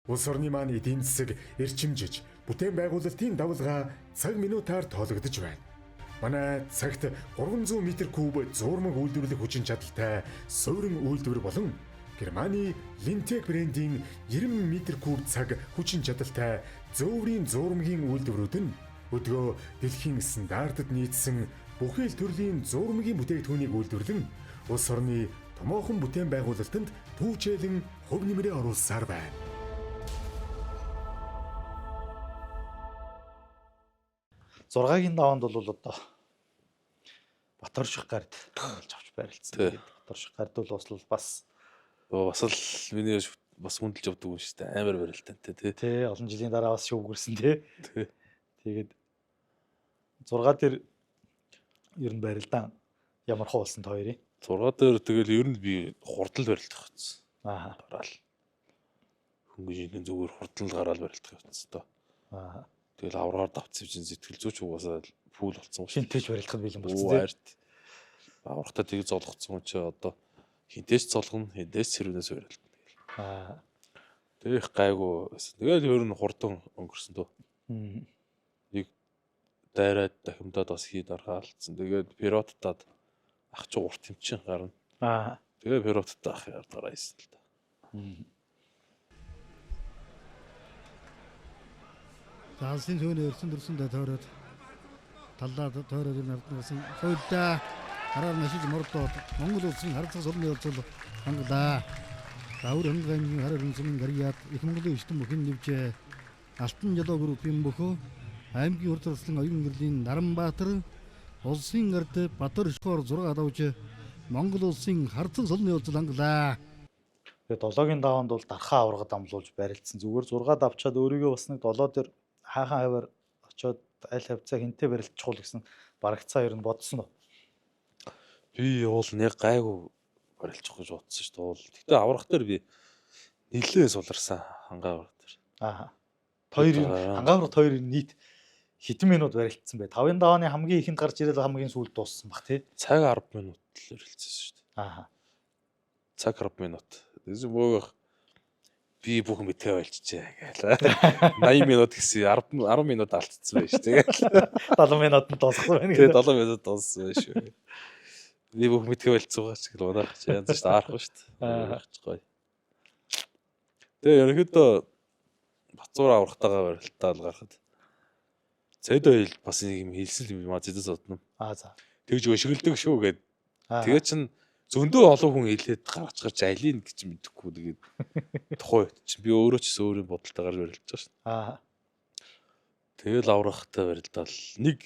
Улс орны маань эдийн засаг эрчимжиж, бүтээн байгуулалтын давалгаа цаг минутаар тоологдож байна. Манай цагт 300 м3 зуурмаг үйлдвэрлэх хүчин чадалтай суурин үйлдвэр болон Германы Lintec брендийн 90 м3 цаг хүчин чадалтай зөөврийн зуурмгийн үйлдвэрүүд нь өдгөө дэлхийн стандартад нийцсэн бүхэл төрлийн зуурмгийн бүтээгдэхүүнийг үйлдвэрлэн улс орны томоохон бүтээн байгуулалтанд түүчээлэн хөв нэмрээ оруулсаар байна. Зургагийн даваанд бол одоо Баторших гард болж авч байрлцсан. Баторших гард бол бас л миний бас хүндэлж явдаг юм шүү дээ. Амар барилтантай тий. Тий, олон жилийн дараа бас шүүгэрсэн тий. Тэгээд 6 дээр ер нь барилдаан ямар хуулсан хоёрын 6 дээр тэгэл ер нь би хурдл барилдах гэсэн. Аа. Гараал. Хөнгөжийн зүгээр хурдл гараал барилдах явцсан тоо. Аа. Тэгэл авраар давцсан чинь сэтгэл зүйч угаасаа фул болсон. Хинтэж барилдахад бэлэн болсон тий. Аврахтаа тийг золгоцсон чи одоо хинтээс золгоно, хинтээс цэрвнээс барилдана гэл. Аа. Тэгэх гайгүй байсан. Тэгэл ер нь хурдан өнгөрсөн тоо. Нэг дайраад дахимдаад бас хий даргаалцсан. Тэгээд пироттаад ах чи урт юм чин гарна. Аа. Тэгээ пироттай ах яар дараа ийсэн л та. Заалсын төвний өрсөн дөрсөндөө тойроод таллаад тойроод юм авсан. Хойдоо хараар машиж мордоод Монгол улсын харилцаа сурны явцал хангалаа. Заавар хангамын хараар үнсмэн гариад их Монголын ертөнц бүхэн нэвжээ. Алтан жолоо группийн бөхөө аймгийн урд туслан оюун гэрлийн Наранбаатар улсын гард Баторшихоор 6 давж Монгол улсын харилцаа сурны явцал хангалаа. Тэгээд 7-гийн даваанд бол дархаа аврагад амлуулж барилдсан. Зүгээр 6 давчаад өөрийгөө бас нэг 7 дээр хаахан хавар очоод аль хавцаа хинтээ барилдчих уу гэсэн барагцаа ер нь бодсон уу? Би уул нэг гайгүй барилчих гэж бодсон шүү дээ. Уул. Гэтэ аврах дээр би нилээ суларсан хангаавар дээр. Аа. Хангаавар хоёр нийт хэдэн минут барилдсан бэ? 5-ын давааны хамгийн ихэнд гарч ирэл хамгийн сүүлд дууссан баг тий. Цаг 10 минут л барилдсан шүү дээ. Аа. цаг 10 минут. Тэгсэн бөөх би бүх мэдээ ойлжээ гээл. 80 минут гэсэн 10 минут алдчихсан байж тэгэл. 70 минутанд дууссан байна Тэгээ гэдэг. 70 минут дууссан байж шүү. Би бүх мэдээ ойлцоогаа ч гэл удаах ч янз шүү аарахгүй шүү. Гоё. Тэгээ ерөнхийдөө Бацуур аврахтайгаа барилтаа л гарахад цэд ойл бас нэг юм хэлсэн юм аа зэдэс одно. За. Тэгж өшгөлдөг шүү гэд. Тэгээ чин зөндөө олон хүн хэлээд гарч гарч алийг гэж мэдэхгүй тэгээд тухай чи би өөрөө ч өөрийн бодолтой гарч барилж байгаа шүү. Тэгэл аврахтай барилдаал нэг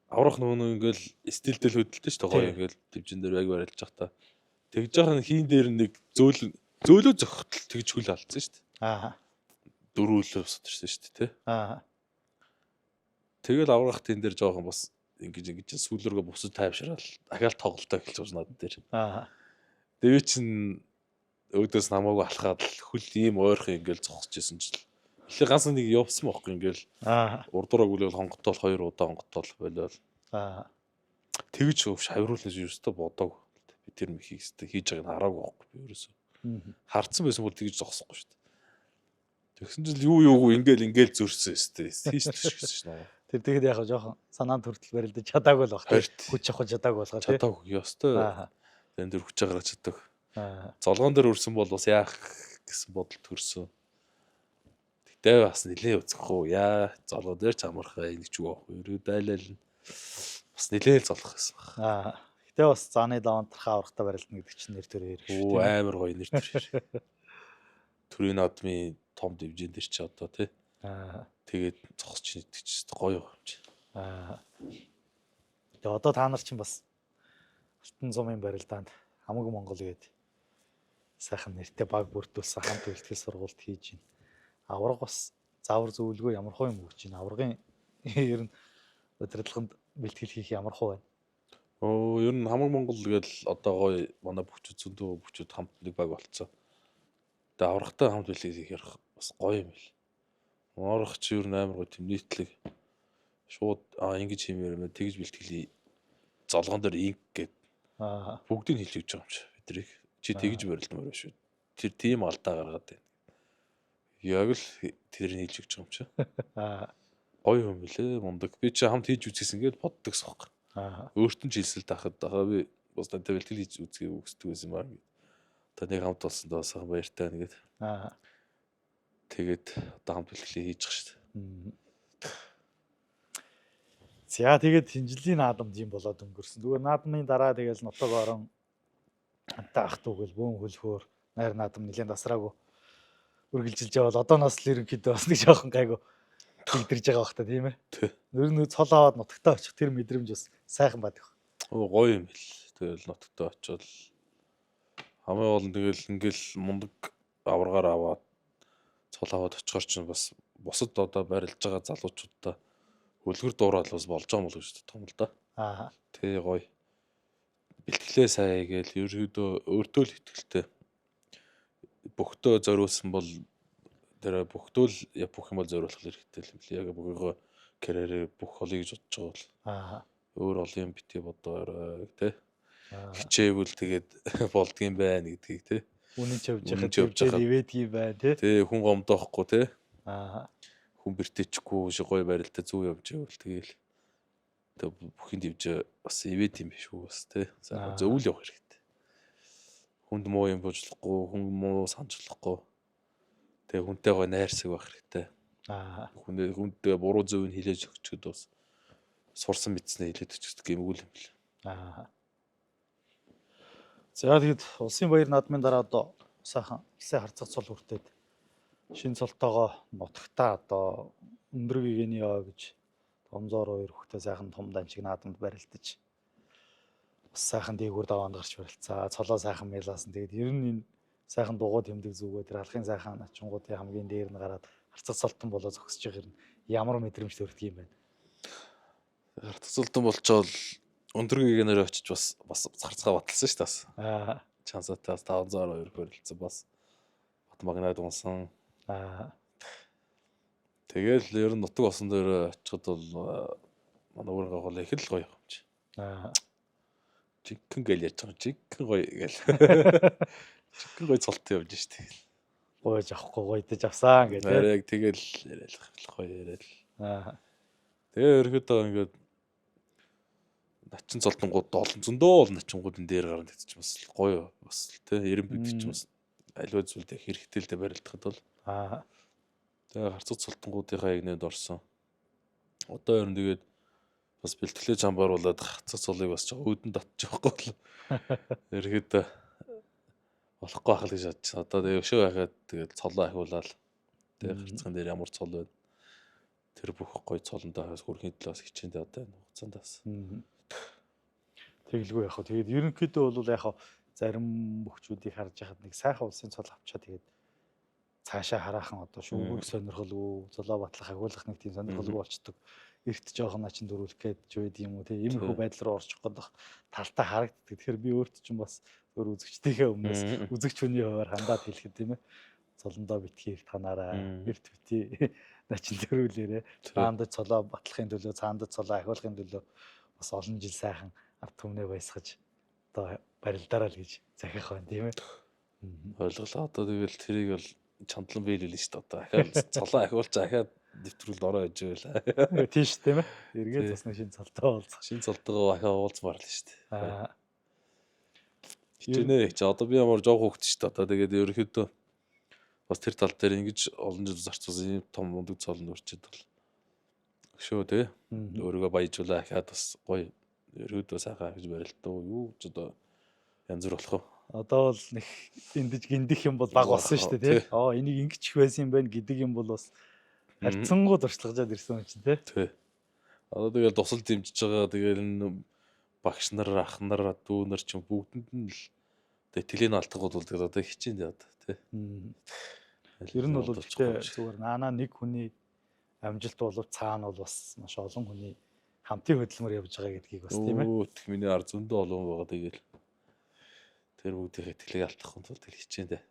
аврах нөгөө ингээл стилдэл хөдөлтөө шүү гоё ингээл төвжин дээр яг барилж байгаа та. Тэгж байгаа хийн дээр нэг зөөлөө зөгтөл тэгж хүл алдсан шүү. Дөрвөлөө босдорсон шүү тий. Тэгэл аврах тэн дээр жоохон бас ингэж сүүлргээ бусад тайвшраал дахиад тоглолтоо эхэлж байгаа надад дээр. Тэгээ чин өөдөөс намаагүй алхаад хөл ийм ойрхон ингээл зогсож исэн чил. Эхлээ ганц нэг явсан байхгүй ингээл. Урдураа гүлээл хонготоол 2 удаа хонготоол болол. Тэгж шавруулнаас юу өстө бодог. Би тэр мөхийг өстө хийж байгааг нь хараагүй байхгүй би ерөөсөө. Харцсан байсан бол тэгж зогсохгүй шүү дээ. Тэгсэн чил юу ингээл зөрсөн өстө. Хийш төшгсөн шнэ. Тэр тэгэхэд яг жоохон санаанд хүртэл барилдаж чадаагүй л баг. Хүч авах чадаагүй болгоо тий. Чадаагүй ёстой. Тэн дээр хүч агараа чаддаг. Золгоон дээр өрсөн бол бас яах гэсэн бодол төрсөн. Тэгтээ бас нилээ үзэхгүй яа золгоо дээр ч амархаа нэг ч үг аахгүй. Ерөө дайлал бас нилээ золгох гэсэн баг. Гэтэ бас зааны давантархаа аврахтаа барилдана гэдэг чинь нэр төрөө ярих шүү. Амар гоё нэр төр. Төрийн наадмын том дивжин дээр чи одоо тий. Тэгээд зогсож нэгдэг чи гоё юм чи. Тэгээ одоо та нар чинь бас Алтан зумын барилдаанд хамаг Монгол гээд сайхан нэртэй баг бүрдүүлсэн хамт үйлдэл сургалт хийж байна. Авраг бас заавар зөвлөгөө ямар хөө юм өгч байна. Аврагын ер нь удирдлаганд бэлтгэл хийх ямар хөө байна. Ер нь хамаг Монгол гээд одоо гоё манай бүхчүүд зөндөө бүхчүүд хамт нэг баг болцсон. Тэгээ аврагтай хамт бэлтгэл хийх бас гоё юм бэл. Орох чи ер нь амар гоё тийм нийтлэг шууд ингэж хиймээр юм тэгж бэлтгэлээ золгоон дээр инк гээд бүгдийг хэлж өгч байгаа юм чи бидрийг чи тэгж барилдмаар байна шүү. Тэр тийм алдаа гаргаад байна. Яг л тэрийг хэлж өгч байгаа юм чи. Гоё юм билээ мундаг. Би чи хамт хийж үзсэн гээд боддог сохоо. Өөртөө ч хэлсэл тахад би бас тантай бэлтгэл хийж үзье үгсдэг байсан юм аа. Одоо нэг хамт болсон доо сайхан баяртай нэгэд. Тэгээд одоо хамт бэлтгэлээ хийж байгаа шүү дээ. За тэгээд хинжлийн наадамд юм болоод өнгөрсөн. Зүгээр наадмын дараа тэгэл нутаг орон антаа ах түгэл бөөн хөлхөөр найр наадам нэлээд тасраагүй үргэлжилж явал одооноос л ерөнхийдөө бас нэг жоохон гайгүй тэгдэрж байгаа бах та тийм ээ. Ер нь цол аваад нутагтаа очих тэр мэдрэмж бас сайхан байдаг. Гоё юм бэл. Тэгэл нутагтаа очивол хамгийн гол нь тэгэл ингээл мундаг аваргаар аваад цол аваад очихор чинь бас бусад одоо барилж байгаа залуучуудаа хөлгөр дуурал бас болж байгаа юм бол гэж том л да. Тэ гоё. Бэлтгэлээ сайн гээл ерөөдөө өөртөө л ихтэй. Бөхтөө зориулсан бол тэр бөхтөө л бүх юм бол зориулах хэрэгтэй юм лээ. Яг бүгөө карьерээ бүх холыг гэж бодож байгаа бол өөр олон юм битгий бодоорой тэ. Хичээвэл тэгээд болдгийм байна гэдгийг тэ. Үнэн ч явж байгаа ивэдгий байна тэ. Тэ хүн гомдоохгүй тэ. Хүн бэртэйчгүй гоё барилтаа зүг явж байвал тэгээл тэг бүхин дивж бас ивэт юм биш үү бас тэ. Зөвүүл явах хэрэгтэй. Хүнд муу юм бужлахгүй, хүн муу санджлахгүй. Тэг хүнтэй гоё найрсаг байх хэрэгтэй. Хүндээ буруу зөв нь хилээж өгчөд бас сурсан мэдснээ хилээд өчсдөг гэмгүүл юм бэл. За тэгэд улсын баяр наадмын дараа одоо сайхан улсын харцаг цол хүртээд шин цолтоогоо нутагтаа одоо өндөр гэгэний яа гэж томзоор хоёр хөхтэй сайхан том дамжиг наадамд барилдаж бас сайхан дээгүүр даваанд гарч барилцаа цолоо сайхан мэлаасан. Тэгээд ер нь энэ сайхан дугуй тэмдэг зүгөө тэр алхын сайхан ачингуудын хамгийн дээр нь гараад харцаг цолтон болоо зогсож байгаа юм. Ямар мэдрэмж төрдөг юм байна. Харцаг цолтон болчоод өндөр гээгнээр очиж бас харцгаа баталсан шүү дээ. Чансаатай 502 барилцсан бас бат магнад унсан. Тэгэл ер нь нутаг осон дээр очиход бол манай өөргөө их л гоё юм чи. жинхэнэ гэл яаж байгаа жинхэнэ гоё гэл. Жинхэнэ гоё цолт явж штэ. Гойж авахгүй гойдож авсан гэдэг. Арай тэгэл яриад гоё яриад. Аа. Тэгээ ерөөдөө ингээд начин цолтонгууд зөндөө бол начингуудын дээр гарна гэдэг чинь бас гоё бас тий 90 бид чинь бас аливаа зүйлдээ хэрэгтэй л дээ барилдахад бол. Аа. Тэгээ харцаг цолтонгуудынхаа ягнад орсон. Одоо ер нь тэгээд бас бэлтгэлээ чамбааруулаад харцаг цолыг бас жоо өөдөн татчих واخгүй бол. Ерөөдөө болохгүй ахал гэж бодчих. Одоо тэгээ өшөө байхад тэгээд цолоо ахиулаад тэгээ харцагын дээр ямар цол байна. Тэр бүх гоё цолондоо хөрхийн төлөөс хичээндээ одоо энэ хугацаанд бас. Тэглгүй яг хаа. Тэгээд ерөнхийдөө бол яг хаа зарим бөхчүүдийг харж яхад нэг сайхан улсын цол авчаа тэгээд цаашаа хараахан одоо шүүгүүр сонирхолгүй золоо батлах агуулгах нэг тийм сонирхолгүй болчдөг. Эрт жоохон начин дөрүүлэх гээд ч байд юм уу тийм ийм их байдал руу орчих гээд талтаа харагддаг. Тэгэхээр би өөрт чинь бас өөр үзэгчдийнхээ өмнөөс үзэгч хүний хуваар хандаад хэлэхэд тийм ээ. Цолондоо битгий их танаараа эрт бити начин дөрүүлээрээ цаандад цолоо батлахын төлөө цаандад цолоо ахиулахын төлөө бас олон жил сайхан ард түмнээ баясгаж одоо барилдаараа л гэж захих байна тийм ээ. Ойлголоо. Одоо тэгэл тэрийг бол чандлан биелүүлнэ шүү дээ. Одоо ахиад цолоо ахиулж ахиад дэвтрүүл ороо иж байла. Тийш тийм ээ. Эргээд бас нэг шинэ цолтоо уулзах. Шинэ цолтойгоо ахиад уулзмаар л шүү дээ. Аа. Хичээнэ чи одоо би ямар жоох хөөхт шүү дээ. Одоо тэгээд ерөөхдөө бас тэр тал дээр ингэж олон жил зарцуулсан юм том мундаг цолнд өрчөд бол өшөө тий. Өөрийгөө баяжуулаа ахиад бас гоё ерөөдөө сайхан гэж барилдаа. Юу ч одоо янз бүр болох. Одоо бол нэг эндэж гиндих юм бол баг болсон шүү дээ тий. Энийг ингэж их байсан юм байна гэдэг юм бол бас харьцангуй дуршлагажаад ирсэн юм чинь тий. Тий. Одоо тэгэл тусал дэмжиж байгаа тэгэл энэ багш нар ах нар дүү нар ч бүгдэнд нь л тэтгэлийн алдагууд бол тэгэл одоо хичээнд яа тий. Ер нь бол зүгээр наанаа нэг хүний амжилт болов цаана бол бас маш олон хүний хамтын хөдөлмөр явж байгаа гэдгийг бас тийм ээ. Өөх миний ар зөндөө олон байгаа тэгэл тэр бүгдийн итгэлийг алдахгүй тул тэл хичээндээ.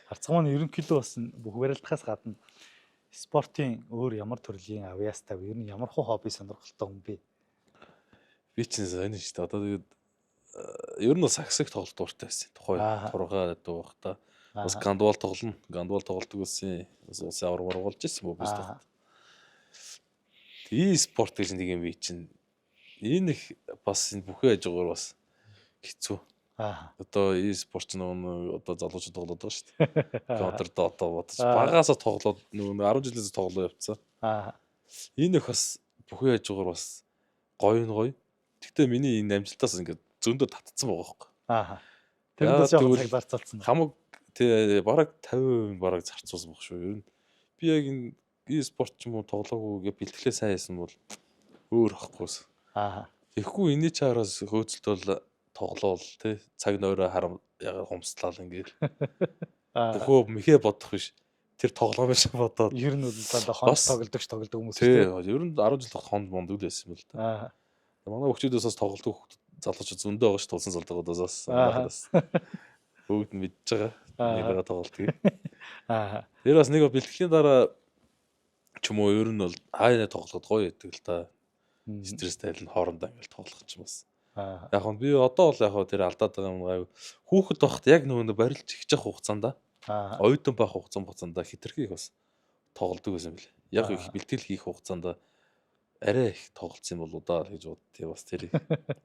Харцаг маань ерөнхийдөө бас бүх барилдахаас гадна спортын өөр ямар төрлийн авьяастай вэ? Ер нь ямар хобби сонирхолтой хүн бэ? Би ч сайн шүү дээ. Одоо тэгээд ер нь саксыг тоглолт дууртай байсан. Тухай тургаа дуу бах та. Бас гандвал тоглоно. Гандвал тоглолтог байсан. Бас аврал болж ирсэн бо биз дээ. E-спорт гэж нэг юм бий чинь. Энэ их бас энэ бүхий ажгаар бас хэцүү. Одоо e-спорт ч нөгөө одоо залуучууд тоглоод байгаа шүү дээ. Counter Dota бодож багаасаа тоглоод нөгөө 10 жилээс тоглоо явцсан. Энэ их бас бүхий ажгаар бас гоё. Гэхдээ миний энэ амжилтаас ингээд зөндөө татцсан байгаа байхгүй. Тэрнээс явах цаг зарцуулсан. Хамаг тий бараг 50% бараг зарцуулсан баг шүү. Ер нь би яг энэ e-спорт ч юм уу тоглоогүй гэж бэлтгэлээ сайн хийсэн бол өөр ахгүй. Тэгэхгүй энэ чаараас хөөцөлтөл тоглоол тий цаг нойроо харам яга хумслал ингээд. Бөхөө мэхэ бодох биш. Тэр тоглоом биш бодоод. Ер нь бол одоо хонд тоглодог хүмүүс тий. Ер нь 10 жил хонд мондөг л байсан юм л да. Манай хөгчдөөс бас тоглодог залуучууд зөндөө байгаа ш тулсан залдагуудаас бас бүгд нь мэдж байгаа. Нэгээ тоглолтгийг. Тэр бас нэг бэлтгэлийн дараа ч юм уу ер нь бол хайнаа тоглоход гоё байдаг л та. Стресстэй л хоорондоо ингээл тоглох ч юм бас. Яг нь би одоо бол яг тэр алдаад байгаа юм гайв. Хүүхэд байхад яг нөгөө барилж ихж явах хугацаанд оюутан байх хугацаанд хитрхи их бас тоглодог байсан бэл. Яг их бэлтгэл хийх хугацаанд арай их тоглолцсон юм бол удаа гэж боддгийг бас тэр.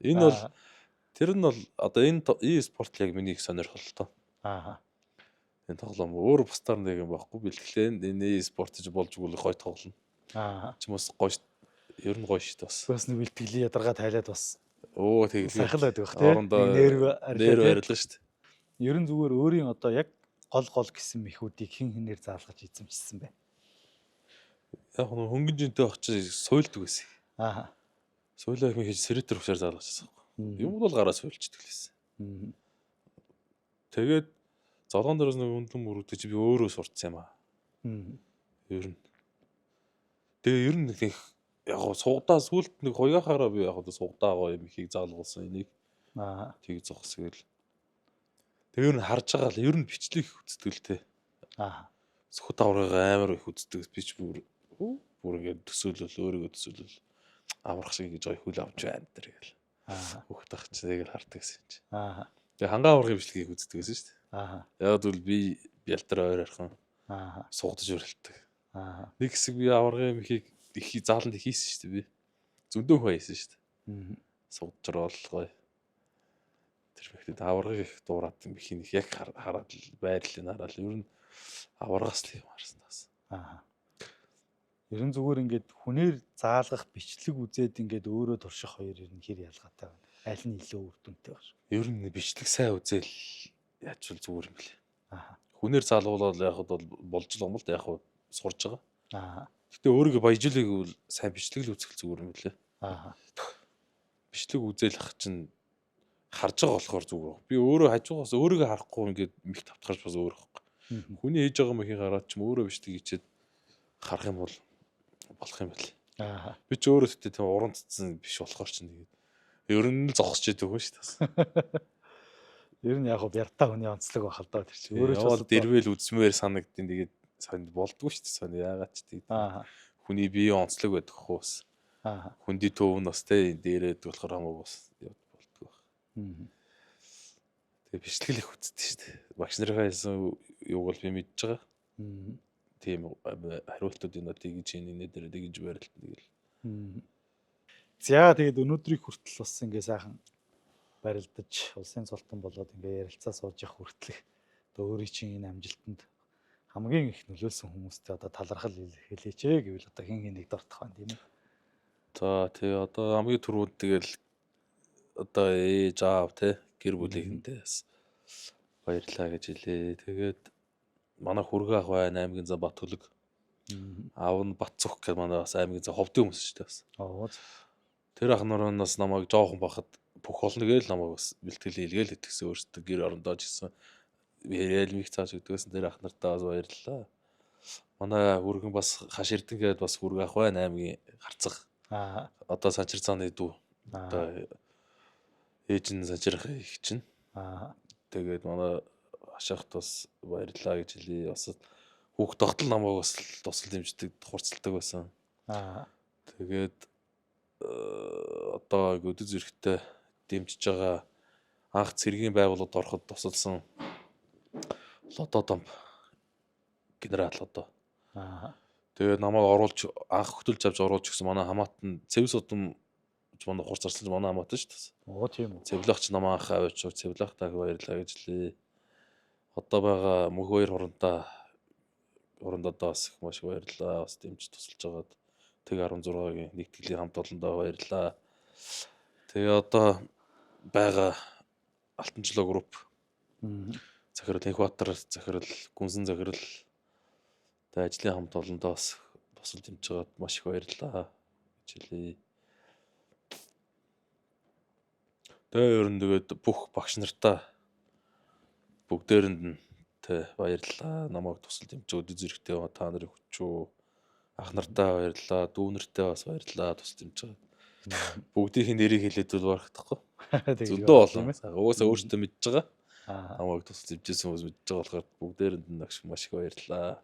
Энэ бол тэр нь бол одоо энэ e-спорт яг миний их сонирхолтой. Энэ тоглоом өөр бусдаар нэг юм байхгүй бэлтгэлээ энэ e-спорт гэж болж өгөх гоё тоглоно. Ч юм уус гоё ер нь гоё шүү дээ бас. Бас нэг бэлтгэлийн ядаргаа тайлаад бас тэгээд сайхан байдаг бах тийм. Нерв арилаа шүү дээ. Ер нь зүгээр өөрийн одоо яг гол гэсэн мэхүүдийг хэн хэнээр заалгаж эзэмшсэн бэ? Яг хөнгөн жинтэй байх чи суйлдаг байсан. Суйлаа их хийж сэрэтэр хөшөр заалгаж байсан. Юм бол гараа суйлчдаг лээсэн. Тэгээд золгон дээрээс нэг өндлөн мөрөгдөж би өөрөө сурцсан юм аа. Ер нь. Тэгээ ер нь нэг яг сугдаа сүлд нэг хоёгахаараа би яг одоо сугдаа гоё юм ихийг заалгуулсан энийг. Тийг зогсгээл. Тэгээ ер нь харж байгаа л ер нь бичлэг үздэг л те. Сүхд аврага амар их үздэг бич бүр ингээд төсөөлөл өөрийгөө төсөөлөл аврах шиг гэж гоё хүл авч байна тэр гэл. Хүүхэд ах чинь тэгэл хардаг гэсэн чинь. Тэгээ хангаа аврагын бичлэгийг үздэг гэсэн шүү дээ. Яг бол би бялтар ойр архан суугдаж өрөлтдөг. Нэг хэсэг би аврагын мөхийг их зааланд хийсэн шүү дээ би. Зөндөө хаяасан шүү дээ. Суугдаж оролгой. Тэр мэхтэд аврагыг их дуурайд мөхийн их яг хараад байрлалыг хараад ер нь аврагаас л юм харсан таас. Ер нь зүгээр ингээд хүнээр заалгах бичлэг үзээд ингээд өөрөө турших хоёр ер нь хэр ялгаатай байна. Аль нь илүү үр дүнтэй байна. Ер нь бичлэг сайн үзэл яачвал зүгээр юм билээ. Хүнээр заалгуулаад яг бол болж л юм л да яг сурж байгаа. Гэтэ өөрийгөө баяжуулыг бол сайн бичлэг л үзэх зүгээр юм билээ. Бичлэг үзэл ах чинь харж байгаа болохоор зүгээр. Би өөрөө хажуугаас өөрийгөө харахгүй ингээд мих тавтгарч бас өөр байхгүй. Хүний хийж байгаа мөхийг хараад ч өөрөө бичлэг хийчихэд харах юм бол болох юм байл. Би ч өөрөө тэгтээ тийм уран цэцэн биш болохоор ч тэгээд ер нь л зогсож идэг хүн шүү дээ. Ер нь яг бяртаа хүний онцлог байх л даа тэр чинь. Өөрөө ч бас дэрвэл үзмээр санагдیں۔ Тэгээд сонд болдгоо шүү дээ. Сонд яагаад ч тэгээд хүний биеийн онцлог байдаг хөөс. Хүндий төв нь бас те дээрээд болохоор хамаагүй бас болдгоо. Тэгээд бичлэг их үздэг шүү дээ. Багш нарын хэлсэн юуг бол би мэдж байгаа. Тийм хариултуудын нотыг гэж энэ дээр тэгж байрлал тэгэл. За тэгээд өнөөдрийг хүртэл бас ингээ сайхан барилдаж улсын цолтон болоод ингээ ярилцаа сууж явах хүртэл одоо өөрийн чинь энэ амжилтанд хамгийн их нөлөөлсөн хүмүүстэй одоо талархал хэлээч гэвэл одоо хин хэнийг дортох байна тийм ээ. За тэгээ одоо хамгийн түрүүд тэгэл одоо ээж аав те гэр бүлийнхэндээ баярлаа гэж хэлээ. Тэгээд манай хүргээ ах байна аймгийн за Бат хөлөг. Аав нь Бат цух гэх манай бас аймгийн за ховдын хүмүүс шүү дээ бас. Тэр ах нараас намайг жоохон бахад бүх болно гээл намайг бас бэлтгэл хийлгээл итгэсэн өөртөө гэр орондоо ч гэсэн яриад мих цааш өгдөөсөн тэр ах нартаа бас баярлалаа. Манай хүргэн бас хаш эрдэн гээд бас хүргээ ах байна аймгийн харцаг. Одоо санчир цааны дүү. Одоо ээж нь санчирх их чинь. Тэгээд манай ашигт бас баярлаа гэж хэлье. Бас хүүхд тогтол намайг бас тусал дэмждэг, хурцлдаг байсан. Тэгээд одоо өдөр зэрэгтэй дэмжиж байгаа анх цэргийн байгууллагад ороход тусалсан Лото том генерал одоо. Тэгээд намайг оруулж анх хөтөлж авч оруулж гэсэн манай хамаатан Цэвс удам манай хурц зарсан манай хамаатан шүү дээ. Тийм үү. Цэвлэгч намайг анх аваач цэвлэг таг баярлаа гэж хэлье. Одоо байгаа мөх хоёр хорондоо бас их маш баярлаа. Бас дэмж тусалж байгаад тэг 16-гийн нэгтгэлийн хамт олондоо баярлаа. Тэгээ одоо байгаа Алтанчлоо групп захирал Энхбаатар захирал Гүнсэн захирал тэг ажлын хамт олондоо бас тусалж дэмж байгаад маш их баярлаа гэж хэлье. Тэгээ ер нь тэгээд бүх багш нартаа бүгдээрэнд нь баярлалаа. Намайг тусал дэмжиж өдөр зэрэгтэй та нарыг хүчүү ах нартаа баярлалаа. Дүү нартаа бас баярлалаа тусал дэмжиж байгаа. Бүгдийн нэрийг хэлээд бол барахдахгүй. Зөндөө олон. Угаасаа өөртөө мэдж байгаа. Намайг тусал дэмжижсэн хүмүүс мэдж байгаа болохоор бүгдээрэнд нь маш их баярлалаа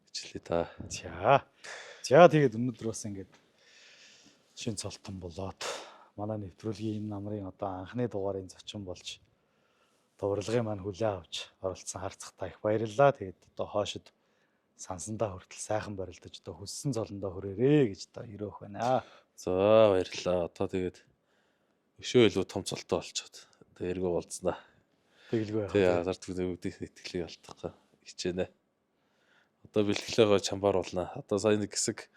гэж хэлээ та. За тэгээд өнөөдөр бас ингээд шин цолтон болоод манай нэвтрүүлгийн энэ намрын одоо анхны дугаарын зочин болж урилгын маань хүлээн авч оролцсон харцагтаа их баярлалаа. Тэгээд одоо хоошид сансандаа хүртэл сайхан барилдаж одоо хүссэн золондоо хүрээрээ гэж одоо өрөөх байна. За баярлалаа. Одоо тэгээд өшөө илүү том цолтоо болчиход одоо эргөө болцснаа. Тэгэлгүй. Тэгээ азарт бүгдийн итгэлийг алдахгүй хичээнэ. Одоо бэлтгэлээ чамбар болно. Одоо сая нэг хэсэг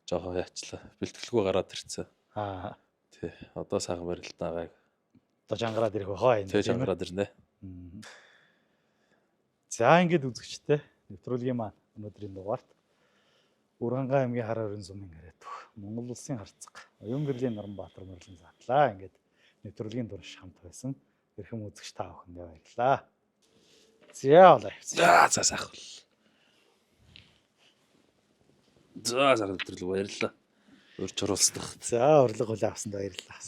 жоохон яачлаа. Бэлтгэлгүй гараад ирцээ. Тий. Одоо сайхан барилдаа. Одоо жангараад ирэх бахаа энэ. Тий жангараад ирнэ. За ингээд үзэгчтэй нэвтрүүлгийн маань өнөөдрийн дугаарт Уранга аймгийн Хар орон сумын яриад Монгол улсын харцаг Оюун гэрлийн Норонбаатар мөрлөн задлаа. Ингээд нэвтрүүлгийн турш хамт байсан эрхэм үзэгч та бүхэндээ баярлалаа. За сайхан. За нэвтрүүлэг баярлалаа. Өрч оруулсан. За урилга хүлээн авсанд баярлалаа.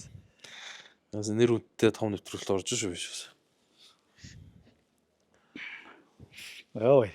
Нас нэр үнэтэй том нэвтрүүлэгт орж шүү биш үү? Ой.